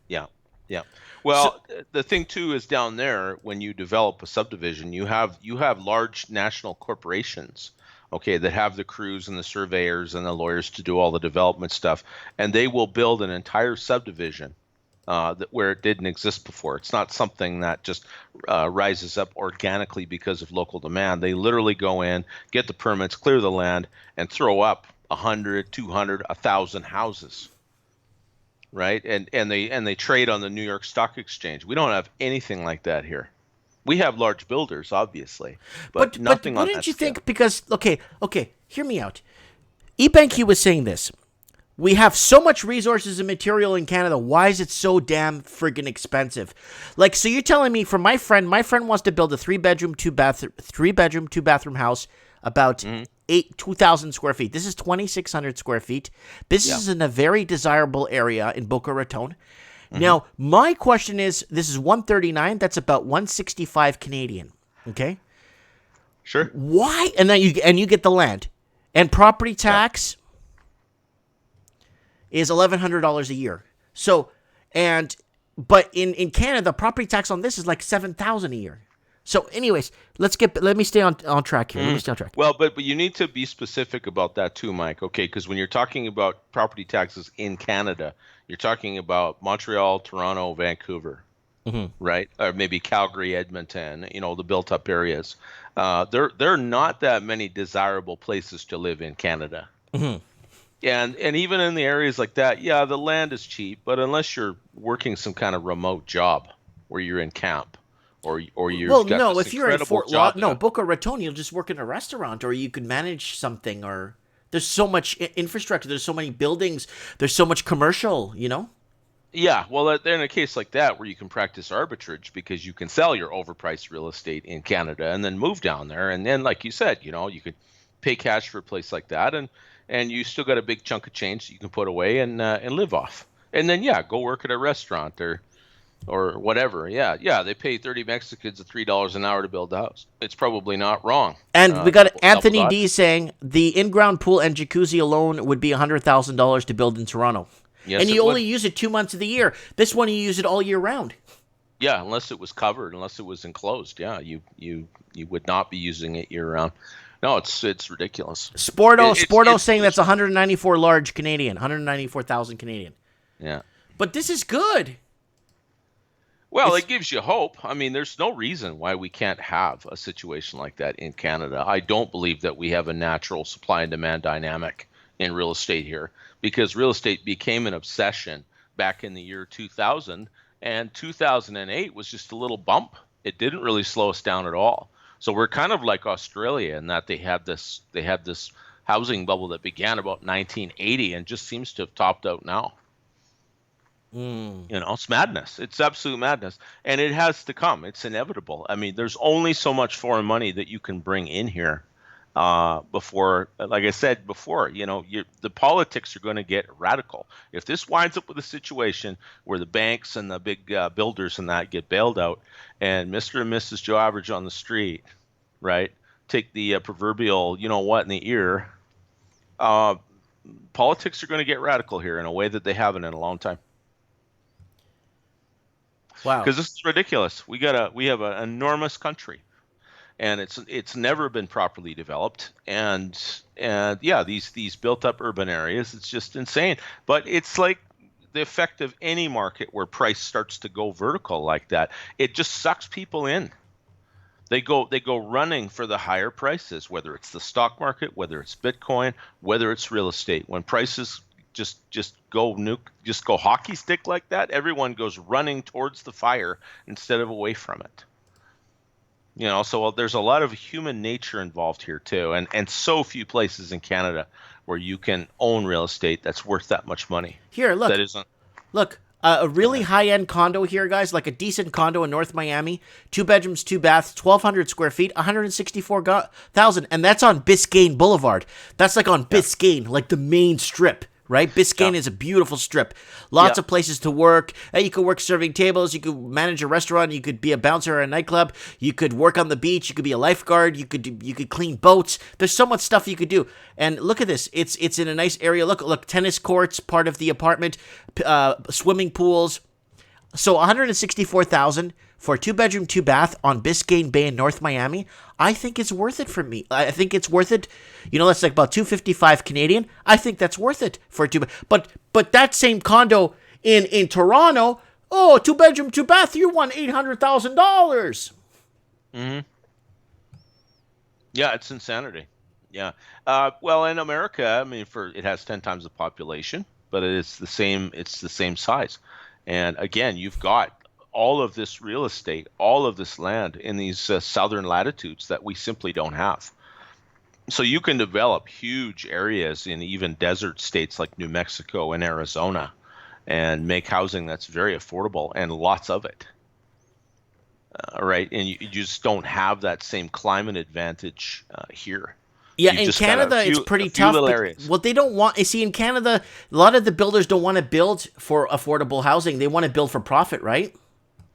Yeah, yeah. Well, the thing too is down there when you develop a subdivision, you have large national corporations, okay, that have the crews and the surveyors and the lawyers to do all the development stuff, and they will build an entire subdivision where it didn't exist before. It's not something that just rises up organically because of local demand. They literally go in, get the permits, clear the land, and throw up 100, 200, 1,000 houses, right? And they trade on the New York Stock Exchange. We don't have anything like that here. We have large builders, obviously, but nothing on that wouldn't you scale. think? Because okay, hear me out. eBank was saying this. We have so much resources and material in Canada. Why is it so damn friggin' expensive? Like, so you're telling me, for my friend wants to build a 3-bedroom, 2-bathroom house, about 2,000 square feet. This is 2,600 square feet. This is in a very desirable area in Boca Raton. Now, my question is, this is 139. That's about 165 Canadian. Okay. Sure. Why? And then you get the land, and property tax is $1,100 a year. So, but in Canada, property tax on this is like $7,000 a year. So, anyways, let me stay on track here. Let me stay on track. Well, but you need to be specific about that too, Mike. Okay, because when you're talking about property taxes in Canada, you're talking about Montreal, Toronto, Vancouver, right? Or maybe Calgary, Edmonton. The built-up areas. There are not that many desirable places to live in Canada. And even in the areas like that, the land is cheap, but unless you're working some kind of remote job where you're in camp. Or you're if you're in Fort Lauderdale, Boca Raton, you'll just work in a restaurant, or you could manage something. Or there's so much infrastructure, there's so many buildings, there's so much commercial. Yeah, well, in a case like that where you can practice arbitrage because you can sell your overpriced real estate in Canada and then move down there, and then like you said, you could pay cash for a place like that, and you still got a big chunk of change that you can put away and live off, and then go work at a restaurant or whatever. They pay 30 Mexicans at $3 an hour to build a house. It's probably not wrong. And we got Anthony D saying the in-ground pool and jacuzzi alone would be $100,000 to build in Toronto. Yes, and you only use it 2 months of the year. This one you use it all year round. Yeah, unless it was covered, unless it was enclosed. Yeah, you would not be using it year round. No, it's ridiculous. Sporto saying that's 194 large Canadian, 194,000 Canadian. Yeah. But this is good. Well, it gives you hope. I mean, there's no reason why we can't have a situation like that in Canada. I don't believe that we have a natural supply and demand dynamic in real estate here, because real estate became an obsession back in the year 2000, and 2008 was just a little bump. It didn't really slow us down at all. So we're kind of like Australia in that they had this housing bubble that began about 1980 and just seems to have topped out now. It's madness. It's absolute madness. And it has to come. It's inevitable. I mean, there's only so much foreign money that you can bring in here before, like I said before, the politics are going to get radical. If this winds up with a situation where the banks and the big builders and that get bailed out, and Mr. and Mrs. Joe Average on the street, right, take the proverbial, in the ear, politics are going to get radical here in a way that they haven't in a long time. Wow. Because this is ridiculous. We have an enormous country, and it's never been properly developed. And yeah, these built up urban areas, it's just insane. But it's like the effect of any market where price starts to go vertical like that. It just sucks people in. They go running for the higher prices, whether it's the stock market, whether it's Bitcoin, whether it's real estate. When prices just go hockey stick like that, everyone goes running towards the fire instead of away from it. So there's a lot of human nature involved here too, and so few places in Canada where you can own real estate that's worth that much money. Here, look. That isn't. Look, a really high-end condo here, guys, like a decent condo in North Miami, 2 bedrooms, 2 baths, 1,200 square feet, $164,000, and that's on Biscayne Boulevard. That's like on Biscayne, like the main strip. Right? Biscayne is a beautiful strip. Lots of places to work. You could work serving tables. You could manage a restaurant. You could be a bouncer at a nightclub. You could work on the beach. You could be a lifeguard. You could clean boats. There's so much stuff you could do. And look at this. It's in a nice area. Look, tennis courts, part of the apartment, swimming pools. So $164,000 for a 2-bedroom, 2-bath on Biscayne Bay in North Miami. I think it's worth it for me. I think it's worth it. That's like about $255 Canadian. I think that's worth it for a 2. But that same condo in Toronto, 2-bedroom, 2-bath, you won $800,000. Mm-hmm. Yeah, it's insanity. Yeah. Well, in America, I mean, it has 10 times the population, but it's the same. It's the same size. And again, you've got all of this real estate, all of this land in these southern latitudes that we simply don't have. So you can develop huge areas in even desert states like New Mexico and Arizona and make housing that's very affordable and lots of it. Right? And you just don't have that same climate advantage here. Yeah, in Canada, it's pretty tough. What they don't want, in Canada, a lot of the builders don't want to build for affordable housing. They want to build for profit, right?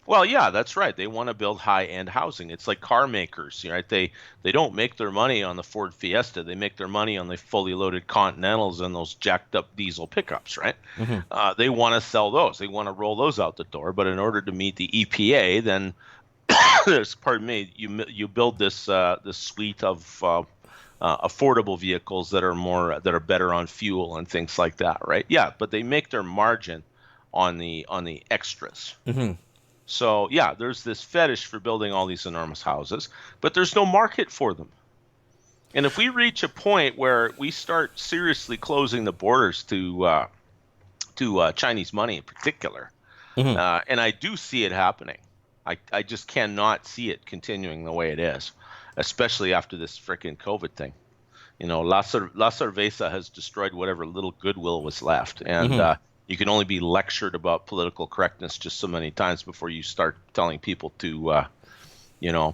Well, yeah, that's right. They want to build high-end housing. It's like car makers, right? They don't make their money on the Ford Fiesta. They make their money on the fully loaded Continentals and those jacked-up diesel pickups, right? Mm-hmm. They want to sell those. They want to roll those out the door. But in order to meet the EPA, then, you build this suite of affordable vehicles that are better on fuel and things like that, right? Yeah, but they make their margin on the extras. Mm-hmm. So yeah, there's this fetish for building all these enormous houses, but there's no market for them. And if we reach a point where we start seriously closing the borders to Chinese money in particular, mm-hmm. And I do see it happening, I just cannot see it continuing the way it is, especially after this freaking COVID thing. La Cerveza has destroyed whatever little goodwill was left, and mm-hmm. You can only be lectured about political correctness just so many times before you start telling people to,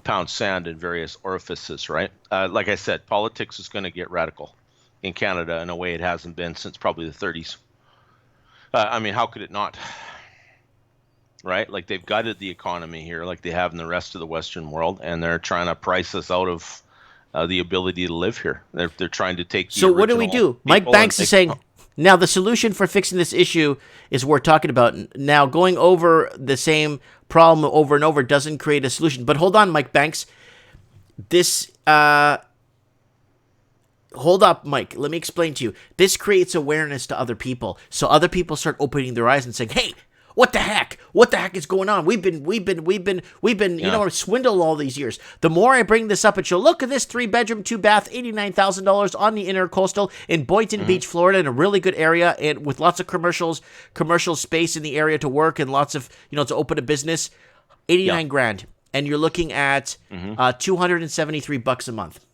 pound sand in various orifices, right? Like I said, politics is going to get radical in Canada in a way it hasn't been since probably the 30s. I mean, how could it not? Right? Like they've gutted the economy here like they have in the rest of the Western world, and they're trying to price us out of the ability to live here. They're trying to take. So what do we do? Mike Banks is saying. Now, the solution for fixing this issue is what we're talking about. Now, going over the same problem over and over doesn't create a solution. But hold on, Mike Banks. Hold up, Mike. Let me explain to you. This creates awareness to other people. So other people start opening their eyes and saying, hey, what the heck? What the heck is going on? We've been, swindled all these years. The more I bring this up and show, look at this 3-bedroom, 2-bath, $89,000 on the Intercoastal in Boynton mm-hmm. Beach, Florida, in a really good area and with lots of commercial space in the area to work and lots of, to open a business. $89,000, and you're looking at $273 a month.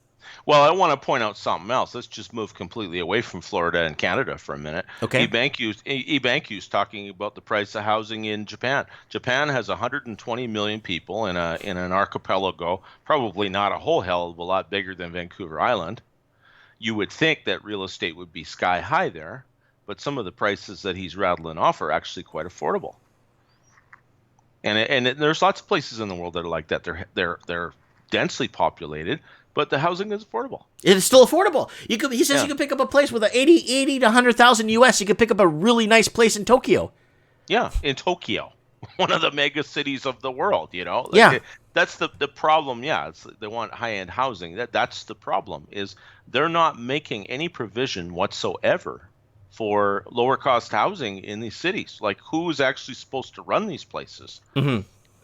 Well, I want to point out something else. Let's just move completely away from Florida and Canada for a minute. Okay. eBankU's talking about the price of housing in Japan. Japan has 120 million people in an archipelago, probably not a whole hell of a lot bigger than Vancouver Island. You would think that real estate would be sky high there, but some of the prices that he's rattling off are actually quite affordable. And there's lots of places in the world that are like that. They're densely populated, but the housing is affordable. It is still affordable. He says you can pick up a place with a 80 to 100,000 US. You can pick up a really nice place in Tokyo. Yeah, in Tokyo, one of the mega cities of the world. That's the problem. Yeah, they want high-end housing. That's the problem. Is they're not making any provision whatsoever for lower-cost housing in these cities. Like, who's actually supposed to run these places? Mm-hmm.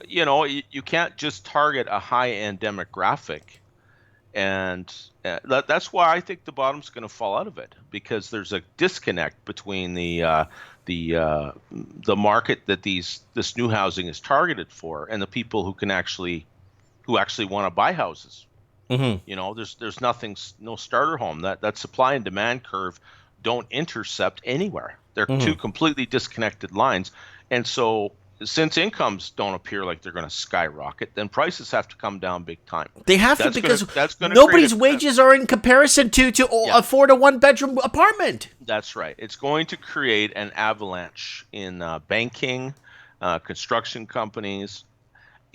You can't just target a high-end demographic. And that's why I think the bottom's going to fall out of it, because there's a disconnect between the market that this new housing is targeted for and the people who actually want to buy houses. Mm-hmm. There's no starter home. That supply and demand curve don't intercept anywhere. They're two completely disconnected lines, and so. Since incomes don't appear like they're going to skyrocket, then prices have to come down big time. They have to, because nobody's wages are in comparison to afford a one-bedroom apartment. That's right. It's going to create an avalanche in banking, construction companies.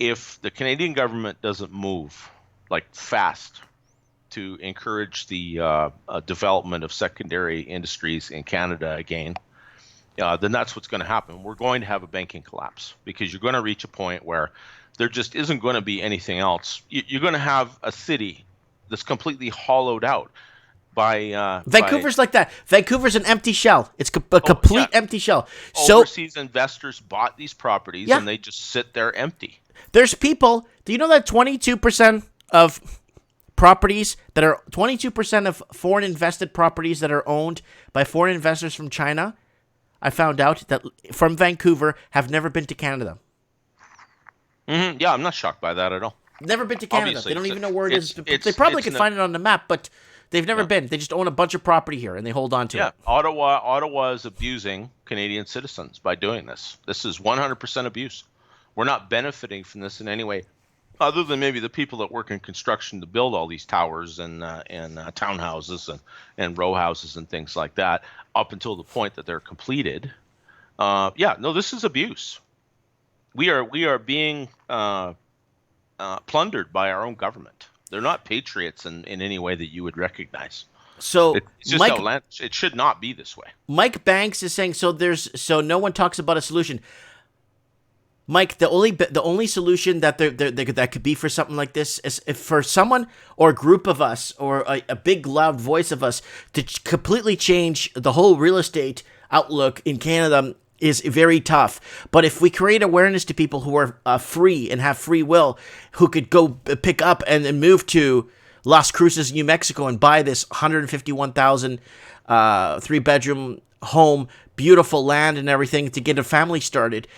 If the Canadian government doesn't move like fast to encourage the development of secondary industries in Canada again, then that's what's going to happen. We're going to have a banking collapse, because you're going to reach a point where there just isn't going to be anything else. You're going to have a city that's completely hollowed out by Vancouver's like that. Vancouver's an empty shell. It's a complete empty shell. Overseas investors bought these properties and they just sit there empty. There's people. Do you know that 22% of properties that are 22% of foreign invested properties that are owned by foreign investors from China, I found out that from Vancouver, have never been to Canada. Mm-hmm. Yeah, I'm not shocked by that at all. Never been to Canada. Obviously, they don't even know where it is. They probably could find it on the map, but they've never been. They just own a bunch of property here, and they hold on to it. Yeah, Ottawa is abusing Canadian citizens by doing this. This is 100% abuse. We're not benefiting from this in any way, other than maybe the people that work in construction to build all these towers and townhouses and row houses and things like that, up until the point that they're completed. This is abuse. We are being plundered by our own government. They're not patriots in any way that you would recognize. So it's just outlandish. It should not be this way. Mike Banks is saying so no one talks about a solution. Mike, the only solution that that could be for something like this is if for someone or a group of us or a big loud voice of us to completely change the whole real estate outlook in Canada is very tough. But if we create awareness to people who are free and have free will, who could go pick up and move to Las Cruces, New Mexico, and buy this 151,000 3-bedroom home, beautiful land and everything to get a family started.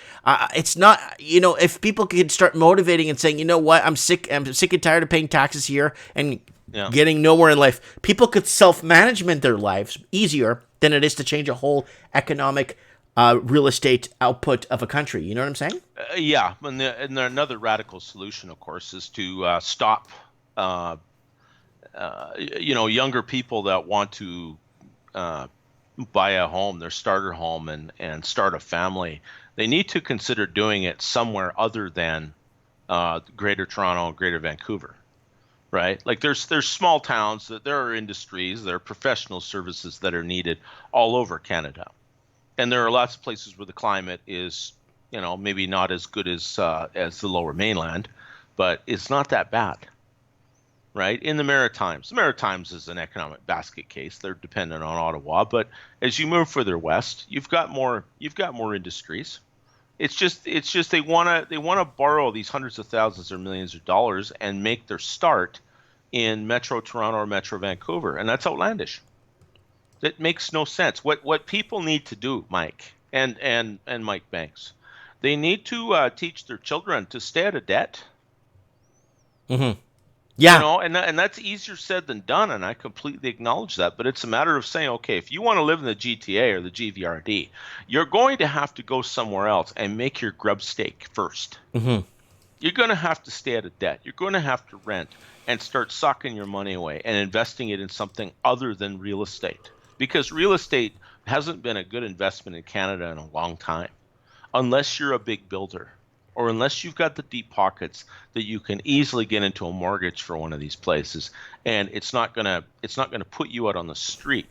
It's not, if people could start motivating and saying, you know what, I'm sick and tired of paying taxes here and getting nowhere in life. People could self-management their lives easier than it is to change a whole economic real estate output of a country. You know what I'm saying? And another radical solution, of course, is to stop, younger people that want to buy a home, their starter home, and start a family. They need to consider doing it somewhere other than Greater Toronto and Greater Vancouver, right? Like there's small towns, that there are industries, there are professional services that are needed all over Canada. And there are lots of places where the climate is, maybe not as good as the Lower Mainland, but it's not that bad, right? In the Maritimes is an economic basket case. They're dependent on Ottawa, but as you move further west, you've got more industries. It's just they want to borrow these hundreds of thousands or millions of dollars and make their start in Metro Toronto or Metro Vancouver, and that's outlandish. That makes no sense. What people need to do, Mike and Mike Banks, they need to teach their children to stay out of debt. Mm-hmm. Yeah. And that's easier said than done, and I completely acknowledge that. But it's a matter of saying, okay, if you want to live in the GTA or the GVRD, you're going to have to go somewhere else and make your grub stake first. Mm-hmm. You're going to have to stay out of debt. You're going to have to rent and start sucking your money away and investing it in something other than real estate. Because real estate hasn't been a good investment in Canada in a long time, unless you're a big builder or unless you've got the deep pockets that you can easily get into a mortgage for one of these places, and it's not gonna put you out on the street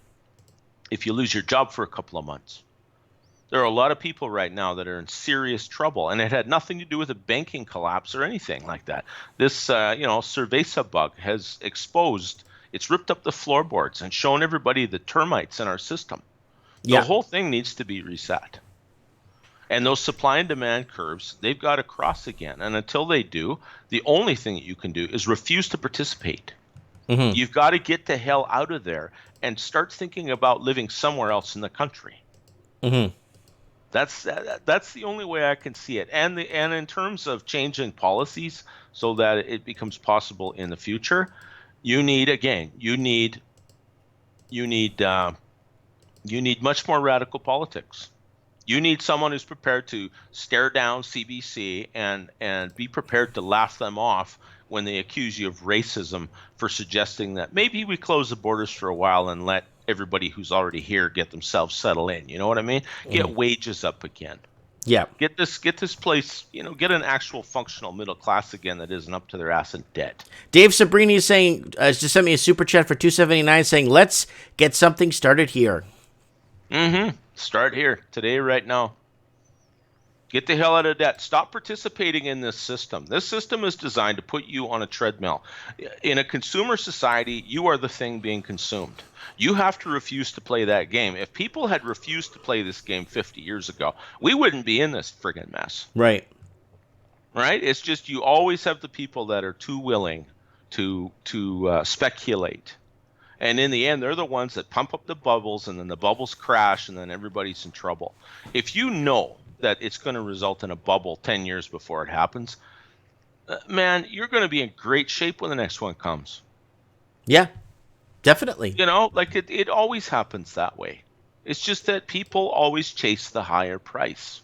if you lose your job for a couple of months. There are a lot of people right now that are in serious trouble, and it had nothing to do with a banking collapse or anything like that. This Cerveza bug has exposed, it's ripped up the floorboards and shown everybody the termites in our system. The whole thing needs to be reset. And those supply and demand curves, they've got to cross again. And until they do, the only thing that you can do is refuse to participate. Mm-hmm. You've got to get the hell out of there and start thinking about living somewhere else in the country. Mm-hmm. That's the only way I can see it. And in terms of changing policies so that it becomes possible in the future, you need much more radical politics. You need someone who's prepared to stare down CBC and be prepared to laugh them off when they accuse you of racism for suggesting that maybe we close the borders for a while and let everybody who's already here get themselves settled in. You know what I mean? Get wages up again. Yeah. Get this place, get an actual functional middle class again that isn't up to their ass in debt. Dave Sabrini is saying, just sent me a super chat for $2.79 saying, let's get something started here. Mm-hmm. Start here, today, right now. Get the hell out of debt. Stop participating in this system. This system is designed to put you on a treadmill. In a consumer society, you are the thing being consumed. You have to refuse to play that game. If people had refused to play this game 50 years ago, we wouldn't be in this friggin' mess. Right. Right? It's just you always have the people that are too willing to speculate. And in the end, they're the ones that pump up the bubbles, and then the bubbles crash, and then everybody's in trouble. If you know that it's going to result in a bubble 10 years before it happens, man, you're going to be in great shape when the next one comes. Yeah, definitely. It always happens that way. It's just that people always chase the higher price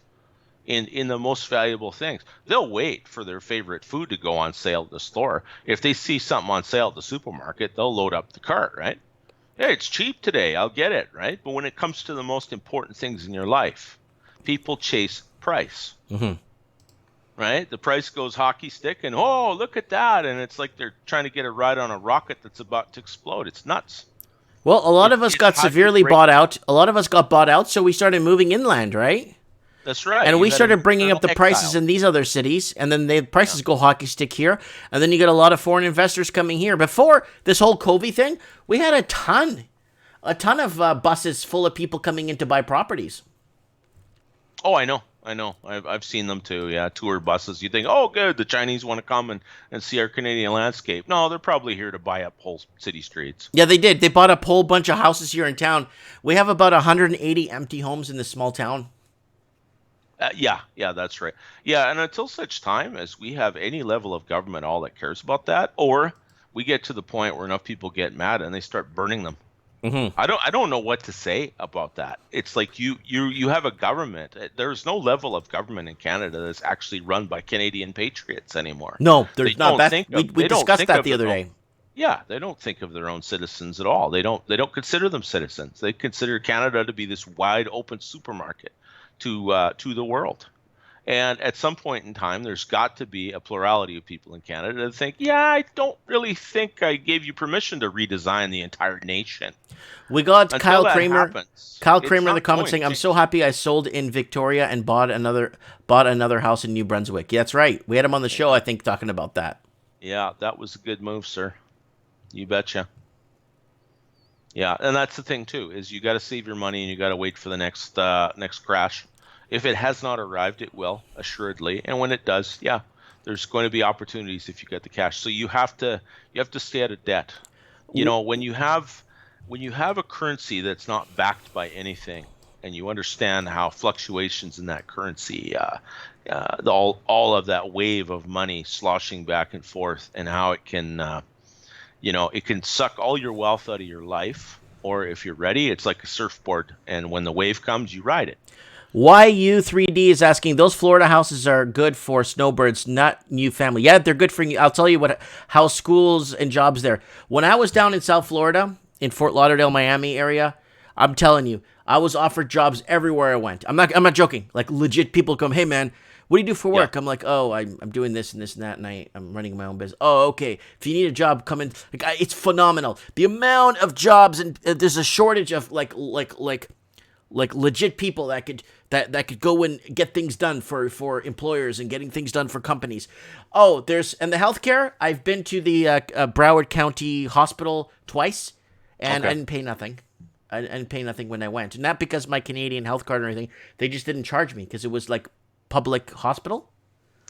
in the most valuable things. They'll wait for their favorite food to go on sale at the store. If they see something on sale at the supermarket, they'll load up the cart, right? Hey, it's cheap today, I'll get it, right? But when it comes to the most important things in your life, people chase price. Mm-hmm. Right? The price goes hockey stick, and oh, look at that. And it's like they're trying to get a ride on a rocket that's about to explode. It's nuts. Well, a lot of us got severely bought out. A lot of us got bought out, so we started moving inland, right? That's right. And we started bringing up the prices in these other cities, and then the prices go hockey stick here, and then you get a lot of foreign investors coming here. Before this whole COVID thing, we had a ton of buses full of people coming in to buy properties. Oh, I know. I've seen them too. Yeah, tour buses. You think, oh, good, the Chinese want to come and see our Canadian landscape. No, they're probably here to buy up whole city streets. Yeah, they did. They bought a whole bunch of houses here in town. We have about 180 empty homes in this small town. Yeah, that's right. Yeah, and until such time as we have any level of government all that cares about that, or we get to the point where enough people get mad and they start burning them. Mm-hmm. I don't know what to say about that. It's like you have a government. There's no level of government in Canada that's actually run by Canadian patriots anymore. No, there's not. We discussed that the other day. Yeah, they don't think of their own citizens at all. They don't consider them citizens. They consider Canada to be this wide open supermarket to the world. And at some point in time, there's got to be a plurality of people in Canada that think, yeah, I don't really think I gave you permission to redesign the entire nation. We got Kyle Kramer. Kyle Kramer in the comments saying, I'm so happy I sold in Victoria and bought another house in New Brunswick. Yeah, that's right. We had him on the show, I think, talking about that. Yeah, that was a good move, sir. You betcha. Yeah, and that's the thing, too, is you got to save your money and you got to wait for the next crash. If it has not arrived, it will, assuredly. And when it does, yeah, there's going to be opportunities if you get the cash. So you have to stay out of debt. When you have a currency that's not backed by anything, and you understand how fluctuations in that currency, all of that wave of money sloshing back and forth, and how it can You know, it can suck all your wealth out of your life, or if you're ready, it's like a surfboard, and when the wave comes, you ride it. YU3D is asking, those Florida houses are good for snowbirds, not new family. Yeah, they're good for you. I'll tell you how schools and jobs there. When I was down in South Florida, in Fort Lauderdale, Miami area, I'm telling you, I was offered jobs everywhere I went. I'm not joking. Like legit people come, hey man, what do you do for work? Yeah. I'm like, oh, I'm doing this and this and that, and I'm running my own business. Oh, okay. If you need a job, come in. Like, it's phenomenal. The amount of jobs, and there's a shortage of like legit people that could go and get things done for employers and getting things done for companies. Oh, and the healthcare. I've been to the Broward County Hospital twice, and I didn't pay nothing. I didn't pay nothing when I went, and not because my Canadian health card or anything. They just didn't charge me because it was like public hospital.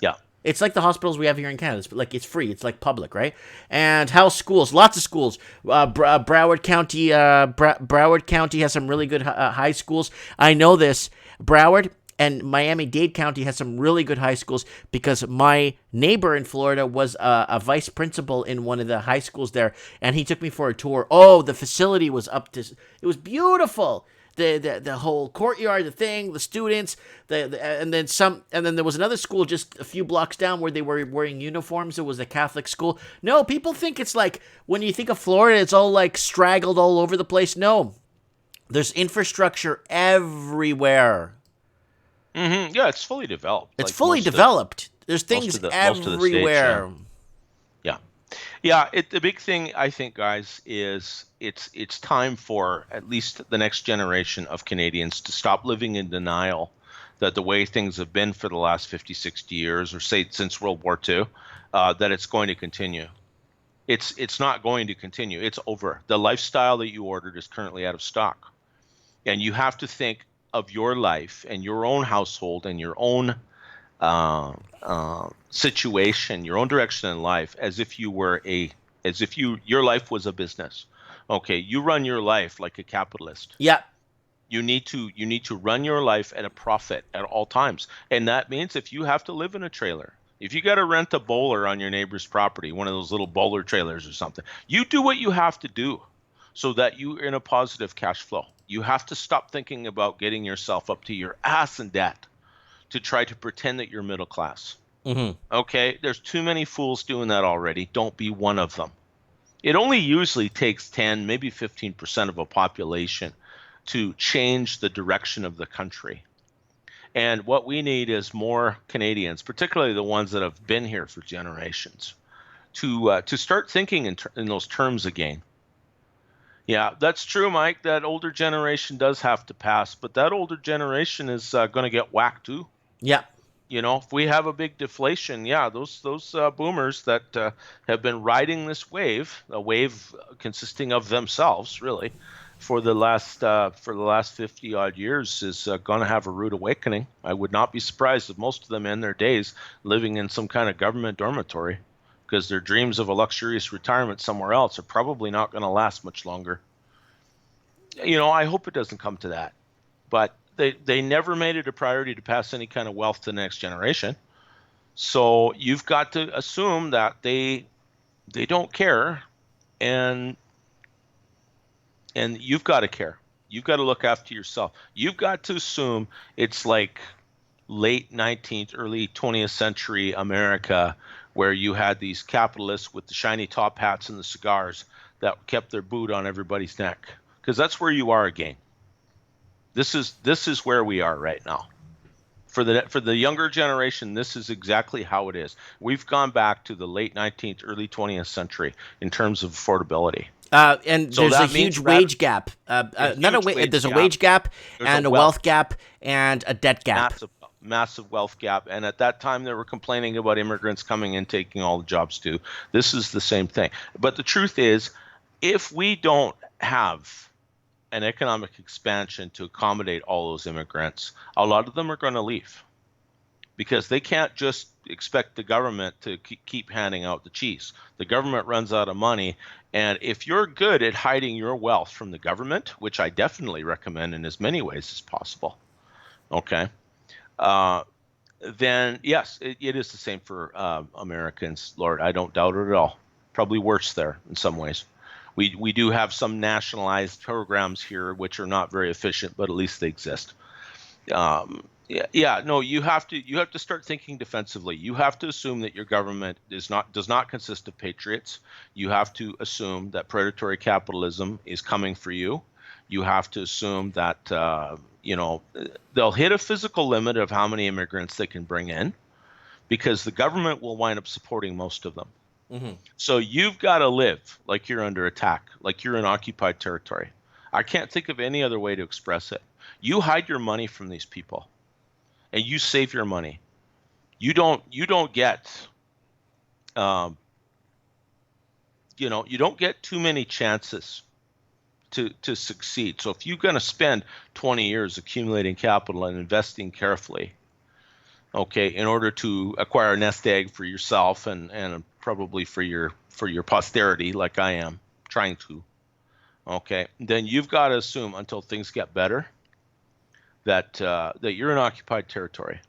Yeah. It's like the hospitals we have here in Canada. It's free. It's like public, right? And how schools, lots of schools. Broward County has some really good high schools. I know this. Broward and Miami-Dade County has some really good high schools because my neighbor in Florida was a vice principal in one of the high schools there, and he took me for a tour. Oh, the facility was it was beautiful. The whole courtyard, the students, and then there was another school just a few blocks down where they were wearing uniforms. It was a Catholic school. No, people think it's like, when you think of Florida, it's all like straggled all over the place. No, there's infrastructure everywhere. Mm-hmm. Yeah, it's fully developed. It's fully developed. There's things everywhere. States, yeah. The big thing, I think, guys, is it's time for at least the next generation of Canadians to stop living in denial that the way things have been for the last 50, 60 years, or say since World War II, that it's going to continue. It's not going to continue. It's over. The lifestyle that you ordered is currently out of stock. And you have to think of your life and your own household and your own situation, your own direction in life, as if your life was a business. Okay, you run your life like a capitalist. Yeah. You need to run your life at a profit at all times. And that means if you have to live in a trailer, if you got to rent a bowler on your neighbor's property, one of those little bowler trailers or something, you do what you have to do so that you're in a positive cash flow. You have to stop thinking about getting yourself up to your ass in debt to try to pretend that you're middle class. Mm-hmm. Okay, there's too many fools doing that already. Don't be one of them. It only usually takes 10, maybe 15% of a population to change the direction of the country. And what we need is more Canadians, particularly the ones that have been here for generations, to start thinking in those terms again. Yeah, that's true, Mike. That older generation does have to pass, but that older generation is going to get whacked too. Yeah. You know, if we have a big deflation, yeah, those boomers that have been riding this wave, a wave consisting of themselves, really, for the last 50 odd years, is going to have a rude awakening. I would not be surprised if most of them end their days living in some kind of government dormitory, because their dreams of a luxurious retirement somewhere else are probably not going to last much longer. You know, I hope it doesn't come to that, but they never made it a priority to pass any kind of wealth to the next generation. So you've got to assume that they don't care, and you've got to care. You've got to look after yourself. You've got to assume it's like late 19th, early 20th century America, where you had these capitalists with the shiny top hats and the cigars that kept their boot on everybody's neck, because that's where you are again. This is where we are right now. For the younger generation, this is exactly how it is. We've gone back to the late 19th, early 20th century in terms of affordability. And so there's a huge wage gap. There's a wage gap and a wealth gap and a debt gap. Massive wealth gap. And at that time, they were complaining about immigrants coming in, taking all the jobs too. This is the same thing. But the truth is, if we don't have an economic expansion to accommodate all those immigrants, a lot of them are going to leave, because they can't just expect the government to keep handing out the cheese. The government runs out of money, and if you're good at hiding your wealth from the government, which I definitely recommend in as many ways as possible, okay, then yes, it is the same for Americans, Lord. I don't doubt it at all. probably worse there in some ways. We do have some nationalized programs here which are not very efficient, but at least they exist. No, you have to start thinking defensively. You have to assume that your government does not consist of patriots. You have to assume that predatory capitalism is coming for you. You have to assume that they'll hit a physical limit of how many immigrants they can bring in, because the government will wind up supporting most of them. Mm-hmm. So you've got to live like you're under attack, like you're in occupied territory. I can't think of any other way to express it. You hide your money from these people, and you save your money. You don't get, you don't get too many chances to succeed. So if you're going to spend 20 years accumulating capital and investing carefully, okay, in order to acquire a nest egg for yourself and probably for your posterity, like I am trying to, okay, then you've got to assume until things get better that you're in occupied territory.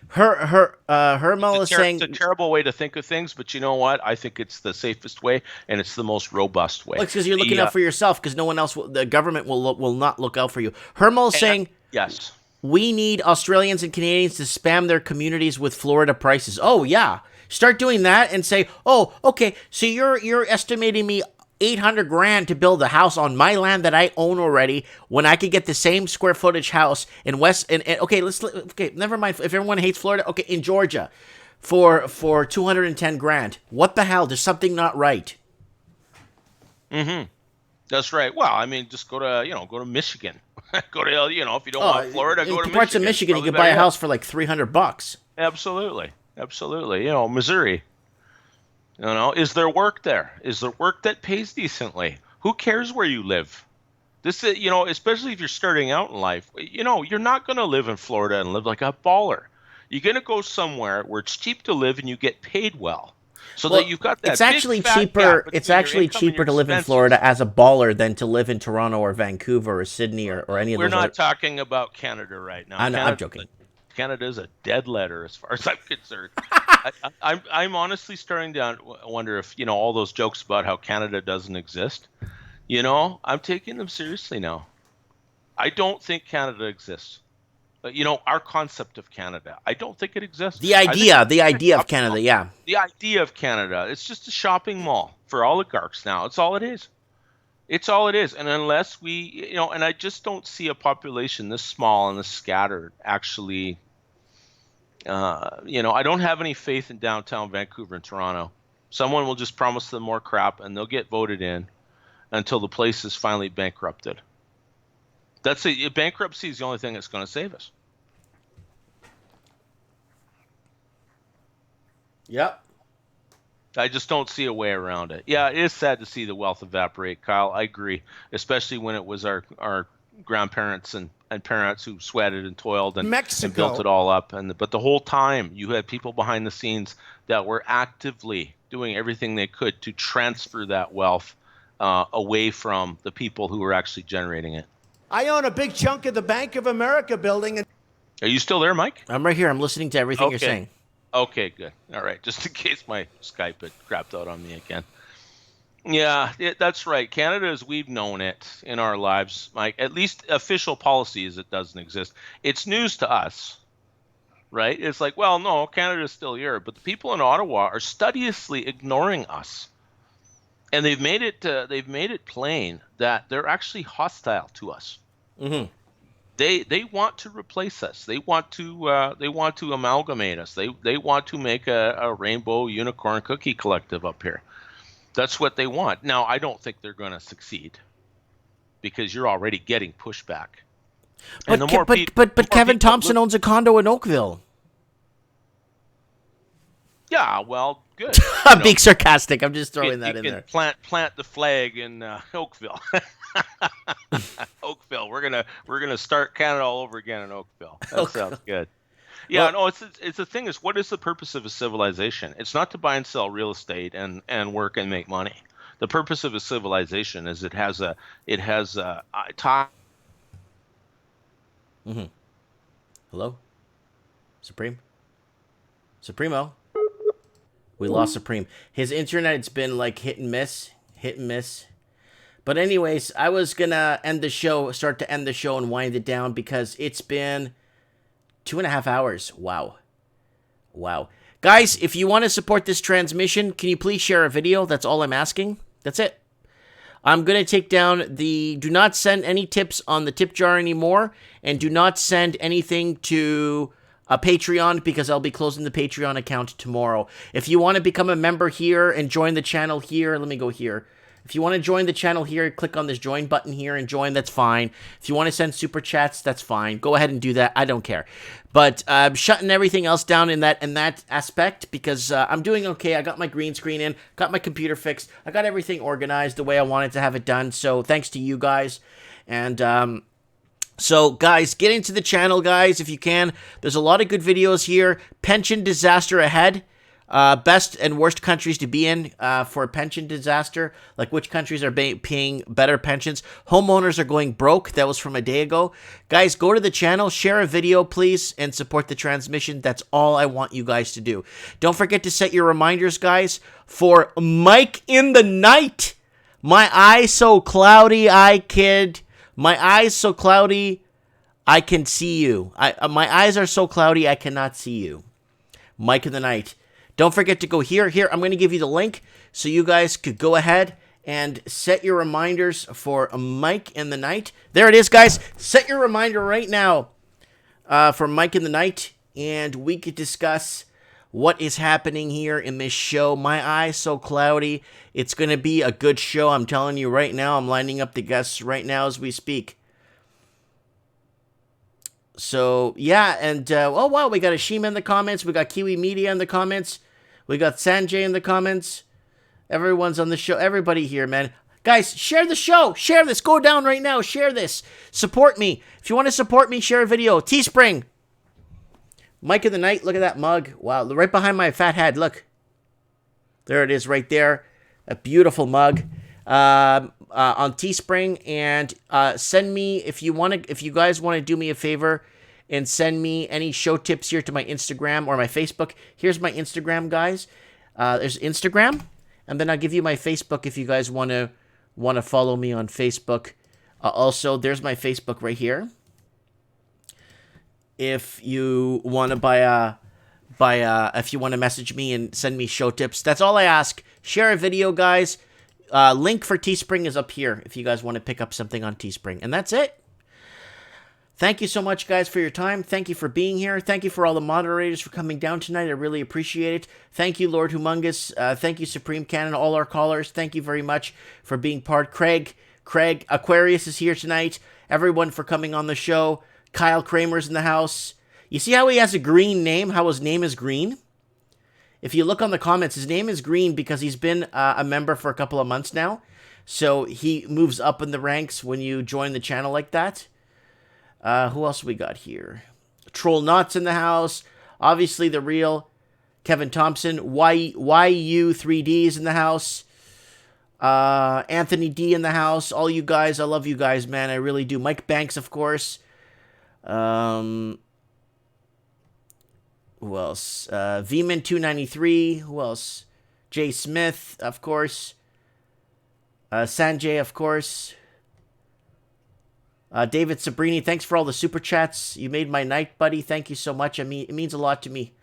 Hermel is saying it's a terrible way to think of things, but you know what? I think it's the safest way, and it's the most robust way. Well, because you're looking out for yourself, because no one else, the government will not look out for you. Hermel is saying yes. We need Australians and Canadians to spam their communities with Florida prices. Oh yeah, start doing that and say, oh, okay, so you're estimating me $800,000 to build a house on my land that I own already, when I could get the same square footage house in never mind if everyone hates Florida. Okay, in Georgia, for $210,000. What the hell? There's something not right. Mm-hmm. That's right. Well, I mean, just go to Michigan. Go to if you don't want Florida, go to Michigan. In parts of Michigan, you can buy a house for like $300. Absolutely. Missouri. Is there work there? Is there work that pays decently? Who cares where you live? This is, especially if you're starting out in life, you're not going to live in Florida and live like a baller. You're going to go somewhere where it's cheap to live and you get paid well. So that you've got that. It's actually cheaper. It's actually cheaper to live in Florida as a baller than to live in Toronto or Vancouver or Sydney or any of those. We're not talking about Canada right now. I'm joking. Canada is a dead letter as far as I'm concerned. I'm honestly starting to wonder if all those jokes about how Canada doesn't exist. I'm taking them seriously now. I don't think Canada exists. Our concept of Canada, I don't think it exists. The idea of Canada, yeah. The idea of Canada, it's just a shopping mall for oligarchs now. It's all it is. It's all it is. And unless we, and I just don't see a population this small and this scattered actually, I don't have any faith in downtown Vancouver and Toronto. Someone will just promise them more crap and they'll get voted in until the place is finally bankrupted. Bankruptcy is the only thing that's going to save us. Yep. I just don't see a way around it. Yeah, it is sad to see the wealth evaporate, Kyle. I agree, especially when it was our grandparents and parents who sweated and toiled and built it all up. But the whole time, you had people behind the scenes that were actively doing everything they could to transfer that wealth away from the people who were actually generating it. I own a big chunk of the Bank of America building. Are you still there, Mike? I'm right here. I'm listening to everything you're saying. Okay, good. All right. Just in case my Skype had crapped out on me again. Yeah, that's right. Canada, as we've known it in our lives, Mike, at least official policy is it doesn't exist. It's news to us, right? It's like, well, no, Canada's still here. But the people in Ottawa are studiously ignoring us. And they've made it plain that they're actually hostile to us. Mm-hmm. They want to replace us. They want to amalgamate us. They want to make a rainbow unicorn cookie collective up here. That's what they want. Now, I don't think they're going to succeed because you're already getting pushback. But Kevin Thompson owns a condo in Oakville. Yeah, well, good. I'm being sarcastic. I'm just throwing that in there. Plant the flag in Oakville. Oakville. We're gonna start Canada all over again in Oakville. That sounds good. Yeah, no, it's the thing is, what is the purpose of a civilization? It's not to buy and sell real estate and work and make money. The purpose of a civilization is it has a tie. Mm-hmm. Hello, Supremo. We lost Supreme. His internet's been like hit and miss. But anyways, I was gonna start to end the show and wind it down because it's been 2.5 hours. Wow. Guys, if you want to support this transmission, can you please share a video? That's all I'm asking. That's it. I'm going to take down do not send any tips on the tip jar anymore, and do not send anything to a Patreon because I'll be closing the Patreon account tomorrow. If you want to become a member here and join the channel here, let me go here. If you want to join the channel here, click on this join button here and join, that's fine. If you want to send super chats, that's fine. Go ahead and do that. I don't care. But I'm shutting everything else down in that aspect because I'm doing okay. I got my green screen in, got my computer fixed. I got everything organized the way I wanted to have it done. So thanks to you guys. And so guys, get into the channel, guys, if you can. There's a lot of good videos here. Pension disaster ahead. Best and worst countries to be in for a pension disaster, like which countries are paying better pensions. Homeowners are going broke. That was from a day ago. Guys, go to the channel, share a video, please, and support the transmission. That's all I want you guys to do. Don't forget to set your reminders, guys, for Mike in the Night. My eyes so cloudy, I kid. My eyes so cloudy, I can see you. My eyes are so cloudy, I cannot see you. Mike in the Night. Don't forget to go here. Here, I'm going to give you the link so you guys could go ahead and set your reminders for Mike in the Night. There it is, guys. Set your reminder right now for Mike in the Night, and we could discuss what is happening here in this show. My eyes so cloudy. It's going to be a good show. I'm telling you right now. I'm lining up the guests right now as we speak. So, yeah, and, oh, wow, we got Ashima in the comments. We got Kiwi Media in the comments. We got Sanjay in the comments. Everyone's on the show. Everybody here, man. Guys, share the show. Share this. Go down right now. Share this. Support me. If you want to support me, share a video. Teespring. Mike in the Night. Look at that mug. Wow, right behind my fat head. Look. There it is right there. A beautiful mug. On Teespring, and send me if you guys want to do me a favor and send me any show tips here to my Instagram or my Facebook. Here's my Instagram, guys. There's Instagram, and then I'll give you my Facebook if you guys want to follow me on Facebook. Also, there's my Facebook right here. If you want to if you want to message me and send me show tips, that's all I ask. Share a video, guys. Link for Teespring is up here if you guys want to pick up something on Teespring. And that's it. Thank you so much, guys, for your time. Thank you for being here. Thank you for all the moderators for coming down tonight. I really appreciate it. Thank you, Lord Humongous. Thank you, Supreme Cannon, all our callers. Thank you very much for being part. Craig, Aquarius is here tonight. Everyone for coming on the show. Kyle Kramer's in the house. You see how he has a green name? How his name is green? If you look on the comments, his name is green because he's been a member for a couple of months now. So he moves up in the ranks when you join the channel like that. Who else we got here? Troll Knots in the house. Obviously the real Kevin Thompson. YU3D is in the house. Anthony D in the house. All you guys, I love you guys, man. I really do. Mike Banks, of course. Who else? Vman293. Who else? Jay Smith, of course. Sanjay, of course. David Sabrini, thanks for all the super chats. You made my night, buddy. Thank you so much. I mean, it means a lot to me.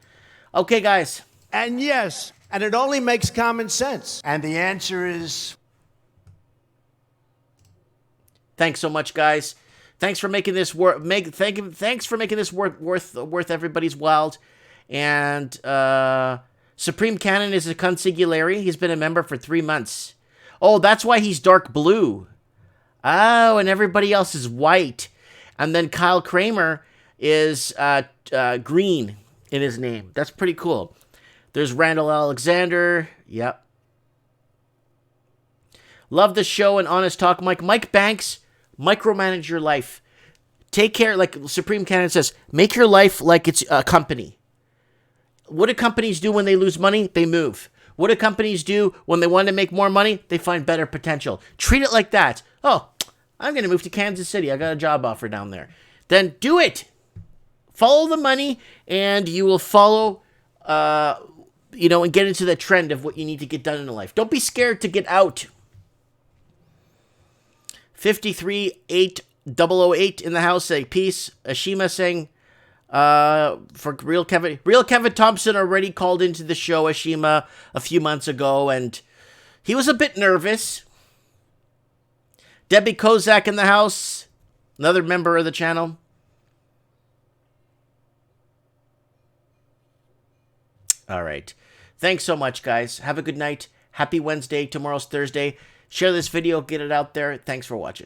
Okay, guys. And yes, and it only makes common sense. And the answer is... Thanks so much, guys. Thanks for making this thanks for making this worth everybody's while. And Supreme Cannon is a consigliere. He's been a member for 3 months. Oh, that's why he's dark blue. Oh, and everybody else is white. And then Kyle Kramer is green in his name. That's pretty cool. There's Randall Alexander. Yep. Love the show and honest talk, Mike. Mike Banks, micromanage your life. Take care, like Supreme Cannon says, make your life like it's a company. What do companies do when they lose money? They move. What do companies do when they want to make more money? They find better potential. Treat it like that. Oh, I'm going to move to Kansas City. I got a job offer down there. Then do it. Follow the money, and you will follow you know, and get into the trend of what you need to get done in life. Don't be scared to get out. 53808 in the house saying peace. Ashima saying for Real Kevin Thompson already called into the show, Ashima, a few months ago, and he was a bit nervous. Debbie Kozak in the house, another member of the channel. All right. Thanks so much, guys. Have a good night. Happy Wednesday. Tomorrow's Thursday. Share this video. Get it out there. Thanks for watching.